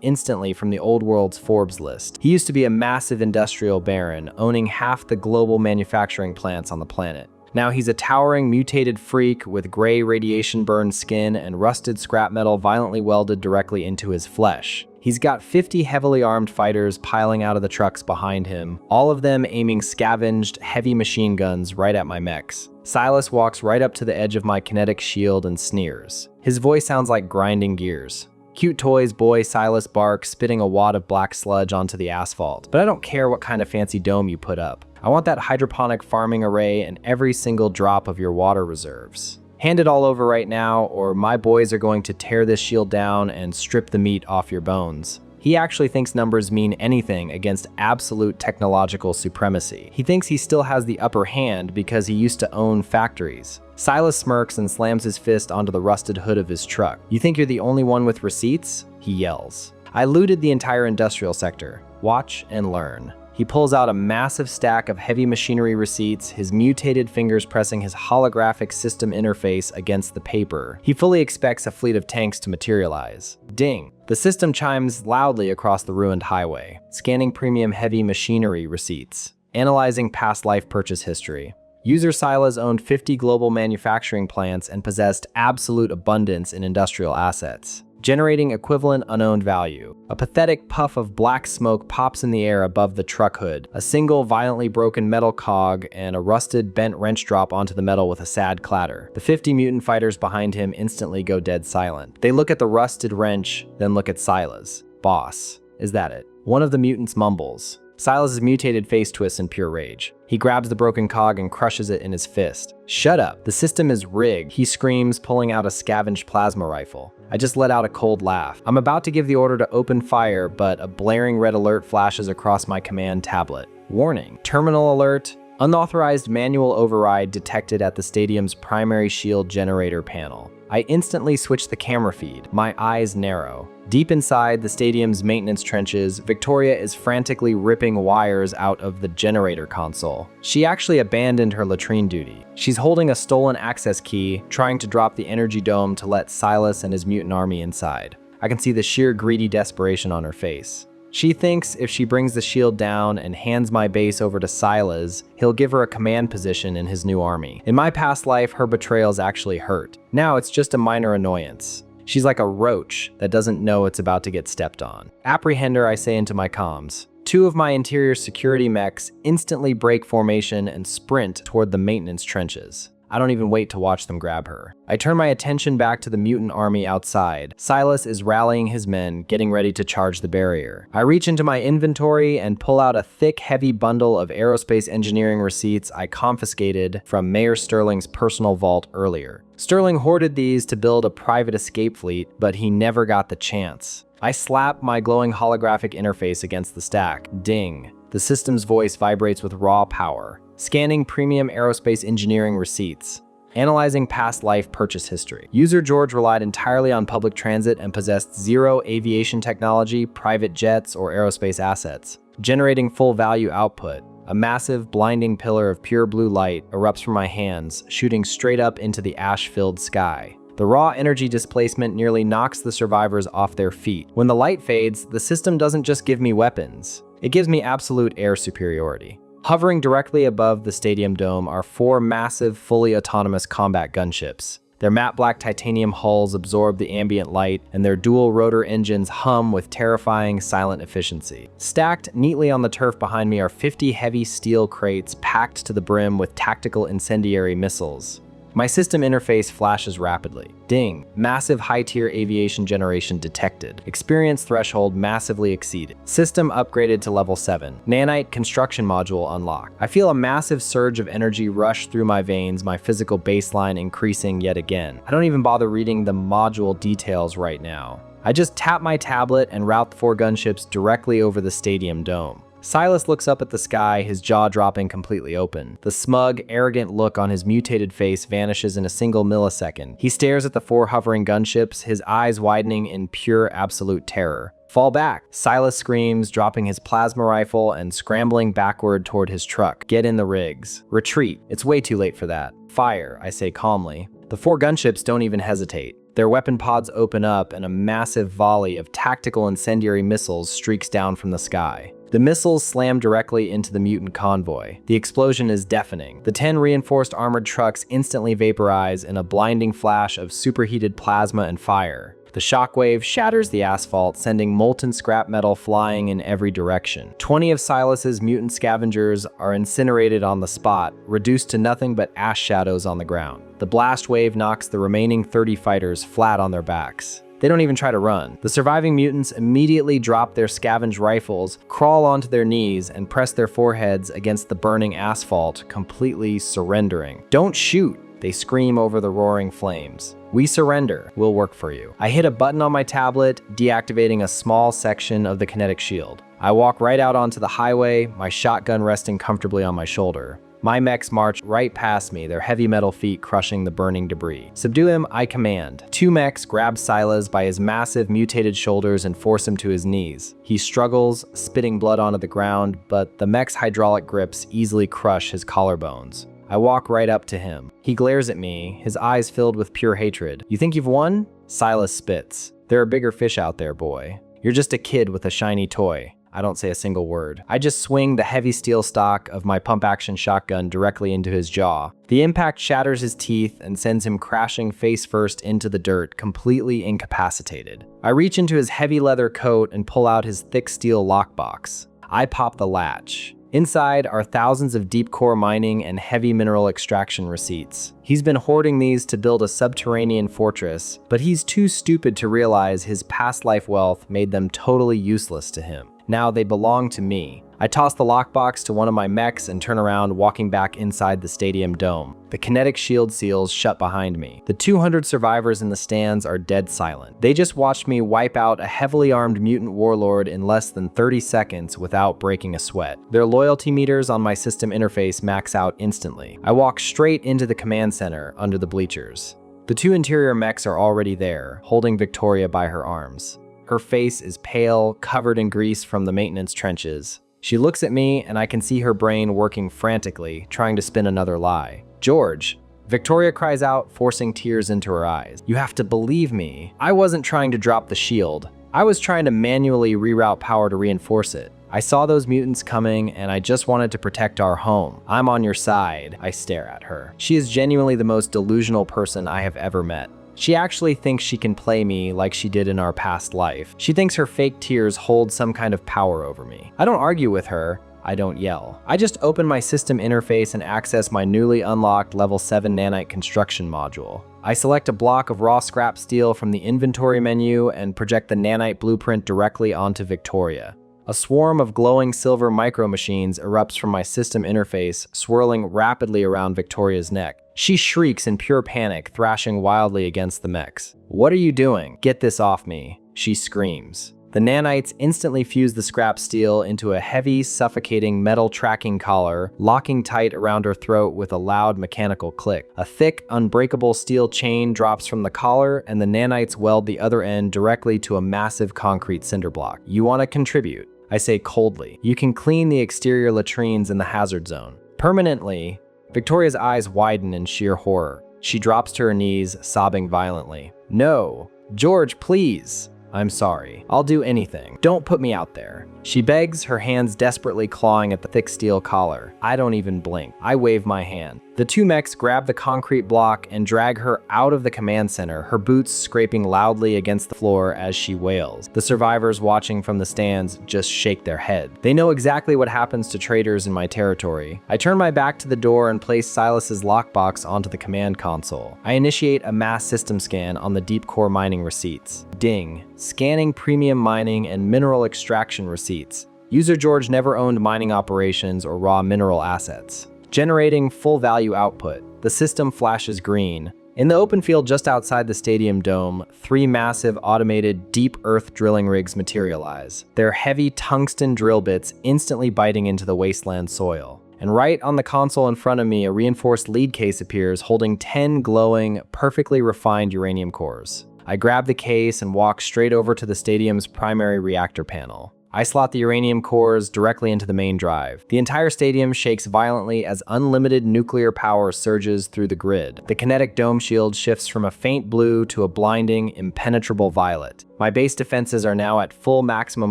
instantly from the old world's Forbes list. He used to be a massive industrial baron, owning half the global manufacturing plants on the planet. Now he's a towering, mutated freak with gray radiation-burned skin and rusted scrap metal violently welded directly into his flesh. He's got 50 heavily armed fighters piling out of the trucks behind him, all of them aiming scavenged, heavy machine guns right at my mechs. Silas walks right up to the edge of my kinetic shield and sneers. His voice sounds like grinding gears. Cute toys boy Silas barks, spitting a wad of black sludge onto the asphalt. But I don't care what kind of fancy dome you put up. I want that hydroponic farming array and every single drop of your water reserves. Hand it all over right now, or my boys are going to tear this shield down and strip the meat off your bones. He actually thinks numbers mean anything against absolute technological supremacy. He thinks he still has the upper hand because he used to own factories. Silas smirks and slams his fist onto the rusted hood of his truck. You think you're the only one with receipts? He yells. I looted the entire industrial sector. Watch and learn. He pulls out a massive stack of heavy machinery receipts, his mutated fingers pressing his holographic system interface against the paper. He fully expects a fleet of tanks to materialize. Ding! The system chimes loudly across the ruined highway, scanning premium heavy machinery receipts, analyzing past life purchase history. User Silas owned 50 global manufacturing plants and possessed absolute abundance in industrial assets, generating equivalent unowned value. A pathetic puff of black smoke pops in the air above the truck hood, a single violently broken metal cog, and a rusted bent wrench drop onto the metal with a sad clatter. The 50 mutant fighters behind him instantly go dead silent. They look at the rusted wrench, then look at Silas. Boss, is that it? One of the mutants mumbles. Silas's mutated face twists in pure rage. He grabs the broken cog and crushes it in his fist. Shut up, the system is rigged, he screams, pulling out a scavenged plasma rifle. I just let out a cold laugh. I'm about to give the order to open fire, but a blaring red alert flashes across my command tablet. Warning, terminal alert, unauthorized manual override detected at the stadium's primary shield generator panel. I instantly switch the camera feed, my eyes narrow. Deep inside the stadium's maintenance trenches, Victoria is frantically ripping wires out of the generator console. She actually abandoned her latrine duty. She's holding a stolen access key, trying to drop the energy dome to let Silas and his mutant army inside. I can see the sheer greedy desperation on her face. She thinks if she brings the shield down and hands my base over to Silas, he'll give her a command position in his new army. In my past life, her betrayals actually hurt. Now it's just a minor annoyance. She's like a roach that doesn't know it's about to get stepped on. Apprehend her, I say into my comms. 2 of my interior security mechs instantly break formation and sprint toward the maintenance trenches. I don't even wait to watch them grab her. I turn my attention back to the mutant army outside. Silas is rallying his men, getting ready to charge the barrier. I reach into my inventory and pull out a thick, heavy bundle of aerospace engineering receipts I confiscated from Mayor Sterling's personal vault earlier. Sterling hoarded these to build a private escape fleet, but he never got the chance. I slap my glowing holographic interface against the stack. Ding. The system's voice vibrates with raw power. Scanning premium aerospace engineering receipts. Analyzing past life purchase history. User George relied entirely on public transit and possessed 0 aviation technology, private jets, or aerospace assets. Generating full value output. A massive, blinding pillar of pure blue light erupts from my hands, shooting straight up into the ash-filled sky. The raw energy displacement nearly knocks the survivors off their feet. When the light fades, the system doesn't just give me weapons. It gives me absolute air superiority. Hovering directly above the stadium dome are 4 massive, fully autonomous combat gunships. Their matte black titanium hulls absorb the ambient light, and their dual rotor engines hum with terrifying, silent efficiency. Stacked neatly on the turf behind me are 50 heavy steel crates packed to the brim with tactical incendiary missiles. My system interface flashes rapidly. Ding. Massive high-tier aviation generation detected. Experience threshold massively exceeded. System upgraded to level 7. Nanite construction module unlocked. I feel a massive surge of energy rush through my veins, my physical baseline increasing yet again. I don't even bother reading the module details right now. I just tap my tablet and route the 4 gunships directly over the stadium dome. Silas looks up at the sky, his jaw dropping completely open. The smug, arrogant look on his mutated face vanishes in a single millisecond. He stares at the 4 hovering gunships, his eyes widening in pure absolute terror. Fall back, Silas screams, dropping his plasma rifle and scrambling backward toward his truck. Get in the rigs. Retreat. It's way too late for that. Fire, I say calmly. The 4 gunships don't even hesitate. Their weapon pods open up and a massive volley of tactical incendiary missiles streaks down from the sky. The missiles slam directly into the mutant convoy. The explosion is deafening. The 10 reinforced armored trucks instantly vaporize in a blinding flash of superheated plasma and fire. The shockwave shatters the asphalt, sending molten scrap metal flying in every direction. 20 of Silas's mutant scavengers are incinerated on the spot, reduced to nothing but ash shadows on the ground. The blast wave knocks the remaining 30 fighters flat on their backs. They don't even try to run. The surviving mutants immediately drop their scavenged rifles, crawl onto their knees, and press their foreheads against the burning asphalt, completely surrendering. Don't shoot, they scream over the roaring flames. We surrender, we'll work for you. I hit a button on my tablet, deactivating a small section of the kinetic shield. I walk right out onto the highway, my shotgun resting comfortably on my shoulder. My mechs march right past me, their heavy metal feet crushing the burning debris. Subdue him, I command. 2 mechs grab Silas by his massive mutated shoulders and force him to his knees. He struggles, spitting blood onto the ground, but the mech's hydraulic grips easily crush his collarbones. I walk right up to him. He glares at me, his eyes filled with pure hatred. You think you've won? Silas spits. There are bigger fish out there, boy. You're just a kid with a shiny toy. I don't say a single word. I just swing the heavy steel stock of my pump-action shotgun directly into his jaw. The impact shatters his teeth and sends him crashing face-first into the dirt, completely incapacitated. I reach into his heavy leather coat and pull out his thick steel lockbox. I pop the latch. Inside are thousands of deep core mining and heavy mineral extraction receipts. He's been hoarding these to build a subterranean fortress, but he's too stupid to realize his past life wealth made them totally useless to him. Now they belong to me. I toss the lockbox to one of my mechs and turn around, walking back inside the stadium dome. The kinetic shield seals shut behind me. The 200 survivors in the stands are dead silent. They just watched me wipe out a heavily armed mutant warlord in less than 30 seconds without breaking a sweat. Their loyalty meters on my system interface max out instantly. I walk straight into the command center under the bleachers. The two interior mechs are already there, holding Victoria by her arms. Her face is pale, covered in grease from the maintenance trenches. She looks at me, and I can see her brain working frantically, trying to spin another lie. "George!" Victoria cries out, forcing tears into her eyes. "You have to believe me. I wasn't trying to drop the shield. I was trying to manually reroute power to reinforce it. I saw those mutants coming, and I just wanted to protect our home. I'm on your side." I stare at her. She is genuinely the most delusional person I have ever met. She actually thinks she can play me like she did in our past life. She thinks her fake tears hold some kind of power over me. I don't argue with her. I don't yell. I just open my system interface and access my newly unlocked level 7 nanite construction module. I select a block of raw scrap steel from the inventory menu and project the nanite blueprint directly onto Victoria. A swarm of glowing silver micro machines erupts from my system interface, swirling rapidly around Victoria's neck. She shrieks in pure panic, thrashing wildly against the mechs. "What are you doing? Get this off me," she screams. The nanites instantly fuse the scrap steel into a heavy, suffocating metal tracking collar, locking tight around her throat with a loud mechanical click. A thick, unbreakable steel chain drops from the collar, and the nanites weld the other end directly to a massive concrete cinder block. "You want to contribute?" I say coldly. "You can clean the exterior latrines in the hazard zone." Permanently, Victoria's eyes widen in sheer horror. She drops to her knees, sobbing violently. "No, George, please. I'm sorry. I'll do anything. Don't put me out there." She begs, her hands desperately clawing at the thick steel collar. I don't even blink. I wave my hand. The two mechs grab the concrete block and drag her out of the command center, her boots scraping loudly against the floor as she wails. The survivors watching from the stands just shake their head. They know exactly what happens to traitors in my territory. I turn my back to the door and place Silas's lockbox onto the command console. I initiate a mass system scan on the deep core mining receipts. Ding. Scanning premium mining and mineral extraction receipts. User George never owned mining operations or raw mineral assets. Generating full value output. The system flashes green. In the open field just outside the stadium dome, 3 massive automated deep earth drilling rigs materialize, their heavy tungsten drill bits instantly biting into the wasteland soil. And right on the console in front of me, a reinforced lead case appears holding 10 glowing, perfectly refined uranium cores. I grab the case and walk straight over to the stadium's primary reactor panel. I slot the uranium cores directly into the main drive. The entire stadium shakes violently as unlimited nuclear power surges through the grid. The kinetic dome shield shifts from a faint blue to a blinding, impenetrable violet. My base defenses are now at full maximum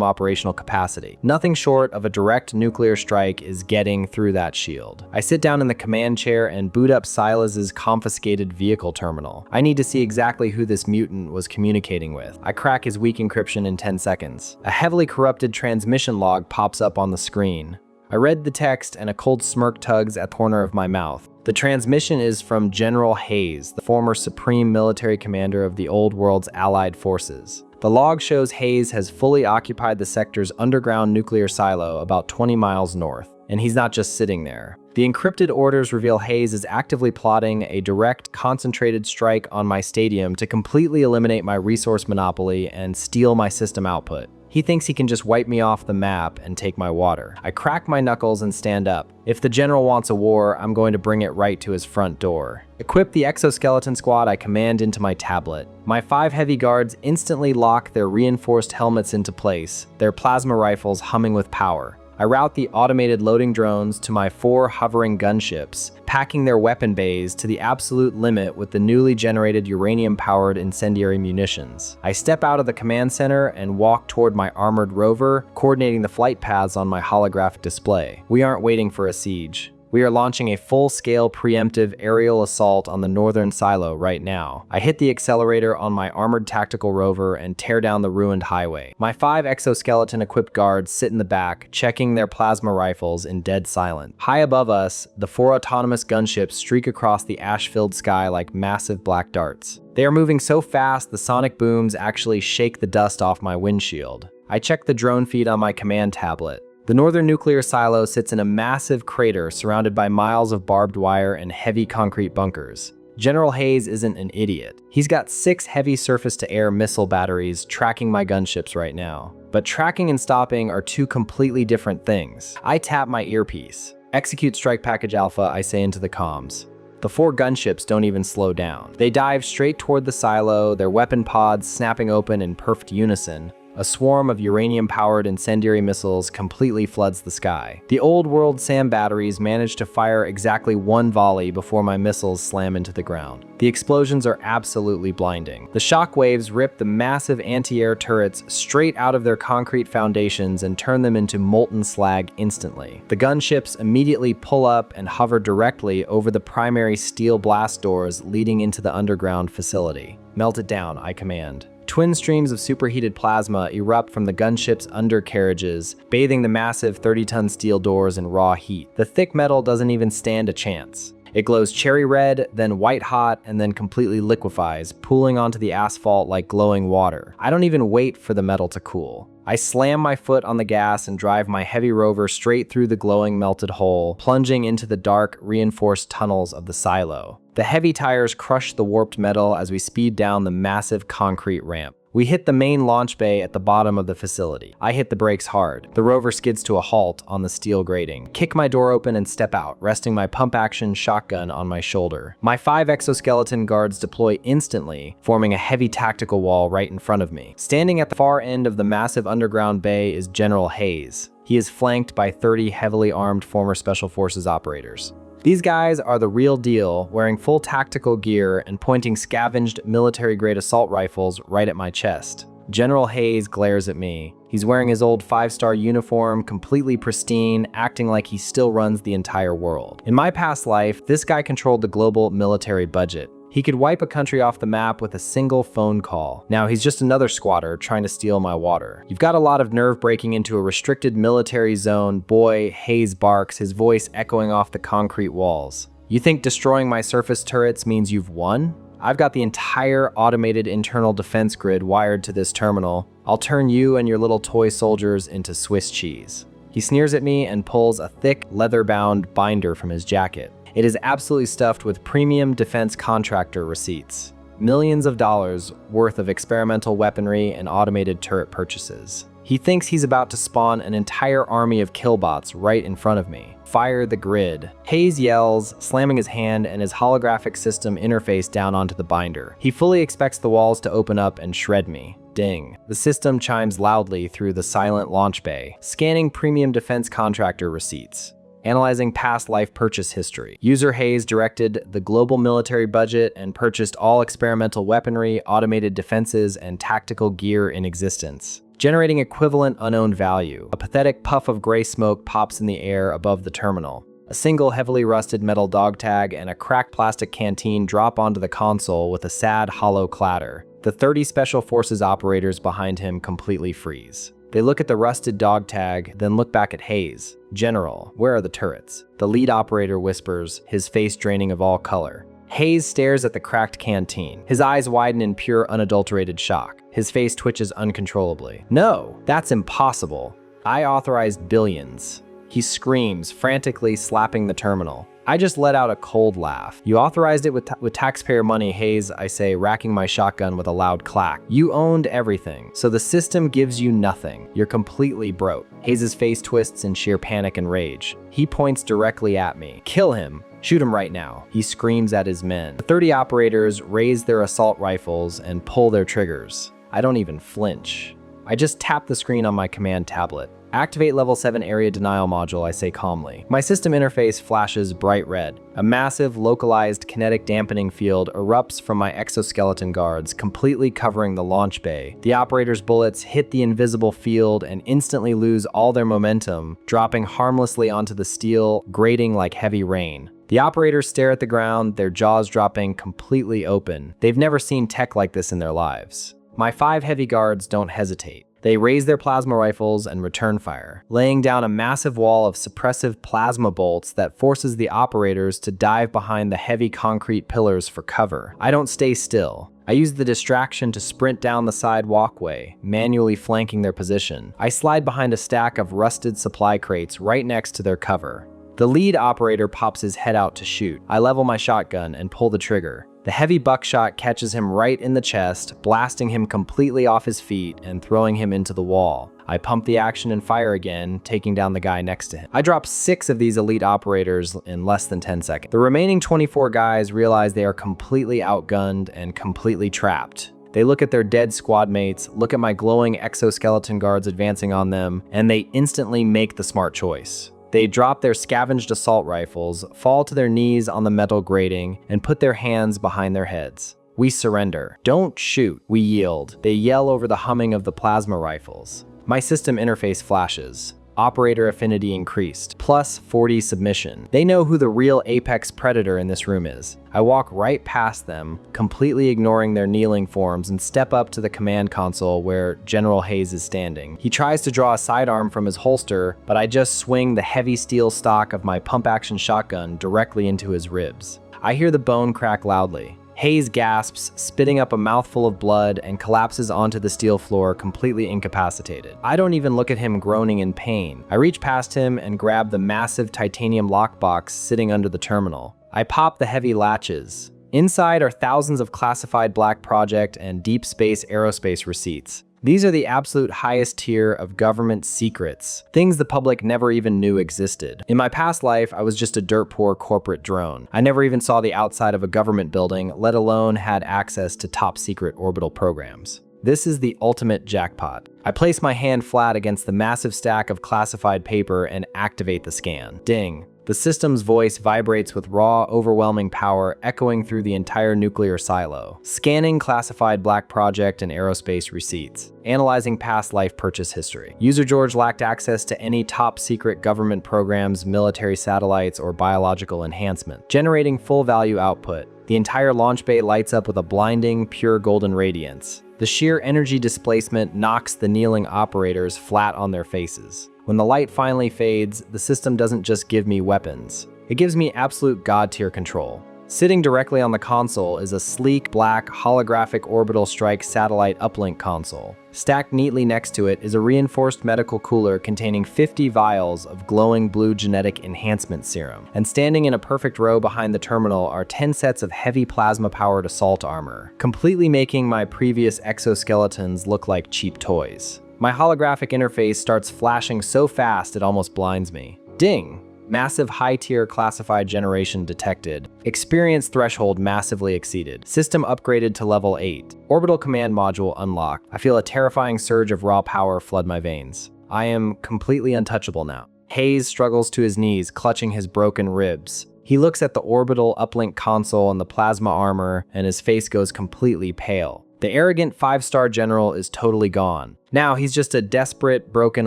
operational capacity. Nothing short of a direct nuclear strike is getting through that shield. I sit down in the command chair and boot up Silas's confiscated vehicle terminal. I need to see exactly who this mutant was communicating with. I crack his weak encryption in 10 seconds. A heavily corrupted transmission log pops up on the screen. I read the text and a cold smirk tugs at the corner of my mouth. The transmission is from General Hayes, the former supreme military commander of the Old World's allied forces. The log shows Hayes has fully occupied the sector's underground nuclear silo about 20 miles north, and he's not just sitting there. The encrypted orders reveal Hayes is actively plotting a direct, concentrated strike on my stadium to completely eliminate my resource monopoly and steal my system output. He thinks he can just wipe me off the map and take my water. I crack my knuckles and stand up. If the general wants a war, I'm going to bring it right to his front door. Equip the exoskeleton squad I command into my tablet. My 5 heavy guards instantly lock their reinforced helmets into place, their plasma rifles humming with power. I route the automated loading drones to my 4 hovering gunships, packing their weapon bays to the absolute limit with the newly generated uranium-powered incendiary munitions. I step out of the command center and walk toward my armored rover, coordinating the flight paths on my holographic display. We aren't waiting for a siege. We are launching a full-scale preemptive aerial assault on the northern silo right now. I hit the accelerator on my armored tactical rover and tear down the ruined highway. My 5 exoskeleton-equipped guards sit in the back, checking their plasma rifles in dead silence. High above us, the 4 autonomous gunships streak across the ash-filled sky like massive black darts. They are moving so fast, the sonic booms actually shake the dust off my windshield. I check the drone feed on my command tablet. The northern nuclear silo sits in a massive crater surrounded by miles of barbed wire and heavy concrete bunkers. General Hayes isn't an idiot. He's got 6 heavy surface-to-air missile batteries tracking my gunships right now. But tracking and stopping are 2 completely different things. I tap my earpiece. Execute strike package alpha, I say into the comms. The 4 gunships don't even slow down. They dive straight toward the silo, their weapon pods snapping open in perfect unison. A swarm of uranium-powered incendiary missiles completely floods the sky. The old world SAM batteries manage to fire exactly 1 volley before my missiles slam into the ground. The explosions are absolutely blinding. The shock waves rip the massive anti-air turrets straight out of their concrete foundations and turn them into molten slag instantly. The gunships immediately pull up and hover directly over the primary steel blast doors leading into the underground facility. "Melt it down," I command. Twin streams of superheated plasma erupt from the gunship's undercarriages, bathing the massive 30-ton steel doors in raw heat. The thick metal doesn't even stand a chance. It glows cherry red, then white hot, and then completely liquefies, pooling onto the asphalt like glowing water. I don't even wait for the metal to cool. I slam my foot on the gas and drive my heavy rover straight through the glowing melted hole, plunging into the dark, reinforced tunnels of the silo. The heavy tires crush the warped metal as we speed down the massive concrete ramp. We hit the main launch bay at the bottom of the facility. I hit the brakes hard. The rover skids to a halt on the steel grating. Kick my door open and step out, resting my pump-action shotgun on my shoulder. My 5 exoskeleton guards deploy instantly, forming a heavy tactical wall right in front of me. Standing at the far end of the massive underground bay is General Hayes. He is flanked by 30 heavily armed former Special Forces operators. These guys are the real deal, wearing full tactical gear and pointing scavenged military-grade assault rifles right at my chest. General Hayes glares at me. He's wearing his old 5-star uniform, completely pristine, acting like he still runs the entire world. In my past life, this guy controlled the global military budget. He could wipe a country off the map with a single phone call. Now he's just another squatter trying to steal my water. "You've got a lot of nerve breaking into a restricted military zone," boy, Hayes barks, his voice echoing off the concrete walls. "You think destroying my surface turrets means you've won? I've got the entire automated internal defense grid wired to this terminal. I'll turn you and your little toy soldiers into Swiss cheese." He sneers at me and pulls a thick, leather-bound binder from his jacket. It is absolutely stuffed with premium defense contractor receipts. Millions of dollars worth of experimental weaponry and automated turret purchases. He thinks he's about to spawn an entire army of killbots right in front of me. "Fire the grid." Hayes yells, slamming his hand and his holographic system interface down onto the binder. He fully expects the walls to open up and shred me. Ding. The system chimes loudly through the silent launch bay, scanning premium defense contractor receipts. Analyzing past life purchase history. User Hayes directed the global military budget and purchased all experimental weaponry, automated defenses, and tactical gear in existence, generating equivalent unknown value. A pathetic puff of gray smoke pops in the air above the terminal. A single heavily rusted metal dog tag and a cracked plastic canteen drop onto the console with a sad, hollow clatter. The 30 Special Forces operators behind him completely freeze. They look at the rusted dog tag, then look back at Hayes. "General, where are the turrets?" The lead operator whispers, his face draining of all color. Hayes stares at the cracked canteen. His eyes widen in pure, unadulterated shock. His face twitches uncontrollably. "No, that's impossible. I authorized billions." He screams, frantically slapping the terminal. I just let out a cold laugh. "You authorized it with taxpayer money, Hayes," I say, racking my shotgun with a loud clack. "You owned everything, so the system gives you nothing. You're completely broke." Hayes' face twists in sheer panic and rage. He points directly at me. "Kill him. Shoot him right now," he screams at his men. The 30 operators raise their assault rifles and pull their triggers. I don't even flinch. I just tap the screen on my command tablet. "Activate level 7 area denial module," I say calmly. My system interface flashes bright red. A massive, localized kinetic dampening field erupts from my exoskeleton guards, completely covering the launch bay. The operators' bullets hit the invisible field and instantly lose all their momentum, dropping harmlessly onto the steel, grating like heavy rain. The operators stare at the ground, their jaws dropping completely open. They've never seen tech like this in their lives. My 5 heavy guards don't hesitate. They raise their plasma rifles and return fire, laying down a massive wall of suppressive plasma bolts that forces the operators to dive behind the heavy concrete pillars for cover. I don't stay still. I use the distraction to sprint down the side walkway, manually flanking their position. I slide behind a stack of rusted supply crates right next to their cover. The lead operator pops his head out to shoot. I level my shotgun and pull the trigger. The heavy buckshot catches him right in the chest, blasting him completely off his feet and throwing him into the wall. I pump the action and fire again, taking down the guy next to him. I drop 6 of these elite operators in less than 10 seconds. The remaining 24 guys realize they are completely outgunned and completely trapped. They look at their dead squad mates, look at my glowing exoskeleton guards advancing on them, and they instantly make the smart choice. They drop their scavenged assault rifles, fall to their knees on the metal grating, and put their hands behind their heads. We surrender. Don't shoot. We yield. They yell over the humming of the plasma rifles. My system interface flashes. Operator affinity increased, plus 40 submission. They know who the real apex predator in this room is. I walk right past them, completely ignoring their kneeling forms, and step up to the command console where General Hayes is standing. He tries to draw a sidearm from his holster, but I just swing the heavy steel stock of my pump-action shotgun directly into his ribs. I hear the bone crack loudly. Hayes gasps, spitting up a mouthful of blood, and collapses onto the steel floor, completely incapacitated. I don't even look at him groaning in pain. I reach past him and grab the massive titanium lockbox sitting under the terminal. I pop the heavy latches. Inside are thousands of classified Black Project and Deep Space Aerospace receipts. These are the absolute highest tier of government secrets, things the public never even knew existed. In my past life, I was just a dirt poor corporate drone. I never even saw the outside of a government building, let alone had access to top secret orbital programs. This is the ultimate jackpot. I place my hand flat against the massive stack of classified paper and activate the scan. Ding. The system's voice vibrates with raw, overwhelming power, echoing through the entire nuclear silo. Scanning classified Black Project and aerospace receipts. Analyzing past life purchase history. User George lacked access to any top secret government programs, military satellites, or biological enhancement. Generating full value output. The entire launch bay lights up with a blinding, pure golden radiance. The sheer energy displacement knocks the kneeling operators flat on their faces. When the light finally fades, the system doesn't just give me weapons. It gives me absolute god-tier control. Sitting directly on the console is a sleek, black, holographic orbital strike satellite uplink console. Stacked neatly next to it is a reinforced medical cooler containing 50 vials of glowing blue genetic enhancement serum. And standing in a perfect row behind the terminal are 10 sets of heavy plasma-powered assault armor, completely making my previous exoskeletons look like cheap toys. My holographic interface starts flashing so fast it almost blinds me. Ding! Massive high-tier classified generation detected. Experience threshold massively exceeded. System upgraded to level 8. Orbital command module unlocked. I feel a terrifying surge of raw power flood my veins. I am completely untouchable now. Hayes struggles to his knees, clutching his broken ribs. He looks at the orbital uplink console and the plasma armor, and his face goes completely pale. The arrogant 5-star general is totally gone. Now he's just a desperate, broken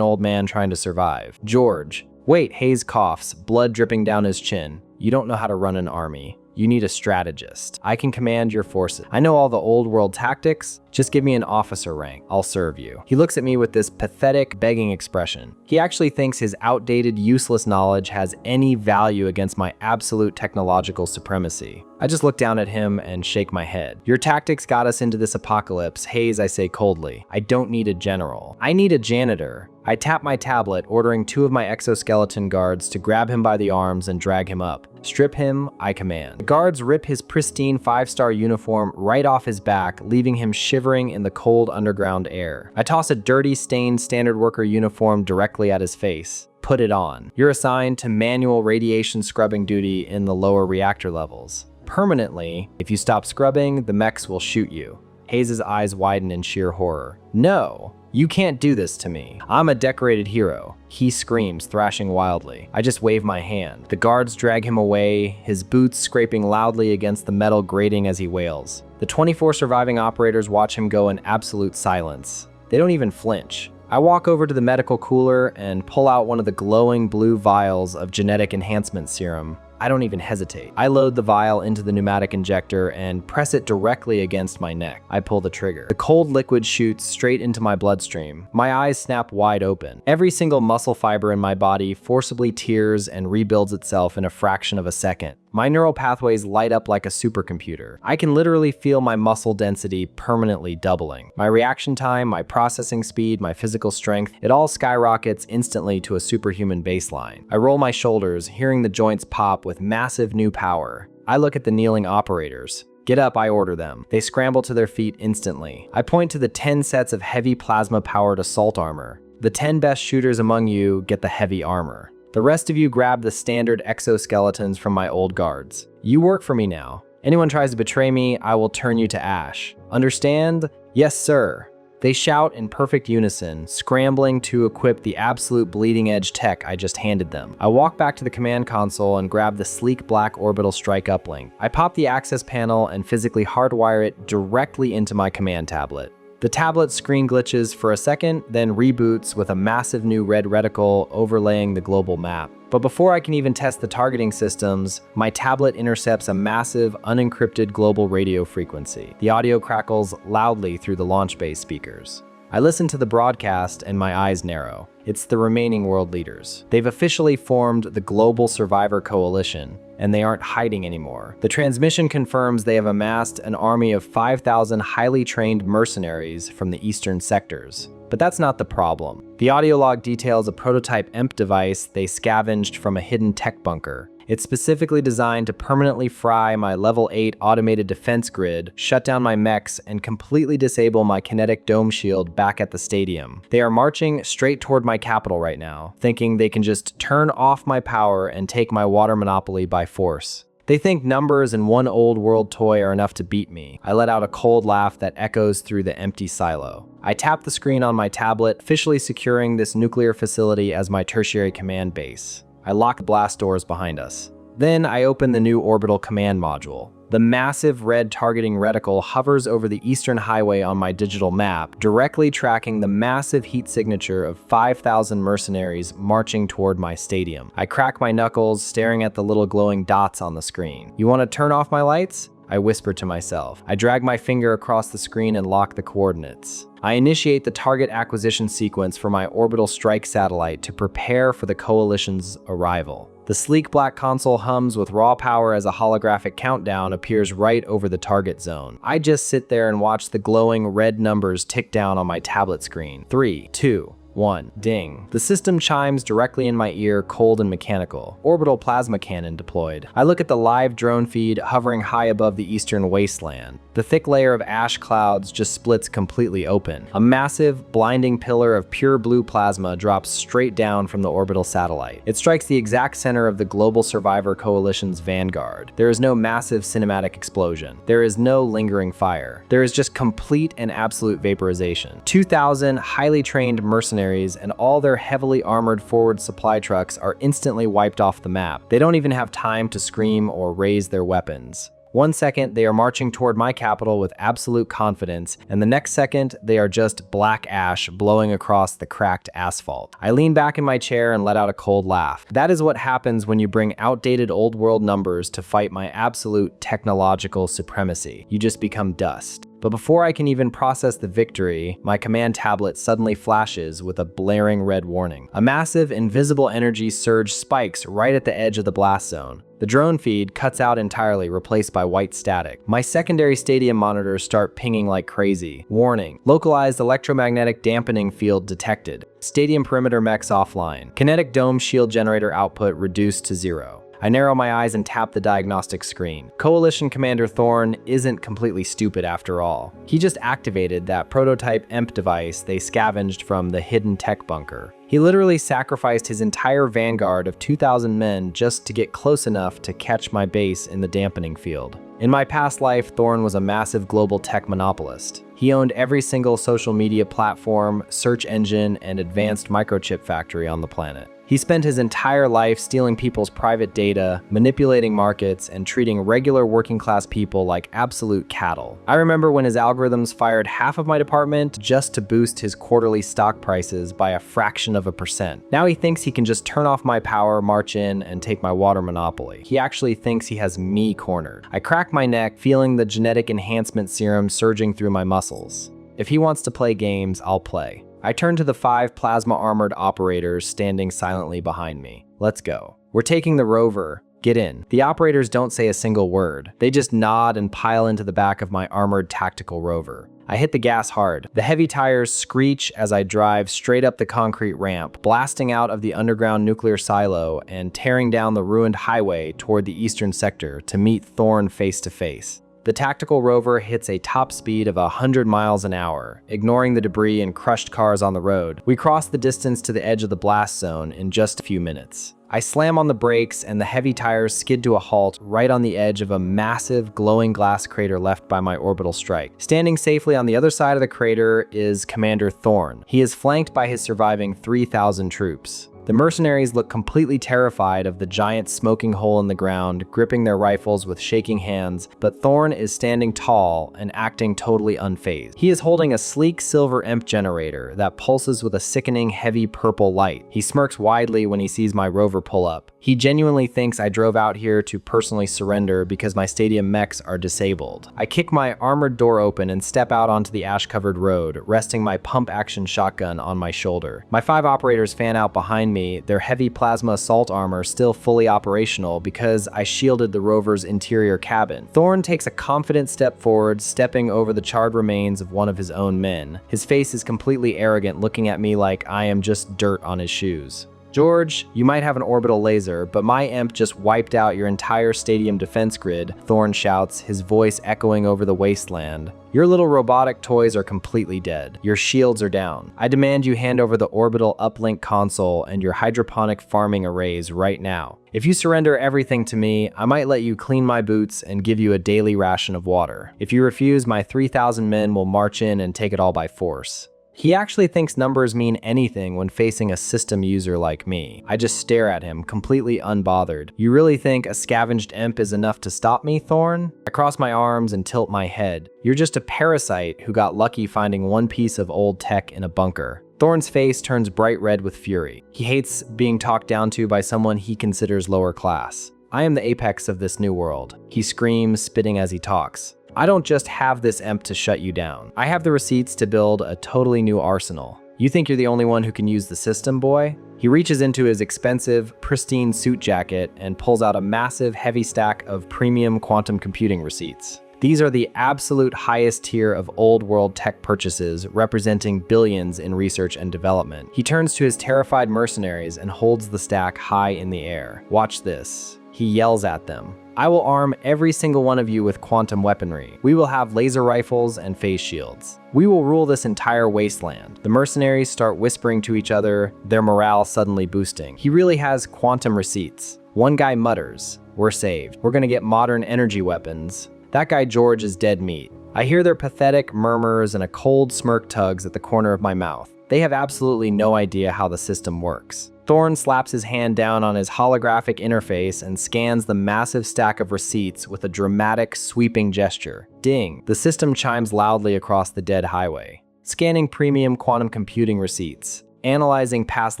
old man trying to survive. George. Wait, Hayes coughs, blood dripping down his chin. You don't know how to run an army. You need a strategist. I can command your forces. I know all the old world tactics. Just give me an officer rank. I'll serve you. He looks at me with this pathetic, begging expression. He actually thinks his outdated, useless knowledge has any value against my absolute technological supremacy. I just look down at him and shake my head. Your tactics got us into this apocalypse. Hayes, I say coldly. I don't need a general. I need a janitor. I tap my tablet, ordering 2 of my exoskeleton guards to grab him by the arms and drag him up. Strip him, I command. The guards rip his pristine 5-star uniform right off his back, leaving him shivering in the cold underground air. I toss a dirty, stained standard worker uniform directly at his face. Put it on. You're assigned to manual radiation scrubbing duty in the lower reactor levels. Permanently, if you stop scrubbing, the mechs will shoot you. Hayes' eyes widen in sheer horror. No, you can't do this to me. I'm a decorated hero. He screams, thrashing wildly. I just wave my hand. The guards drag him away, his boots scraping loudly against the metal grating as he wails. The 24 surviving operators watch him go in absolute silence. They don't even flinch. I walk over to the medical cooler and pull out one of the glowing blue vials of genetic enhancement serum. I don't even hesitate. I load the vial into the pneumatic injector and press it directly against my neck. I pull the trigger. The cold liquid shoots straight into my bloodstream. My eyes snap wide open. Every single muscle fiber in my body forcibly tears and rebuilds itself in a fraction of a second. My neural pathways light up like a supercomputer. I can literally feel my muscle density permanently doubling. My reaction time, my processing speed, my physical strength, it all skyrockets instantly to a superhuman baseline. I roll my shoulders, hearing the joints pop with massive new power. I look at the kneeling operators. Get up, I order them. They scramble to their feet instantly. I point to the 10 sets of heavy plasma-powered assault armor. The 10 best shooters among you get the heavy armor. The rest of you grab the standard exoskeletons from my old guards. You work for me now. Anyone tries to betray me, I will turn you to ash. Understand? Yes, sir. They shout in perfect unison, scrambling to equip the absolute bleeding-edge tech I just handed them. I walk back to the command console and grab the sleek black orbital strike uplink. I pop the access panel and physically hardwire it directly into my command tablet. The tablet screen glitches for a second, then reboots with a massive new red reticle overlaying the global map. But before I can even test the targeting systems, my tablet intercepts a massive, unencrypted global radio frequency. The audio crackles loudly through the launch bay speakers. I listen to the broadcast and my eyes narrow. It's the remaining world leaders. They've officially formed the Global Survivor Coalition, and they aren't hiding anymore. The transmission confirms they have amassed an army of 5,000 highly trained mercenaries from the eastern sectors. But that's not the problem. The audio log details a prototype EMP device they scavenged from a hidden tech bunker. It's specifically designed to permanently fry my level 8 automated defense grid, shut down my mechs, and completely disable my kinetic dome shield back at the stadium. They are marching straight toward my capital right now, thinking they can just turn off my power and take my water monopoly by force. They think numbers and one old world toy are enough to beat me. I let out a cold laugh that echoes through the empty silo. I tap the screen on my tablet, officially securing this nuclear facility as my tertiary command base. I lock the blast doors behind us. Then I open the new orbital command module. The massive red targeting reticle hovers over the eastern highway on my digital map, directly tracking the massive heat signature of 5,000 mercenaries marching toward my stadium. I crack my knuckles, staring at the little glowing dots on the screen. You want to turn off my lights? I whisper to myself. I drag my finger across the screen and lock the coordinates. I initiate the target acquisition sequence for my orbital strike satellite to prepare for the coalition's arrival. The sleek black console hums with raw power as a holographic countdown appears right over the target zone. I just sit there and watch the glowing red numbers tick down on my tablet screen. 3, 2, 1. Ding. The system chimes directly in my ear, cold and mechanical. Orbital plasma cannon deployed. I look at the live drone feed hovering high above the eastern wasteland. The thick layer of ash clouds just splits completely open. A massive, blinding pillar of pure blue plasma drops straight down from the orbital satellite. It strikes the exact center of the Global Survivor Coalition's vanguard. There is no massive cinematic explosion. There is no lingering fire. There is just complete and absolute vaporization. 2,000 highly trained mercenaries and all their heavily armored forward supply trucks are instantly wiped off the map. They don't even have time to scream or raise their weapons. 1 second, they are marching toward my capital with absolute confidence, and the next second, they are just black ash blowing across the cracked asphalt. I lean back in my chair and let out a cold laugh. That is what happens when you bring outdated old world numbers to fight my absolute technological supremacy. You just become dust. But before I can even process the victory, my command tablet suddenly flashes with a blaring red warning. A massive, invisible energy surge spikes right at the edge of the blast zone. The drone feed cuts out entirely, replaced by white static. My secondary stadium monitors start pinging like crazy. Warning: localized electromagnetic dampening field detected. Stadium perimeter mechs offline. Kinetic dome shield generator output reduced to 0. I narrow my eyes and tap the diagnostic screen. Coalition Commander Thorn isn't completely stupid after all. He just activated that prototype EMP device they scavenged from the hidden tech bunker. He literally sacrificed his entire vanguard of 2,000 men just to get close enough to catch my base in the dampening field. In my past life, Thorn was a massive global tech monopolist. He owned every single social media platform, search engine, and advanced microchip factory on the planet. He spent his entire life stealing people's private data, manipulating markets, and treating regular working-class people like absolute cattle. I remember when his algorithms fired half of my department just to boost his quarterly stock prices by a fraction of a percent. Now he thinks he can just turn off my power, march in, and take my water monopoly. He actually thinks he has me cornered. I crack my neck, feeling the genetic enhancement serum surging through my muscles. If he wants to play games, I'll play. I turn to the 5 plasma-armored operators standing silently behind me. Let's go. We're taking the rover. Get in. The operators don't say a single word. They just nod and pile into the back of my armored tactical rover. I hit the gas hard. The heavy tires screech as I drive straight up the concrete ramp, blasting out of the underground nuclear silo and tearing down the ruined highway toward the eastern sector to meet Thorn face to face. The tactical rover hits a top speed of 100 miles an hour, ignoring the debris and crushed cars on the road. We cross the distance to the edge of the blast zone in just a few minutes. I slam on the brakes and the heavy tires skid to a halt right on the edge of a massive glowing glass crater left by my orbital strike. Standing safely on the other side of the crater is Commander Thorn. He is flanked by his surviving 3,000 troops. The mercenaries look completely terrified of the giant smoking hole in the ground, gripping their rifles with shaking hands, but Thorn is standing tall and acting totally unfazed. He is holding a sleek silver EMP generator that pulses with a sickening heavy purple light. He smirks widely when he sees my rover pull up. He genuinely thinks I drove out here to personally surrender because my stadium mechs are disabled. I kick my armored door open and step out onto the ash-covered road, resting my pump-action shotgun on my shoulder. My 5 operators fan out behind me, their heavy plasma assault armor still fully operational because I shielded the rover's interior cabin. Thorn takes a confident step forward, stepping over the charred remains of one of his own men. His face is completely arrogant, looking at me like I am just dirt on his shoes. George, you might have an orbital laser, but my EMP just wiped out your entire stadium defense grid, Thorn shouts, his voice echoing over the wasteland. Your little robotic toys are completely dead. Your shields are down. I demand you hand over the orbital uplink console and your hydroponic farming arrays right now. If you surrender everything to me, I might let you clean my boots and give you a daily ration of water. If you refuse, my 3,000 men will march in and take it all by force. He actually thinks numbers mean anything when facing a system user like me. I just stare at him, completely unbothered. You really think a scavenged EMP is enough to stop me, Thorn? I cross my arms and tilt my head. You're just a parasite who got lucky finding one piece of old tech in a bunker. Thorn's face turns bright red with fury. He hates being talked down to by someone he considers lower class. I am the apex of this new world. He screams, spitting as he talks. I don't just have this EMP to shut you down. I have the receipts to build a totally new arsenal. You think you're the only one who can use the system, boy? He reaches into his expensive, pristine suit jacket and pulls out a massive, heavy stack of premium quantum computing receipts. These are the absolute highest tier of old world tech purchases, representing billions in research and development. He turns to his terrified mercenaries and holds the stack high in the air. Watch this. He yells at them. I will arm every single one of you with quantum weaponry. We will have laser rifles and phase shields. We will rule this entire wasteland. The mercenaries start whispering to each other, their morale suddenly boosting. He really has quantum receipts. One guy mutters, "We're saved. We're gonna get modern energy weapons." That guy George is dead meat. I hear their pathetic murmurs and a cold smirk tugs at the corner of my mouth. They have absolutely no idea how the system works. Thorn slaps his hand down on his holographic interface and scans the massive stack of receipts with a dramatic, sweeping gesture. Ding! The system chimes loudly across the dead highway. Scanning premium quantum computing receipts. Analyzing past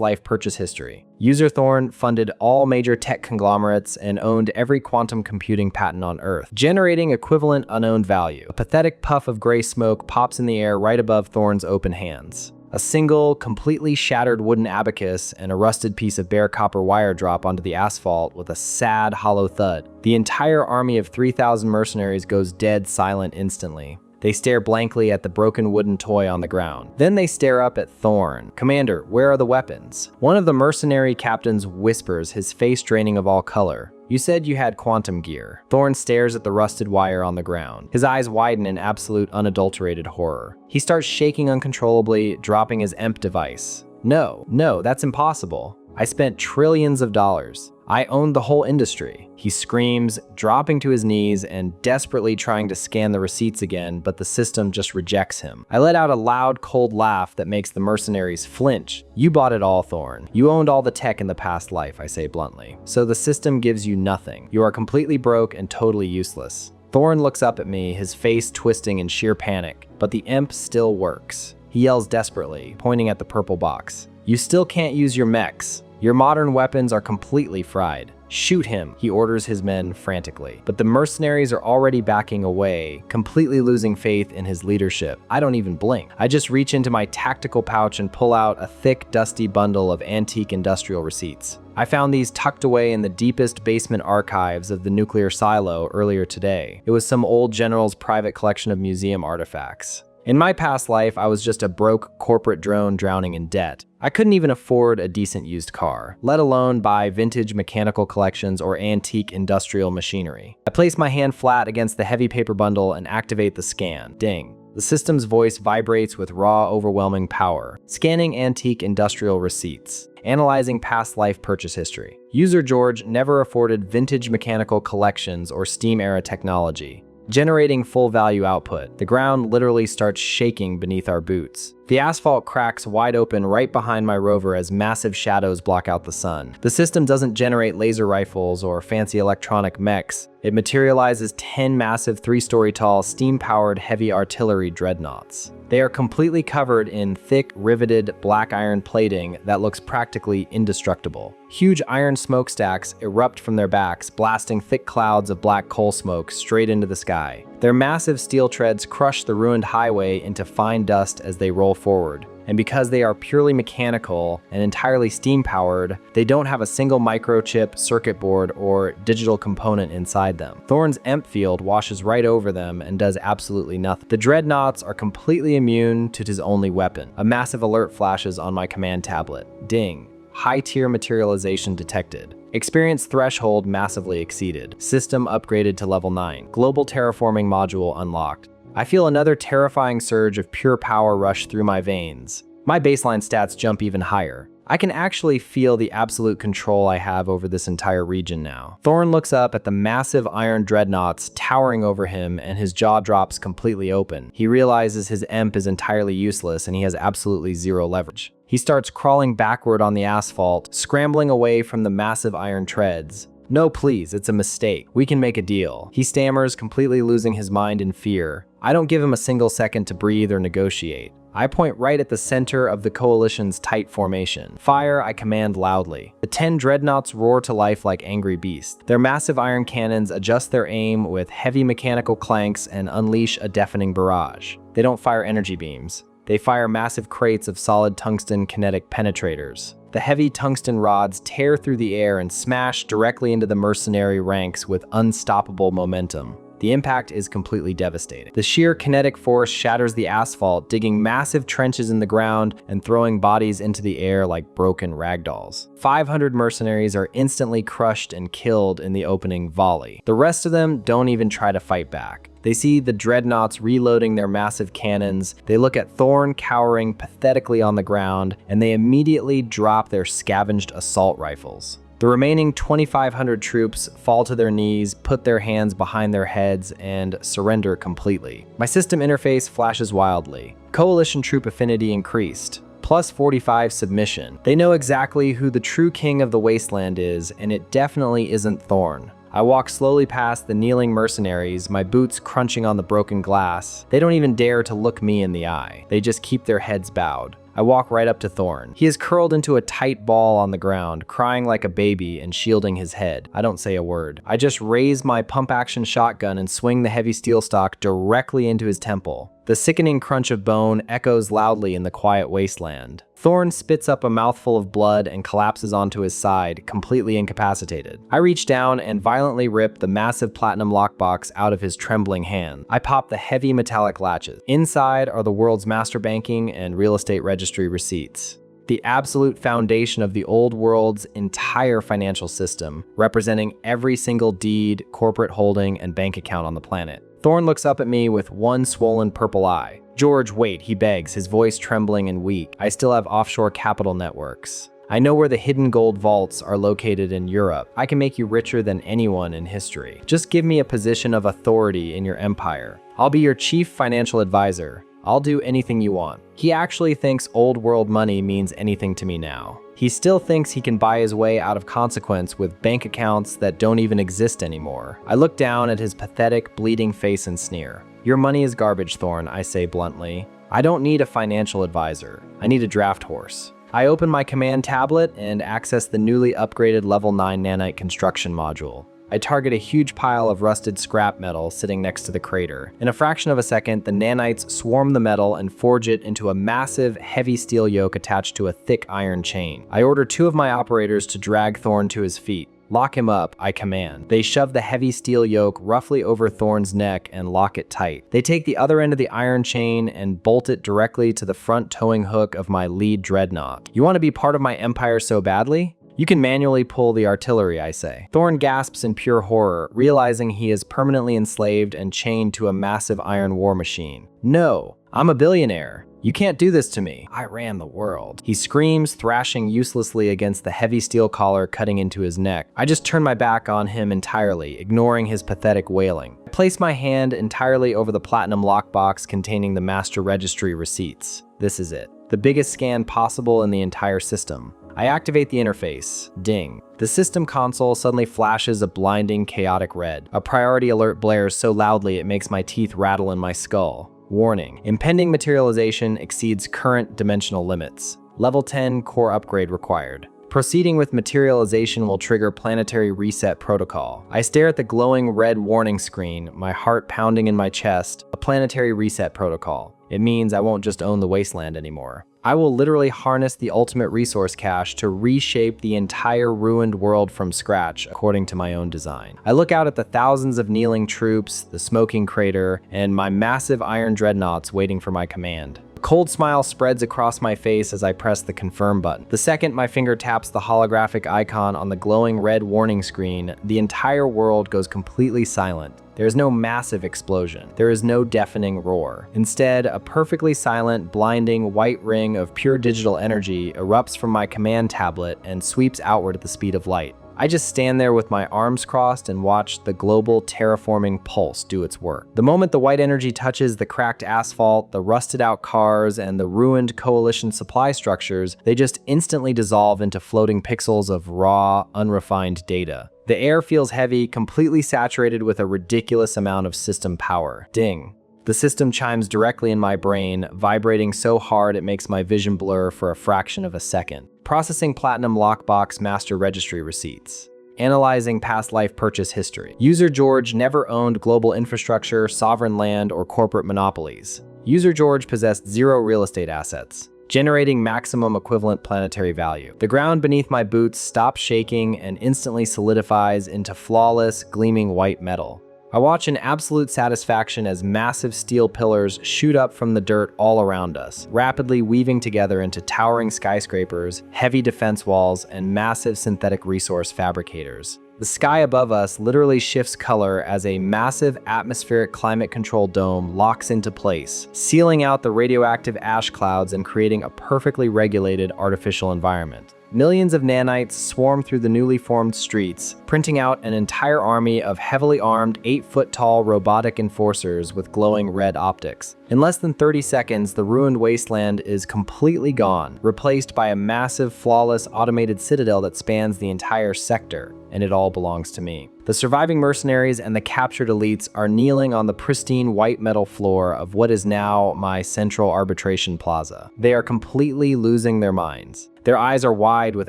life purchase history. User Thorn funded all major tech conglomerates and owned every quantum computing patent on Earth, generating equivalent unowned value. A pathetic puff of gray smoke pops in the air right above Thorn's open hands. A single, completely shattered wooden abacus and a rusted piece of bare copper wire drop onto the asphalt with a sad, hollow thud. The entire army of 3,000 mercenaries goes dead silent instantly. They stare blankly at the broken wooden toy on the ground. Then they stare up at Thorn. "Commander, where are the weapons?" One of the mercenary captains whispers, his face draining of all color. "You said you had quantum gear." Thorn stares at the rusted wire on the ground. His eyes widen in absolute unadulterated horror. He starts shaking uncontrollably, dropping his EMP device. No, that's impossible. I spent trillions of dollars. I owned the whole industry." He screams, dropping to his knees and desperately trying to scan the receipts again, but the system just rejects him. I let out a loud, cold laugh that makes the mercenaries flinch. "You bought it all, Thorn. You owned all the tech in the past life," I say bluntly. "So the system gives you nothing. You are completely broke and totally useless." Thorn looks up at me, his face twisting in sheer panic, but the EMP still works. He yells desperately, pointing at the purple box. "You still can't use your mechs. Your modern weapons are completely fried. Shoot him," he orders his men frantically. But the mercenaries are already backing away, completely losing faith in his leadership. I don't even blink. I just reach into my tactical pouch and pull out a thick, dusty bundle of antique industrial receipts. I found these tucked away in the deepest basement archives of the nuclear silo earlier today. It was some old general's private collection of museum artifacts. In my past life, I was just a broke corporate drone drowning in debt. I couldn't even afford a decent used car, let alone buy vintage mechanical collections or antique industrial machinery. I place my hand flat against the heavy paper bundle and activate the scan. Ding. The system's voice vibrates with raw, overwhelming power, scanning antique industrial receipts, analyzing past life purchase history. User George never afforded vintage mechanical collections or steam-era technology, generating full value output. The ground literally starts shaking beneath our boots. The asphalt cracks wide open right behind my rover as massive shadows block out the sun. The system doesn't generate laser rifles or fancy electronic mechs. It materializes 10 massive 3-story tall steam-powered heavy artillery dreadnoughts. They are completely covered in thick, riveted black iron plating that looks practically indestructible. Huge iron smokestacks erupt from their backs, blasting thick clouds of black coal smoke straight into the sky. Their massive steel treads crush the ruined highway into fine dust as they roll forward. And because they are purely mechanical and entirely steam-powered, they don't have a single microchip, circuit board, or digital component inside them. Thorn's EMP field washes right over them and does absolutely nothing. The dreadnoughts are completely immune to his only weapon. A massive alert flashes on my command tablet. Ding. High-tier materialization detected. Experience threshold massively exceeded. System upgraded to level 9. Global terraforming module unlocked. I feel another terrifying surge of pure power rush through my veins. My baseline stats jump even higher. I can actually feel the absolute control I have over this entire region now. Thorn looks up at the massive iron dreadnoughts towering over him and his jaw drops completely open. He realizes his EMP is entirely useless and he has absolutely zero leverage. He starts crawling backward on the asphalt, scrambling away from the massive iron treads. No, please, it's a mistake. We can make a deal. He stammers, completely losing his mind in fear. I don't give him a single second to breathe or negotiate. I point right at the center of the coalition's tight formation. Fire, I command loudly. The 10 dreadnoughts roar to life like angry beasts. Their massive iron cannons adjust their aim with heavy mechanical clanks and unleash a deafening barrage. They don't fire energy beams. They fire massive crates of solid tungsten kinetic penetrators. The heavy tungsten rods tear through the air and smash directly into the mercenary ranks with unstoppable momentum. The impact is completely devastating. The sheer kinetic force shatters the asphalt, digging massive trenches in the ground and throwing bodies into the air like broken ragdolls. 500 mercenaries are instantly crushed and killed in the opening volley. The rest of them don't even try to fight back. They see the dreadnoughts reloading their massive cannons, they look at Thorn cowering pathetically on the ground, and they immediately drop their scavenged assault rifles. The remaining 2,500 troops fall to their knees, put their hands behind their heads, and surrender completely. My system interface flashes wildly. Coalition troop affinity increased. Plus 45 submission. They know exactly who the true king of the wasteland is, and it definitely isn't Thorn. I walk slowly past the kneeling mercenaries, my boots crunching on the broken glass. They don't even dare to look me in the eye. They just keep their heads bowed. I walk right up to Thorn. He is curled into a tight ball on the ground, crying like a baby and shielding his head. I don't say a word. I just raise my pump-action shotgun and swing the heavy steel stock directly into his temple. The sickening crunch of bone echoes loudly in the quiet wasteland. Thorn spits up a mouthful of blood and collapses onto his side, completely incapacitated. I reach down and violently rip the massive platinum lockbox out of his trembling hand. I pop the heavy metallic latches. Inside are the world's master banking and real estate registry receipts. The absolute foundation of the old world's entire financial system, representing every single deed, corporate holding, and bank account on the planet. Thorn looks up at me with one swollen purple eye. "George, wait," he begs, his voice trembling and weak. "I still have offshore capital networks. I know where the hidden gold vaults are located in Europe. I can make you richer than anyone in history. Just give me a position of authority in your empire. I'll be your chief financial advisor. I'll do anything you want." He actually thinks old world money means anything to me now. He still thinks he can buy his way out of consequence with bank accounts that don't even exist anymore. I look down at his pathetic, bleeding face and sneer. "Your money is garbage, Thorn," I say bluntly. "I don't need a financial advisor. I need a draft horse." I open my command tablet and access the newly upgraded level 9 nanite construction module. I target a huge pile of rusted scrap metal sitting next to the crater. In a fraction of a second, the nanites swarm the metal and forge it into a massive, heavy steel yoke attached to a thick iron chain. I order 2 of my operators to drag Thorn to his feet. Lock him up, I command. They shove the heavy steel yoke roughly over Thorn's neck and lock it tight. They take the other end of the iron chain and bolt it directly to the front towing hook of my lead dreadnought. You want to be part of my empire so badly? You can manually pull the artillery, I say. Thorn gasps in pure horror, realizing he is permanently enslaved and chained to a massive iron war machine. No, I'm a billionaire. You can't do this to me. I ran the world. He screams, thrashing uselessly against the heavy steel collar cutting into his neck. I just turn my back on him entirely, ignoring his pathetic wailing. I place my hand entirely over the platinum lockbox containing the master registry receipts. This is it. The biggest scan possible in the entire system. I activate the interface. Ding. The system console suddenly flashes a blinding, chaotic red. A priority alert blares so loudly it makes my teeth rattle in my skull. Warning. Impending materialization exceeds current dimensional limits. Level 10 core upgrade required. Proceeding with materialization will trigger planetary reset protocol. I stare at the glowing red warning screen, my heart pounding in my chest. A planetary reset protocol. It means I won't just own the wasteland anymore. I will literally harness the ultimate resource cache to reshape the entire ruined world from scratch according to my own design. I look out at the thousands of kneeling troops, the smoking crater, and my massive iron dreadnoughts waiting for my command. A cold smile spreads across my face as I press the confirm button. The second my finger taps the holographic icon on the glowing red warning screen, the entire world goes completely silent. There is no massive explosion. There is no deafening roar. Instead, a perfectly silent, blinding white ring of pure digital energy erupts from my command tablet and sweeps outward at the speed of light. I just stand there with my arms crossed and watch the global terraforming pulse do its work. The moment the white energy touches the cracked asphalt, the rusted out cars, and the ruined coalition supply structures, they just instantly dissolve into floating pixels of raw, unrefined data. The air feels heavy, completely saturated with a ridiculous amount of system power. Ding. The system chimes directly in my brain, vibrating so hard it makes my vision blur for a fraction of a second. Processing platinum lockbox master registry receipts. Analyzing past life purchase history. User George never owned global infrastructure, sovereign land, or corporate monopolies. User George possessed 0 real estate assets. Generating maximum equivalent planetary value. The ground beneath my boots stops shaking and instantly solidifies into flawless, gleaming white metal. I watch in absolute satisfaction as massive steel pillars shoot up from the dirt all around us, rapidly weaving together into towering skyscrapers, heavy defense walls, and massive synthetic resource fabricators. The sky above us literally shifts color as a massive atmospheric climate-controlled dome locks into place, sealing out the radioactive ash clouds and creating a perfectly regulated artificial environment. Millions of nanites swarm through the newly formed streets, printing out an entire army of heavily armed 8-foot-tall robotic enforcers with glowing red optics. In less than 30 seconds, the ruined wasteland is completely gone, replaced by a massive, flawless, automated citadel that spans the entire sector, and it all belongs to me. The surviving mercenaries and the captured elites are kneeling on the pristine white metal floor of what is now my central arbitration plaza. They are completely losing their minds. Their eyes are wide with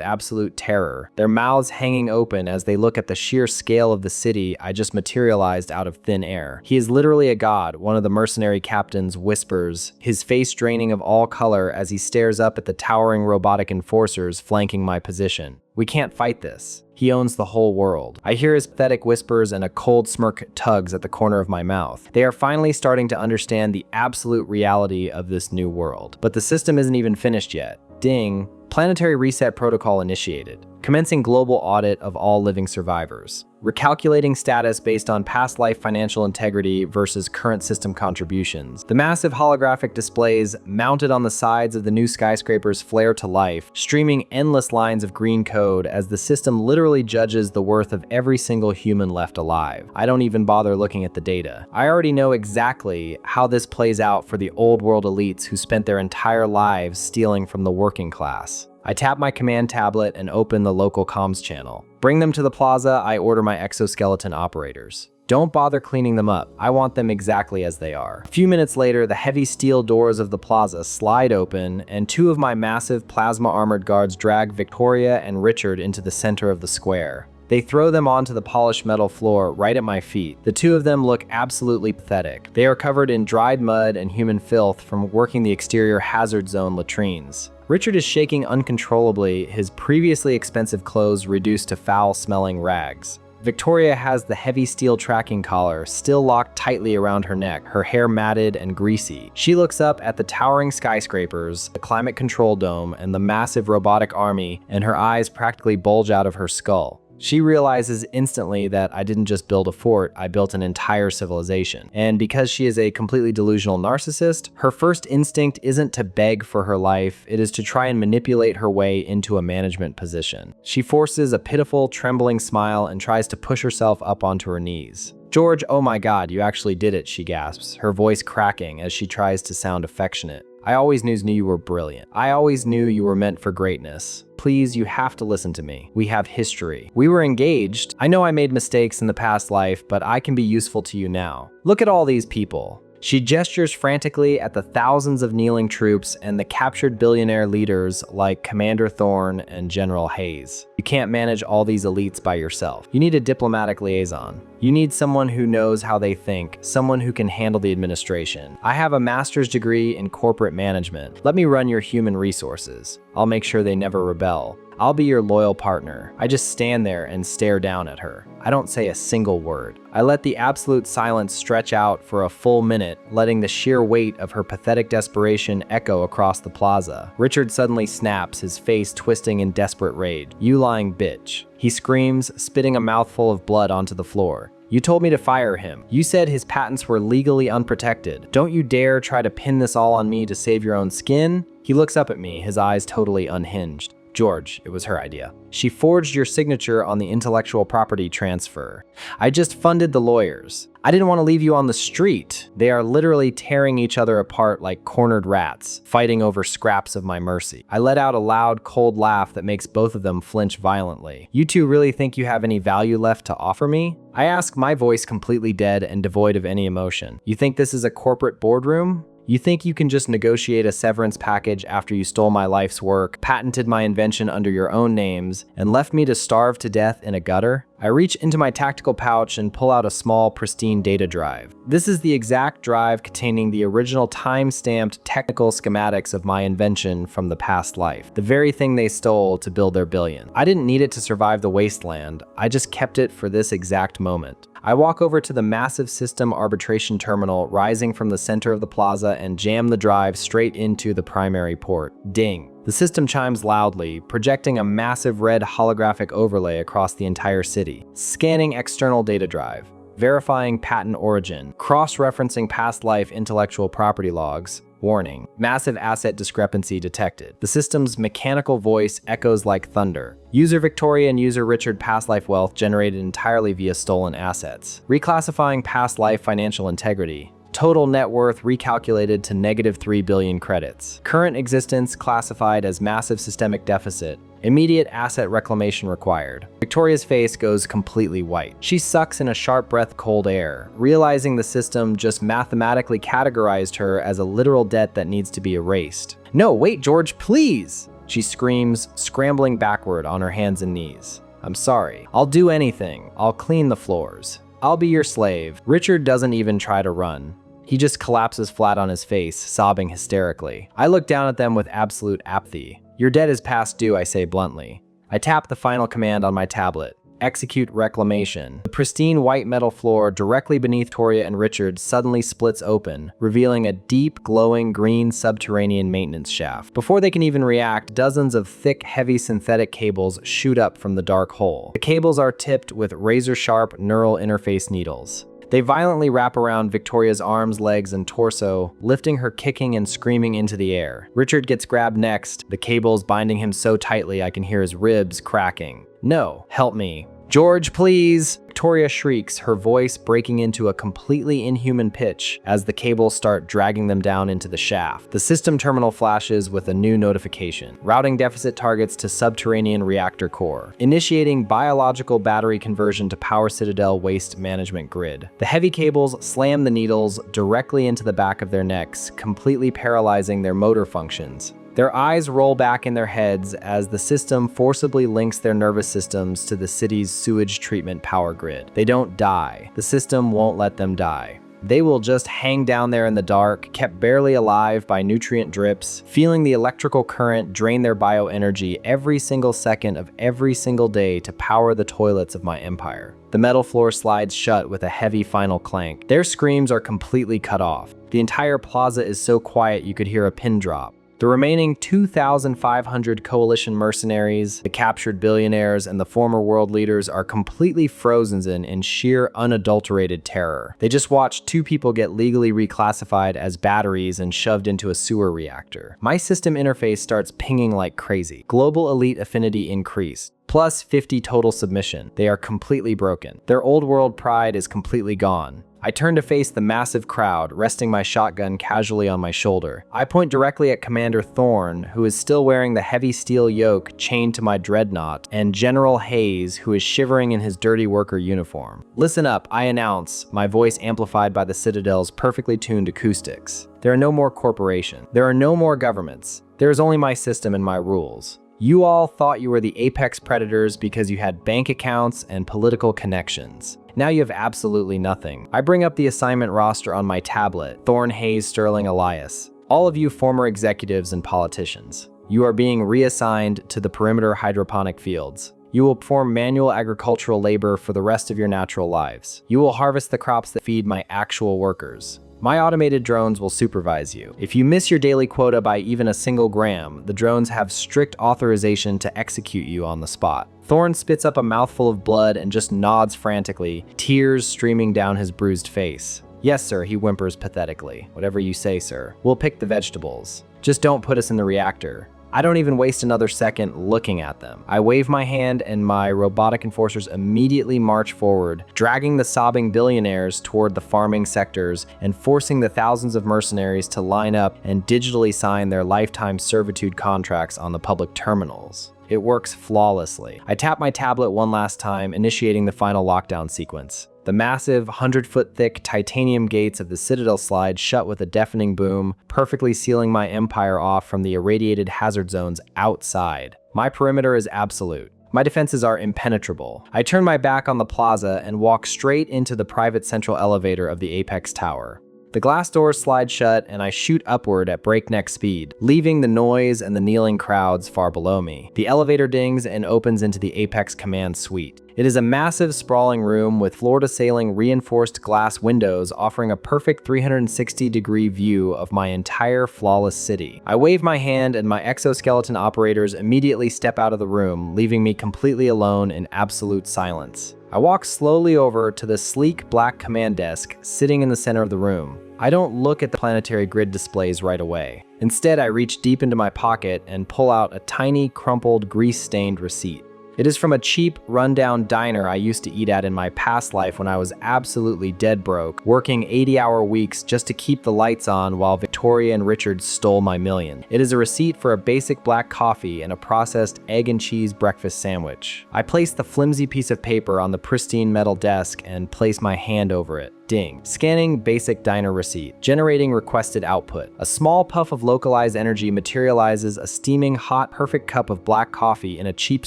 absolute terror, their mouths hanging open as they look at the sheer scale of the city I just materialized out of thin air. He is literally a god, one of the mercenary captains whispers, his face draining of all color as he stares up at the towering robotic enforcers flanking my position. We can't fight this. He owns the whole world. I hear his pathetic whispers and a cold smirk tugs at the corner of my mouth. They are finally starting to understand the absolute reality of this new world. But the system isn't even finished yet. Ding. Planetary reset protocol initiated. Commencing global audit of all living survivors. Recalculating status based on past life financial integrity versus current system contributions. The massive holographic displays mounted on the sides of the new skyscrapers flare to life, streaming endless lines of green code as the system literally judges the worth of every single human left alive. I don't even bother looking at the data. I already know exactly how this plays out for the old world elites who spent their entire lives stealing from the working class. I tap my command tablet and open the local comms channel. Bring them to the plaza, I order my exoskeleton operators. Don't bother cleaning them up, I want them exactly as they are. A few minutes later, the heavy steel doors of the plaza slide open, and 2 of my massive plasma-armored guards drag Victoria and Richard into the center of the square. They throw them onto the polished metal floor right at my feet. The two of them look absolutely pathetic. They are covered in dried mud and human filth from working the exterior hazard zone latrines. Richard is shaking uncontrollably, his previously expensive clothes reduced to foul-smelling rags. Victoria has the heavy steel tracking collar still locked tightly around her neck, her hair matted and greasy. She looks up at the towering skyscrapers, the climate control dome, and the massive robotic army, and her eyes practically bulge out of her skull. She realizes instantly that I didn't just build a fort, I built an entire civilization. And because she is a completely delusional narcissist, her first instinct isn't to beg for her life, it is to try and manipulate her way into a management position. She forces a pitiful, trembling smile and tries to push herself up onto her knees. "George, oh my God, you actually did it," she gasps, her voice cracking as she tries to sound affectionate. "I always knew you were brilliant. I always knew you were meant for greatness. Please, you have to listen to me. We have history. We were engaged. I know I made mistakes in the past life, but I can be useful to you now. Look at all these people." She gestures frantically at the thousands of kneeling troops and the captured billionaire leaders like Commander Thorne and General Hayes. You can't manage all these elites by yourself. You need a diplomatic liaison. You need someone who knows how they think, someone who can handle the administration. I have a master's degree in corporate management. Let me run your human resources. I'll make sure they never rebel. I'll be your loyal partner. I just stand there and stare down at her. I don't say a single word. I let the absolute silence stretch out for a full minute, letting the sheer weight of her pathetic desperation echo across the plaza. Richard suddenly snaps, his face twisting in desperate rage. "You lying bitch." He screams, spitting a mouthful of blood onto the floor. "You told me to fire him. You said his patents were legally unprotected. Don't you dare try to pin this all on me to save your own skin." He looks up at me, his eyes totally unhinged. "George, it was her idea. She forged your signature on the intellectual property transfer. I just funded the lawyers. I didn't want to leave you on the street. They are literally tearing each other apart like cornered rats, fighting over scraps of my mercy." I let out a loud, cold laugh that makes both of them flinch violently. "You two really think you have any value left to offer me?" I ask, my voice completely dead and devoid of any emotion. "You think this is a corporate boardroom? You think you can just negotiate a severance package after you stole my life's work, patented my invention under your own names, and left me to starve to death in a gutter?" I reach into my tactical pouch and pull out a small, pristine data drive. This is the exact drive containing the original time-stamped technical schematics of my invention from the past life, the very thing they stole to build their billion. I didn't need it to survive the wasteland, I just kept it for this exact moment. I walk over to the massive system arbitration terminal rising from the center of the plaza and jam the drive straight into the primary port. Ding. The system chimes loudly, projecting a massive red holographic overlay across the entire city. Scanning external data drive. Verifying patent origin. Cross-referencing past life intellectual property logs. Warning. Massive asset discrepancy detected. The system's mechanical voice echoes like thunder. User Victoria and user Richard past life wealth generated entirely via stolen assets. Reclassifying past life financial integrity. Total net worth recalculated to -3 billion credits. Current existence classified as massive systemic deficit. Immediate asset reclamation required. Victoria's face goes completely white. She sucks in a sharp breath cold air, realizing the system just mathematically categorized her as a literal debt that needs to be erased. "No, wait, George, please!" She screams, scrambling backward on her hands and knees. "I'm sorry. I'll do anything. I'll clean the floors. I'll be your slave." Richard doesn't even try to run. He just collapses flat on his face, sobbing hysterically. I look down at them with absolute apathy. "Your debt is past due," I say bluntly. I tap the final command on my tablet. Execute reclamation. The pristine white metal floor directly beneath Victoria and Richard suddenly splits open, revealing a deep, glowing green subterranean maintenance shaft. Before they can even react, dozens of thick, heavy synthetic cables shoot up from the dark hole. The cables are tipped with razor-sharp neural interface needles. They violently wrap around Victoria's arms, legs, and torso, lifting her kicking and screaming into the air. Richard gets grabbed next, the cables binding him so tightly I can hear his ribs cracking. "No, help me. George, please!" Victoria shrieks, her voice breaking into a completely inhuman pitch as the cables start dragging them down into the shaft. The system terminal flashes with a new notification. Routing deficit targets to subterranean reactor core. Initiating biological battery conversion to power citadel waste management grid. The heavy cables slam the needles directly into the back of their necks, completely paralyzing their motor functions. Their eyes roll back in their heads as the system forcibly links their nervous systems to the city's sewage treatment power grid. They don't die. The system won't let them die. They will just hang down there in the dark, kept barely alive by nutrient drips, feeling the electrical current drain their bioenergy every single second of every single day to power the toilets of my empire. The metal floor slides shut with a heavy final clank. Their screams are completely cut off. The entire plaza is so quiet you could hear a pin drop. The remaining 2,500 coalition mercenaries, the captured billionaires, and the former world leaders are completely frozen in sheer unadulterated terror. They just watched two people get legally reclassified as batteries and shoved into a sewer reactor. My system interface starts pinging like crazy. Global elite affinity increased. Plus 50 total submission. They are completely broken. Their old world pride is completely gone. I turn to face the massive crowd, resting my shotgun casually on my shoulder. I point directly at Commander Thorne, who is still wearing the heavy steel yoke chained to my dreadnought, and General Hayes, who is shivering in his dirty worker uniform. Listen up, I announce, my voice amplified by the Citadel's perfectly tuned acoustics. There are no more corporations. There are no more governments. There is only my system and my rules. You all thought you were the apex predators because you had bank accounts and political connections. Now you have absolutely nothing. I bring up the assignment roster on my tablet. Thorne, Hayes, Sterling, Elias. All of you former executives and politicians. You are being reassigned to the perimeter hydroponic fields. You will perform manual agricultural labor for the rest of your natural lives. You will harvest the crops that feed my actual workers. My automated drones will supervise you. If you miss your daily quota by even a single gram, the drones have strict authorization to execute you on the spot. Thorne spits up a mouthful of blood and just nods frantically, tears streaming down his bruised face. Yes, sir, he whimpers pathetically. Whatever you say, sir. We'll pick the vegetables. Just don't put us in the reactor. I don't even waste another second looking at them. I wave my hand and my robotic enforcers immediately march forward, dragging the sobbing billionaires toward the farming sectors and forcing the thousands of mercenaries to line up and digitally sign their lifetime servitude contracts on the public terminals. It works flawlessly. I tap my tablet one last time, initiating the final lockdown sequence. The massive, 100-foot-thick titanium gates of the Citadel slide shut with a deafening boom, perfectly sealing my empire off from the irradiated hazard zones outside. My perimeter is absolute. My defenses are impenetrable. I turn my back on the plaza and walk straight into the private central elevator of the Apex Tower. The glass doors slide shut and I shoot upward at breakneck speed, leaving the noise and the kneeling crowds far below me. The elevator dings and opens into the Apex Command Suite. It is a massive, sprawling room with floor-to-ceiling reinforced glass windows offering a perfect 360-degree view of my entire flawless city. I wave my hand and my exoskeleton operators immediately step out of the room, leaving me completely alone in absolute silence. I walk slowly over to the sleek black command desk sitting in the center of the room. I don't look at the planetary grid displays right away. Instead, I reach deep into my pocket and pull out a tiny, crumpled, grease-stained receipt. It is from a cheap, rundown diner I used to eat at in my past life when I was absolutely dead broke, working 80-hour weeks just to keep the lights on while Victoria and Richard stole my million. It is a receipt for a basic black coffee and a processed egg and cheese breakfast sandwich. I place the flimsy piece of paper on the pristine metal desk and place my hand over it. Ding. Scanning basic diner receipt. Generating requested output. A small puff of localized energy materializes a steaming hot perfect cup of black coffee in a cheap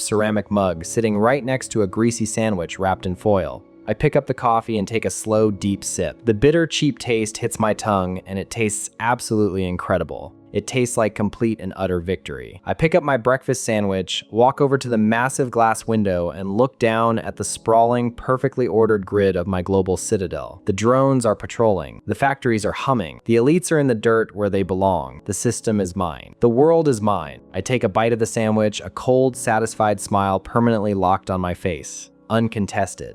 ceramic mug sitting right next to a greasy sandwich wrapped in foil. I pick up the coffee and take a slow, deep sip. The bitter, cheap taste hits my tongue and it tastes absolutely incredible. It tastes like complete and utter victory. I pick up my breakfast sandwich, walk over to the massive glass window, and look down at the sprawling, perfectly ordered grid of my global citadel. The drones are patrolling. The factories are humming. The elites are in the dirt where they belong. The system is mine. The world is mine. I take a bite of the sandwich, a cold, satisfied smile permanently locked on my face. Uncontested.